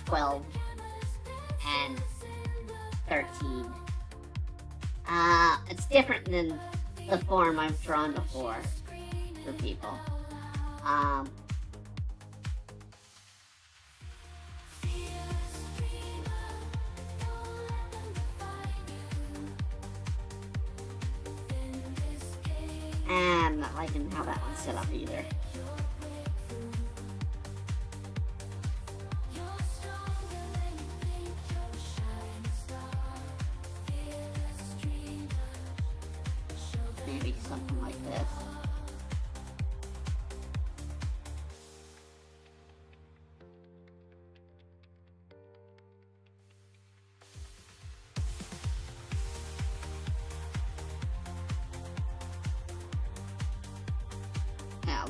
12 and 13. It's different than the form I've drawn before for people. And I'm not liking how that one's set up either. Maybe something like this.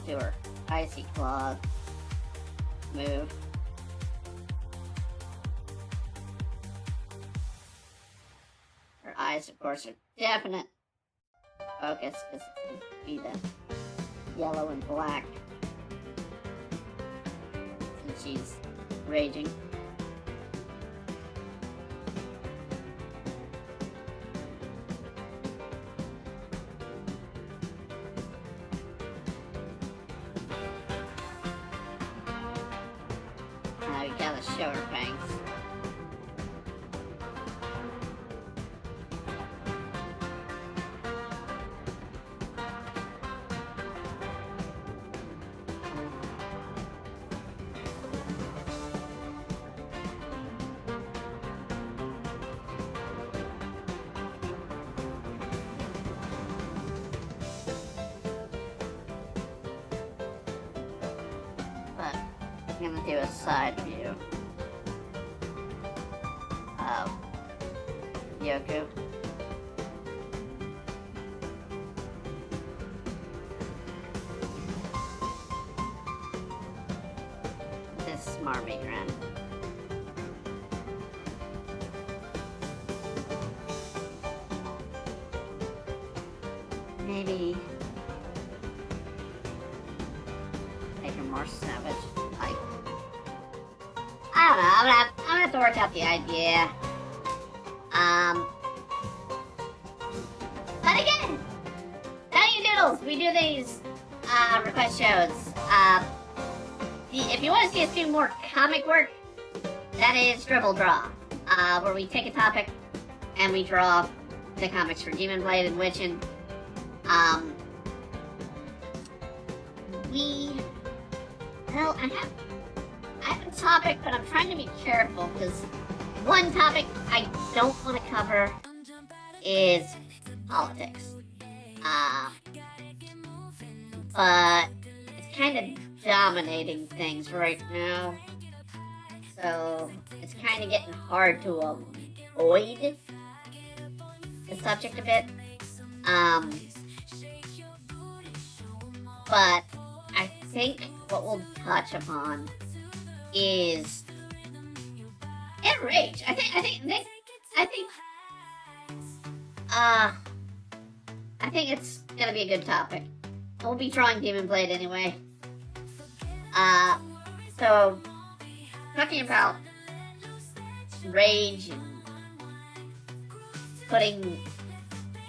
do her icy claw move. Her eyes, of course, are definite focus because it would be the yellow and black since she's raging. Now you gotta show her fangs. But I'm gonna do a side view of Yoku. This smarmy grin. Maybe make her more savage. Like, I don't know. I'm gonna have to work out the idea. But again, Tiny Doodles, we do these request shows. If you want to see us do more comic work, that is Dribble Draw, where we take a topic and we draw the comics for Demon Blade and Witchin'. Well, I have a topic, but I'm trying to be careful because one topic I don't want to cover is politics. But it's kind of dominating things right now. So it's kind of getting hard to avoid the subject a bit. But I think what we'll touch upon is rage. I think it's gonna be a good topic. We'll be drawing Demon Blade anyway. So talking about rage and putting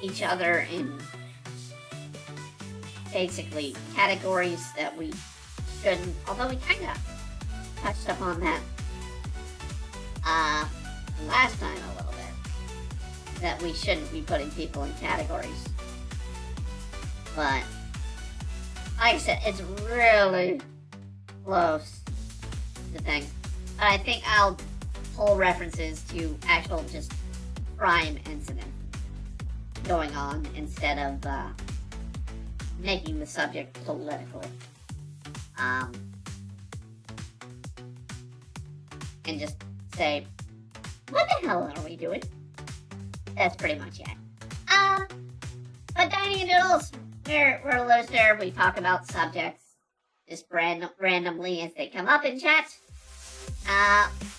each other in basically categories that we shouldn't, although we kind of touched upon that last time a little bit, that we shouldn't be putting people in categories. But like I said, it's really close to things. But I think I'll pull references to actual just crime incident going on instead of making the subject political. And just say, what the hell are we doing? That's pretty much it. But Dining and Doodles, we're looser. We talk about subjects just randomly as they come up in chat.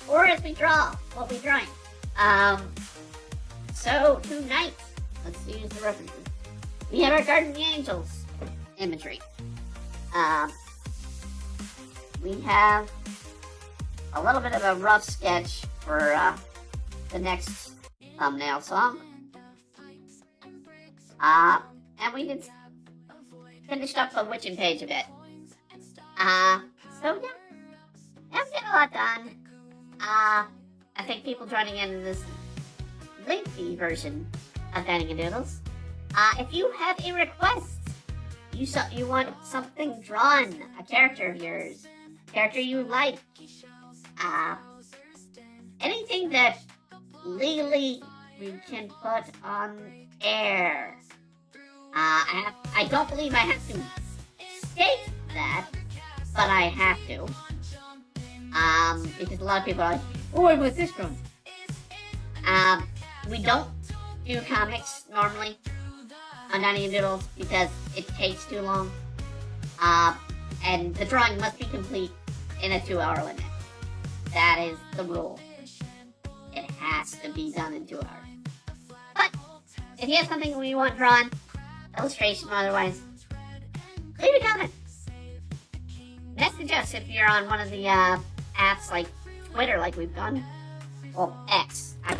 Or as we draw what we're drawing. So tonight, let's use the references. We have our Guardian Angels imagery. We have a little bit of a rough sketch for the next thumbnail song. And we just finished up the Witchin' page a bit. So yeah, that's getting a lot done. I think people joining in this lengthy version of Dining and Doodles. If you have a request, you want something drawn, a character of yours, character you like, anything that legally we can put on air. I don't believe I have to state that, but I have to. Because a lot of people are like, oh, what's this from? We don't do comics normally on Dining and Doodles because it takes too long. And the drawing must be complete in a 2-hour limit. That is the rule. It has to be done in 2 hours. But if you have something you want drawn, illustration or otherwise, leave a comment. Message us if you're on one of the apps like Twitter, like we've done. Well, X. I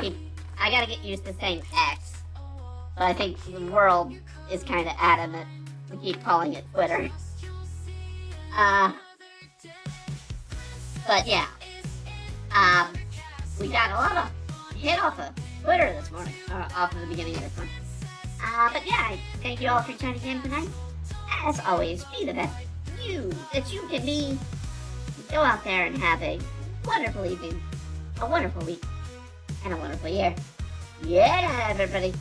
gotta get used to saying X. But I think the world is kind of adamant to keep calling it Twitter. But yeah. We got a lot of hit off of Twitter this morning, off of the beginning of this one. But yeah, I thank you all for tuning in tonight. As always, be the best you that you can be. Go out there and have a wonderful evening, a wonderful week, and a wonderful year. Yeah, everybody.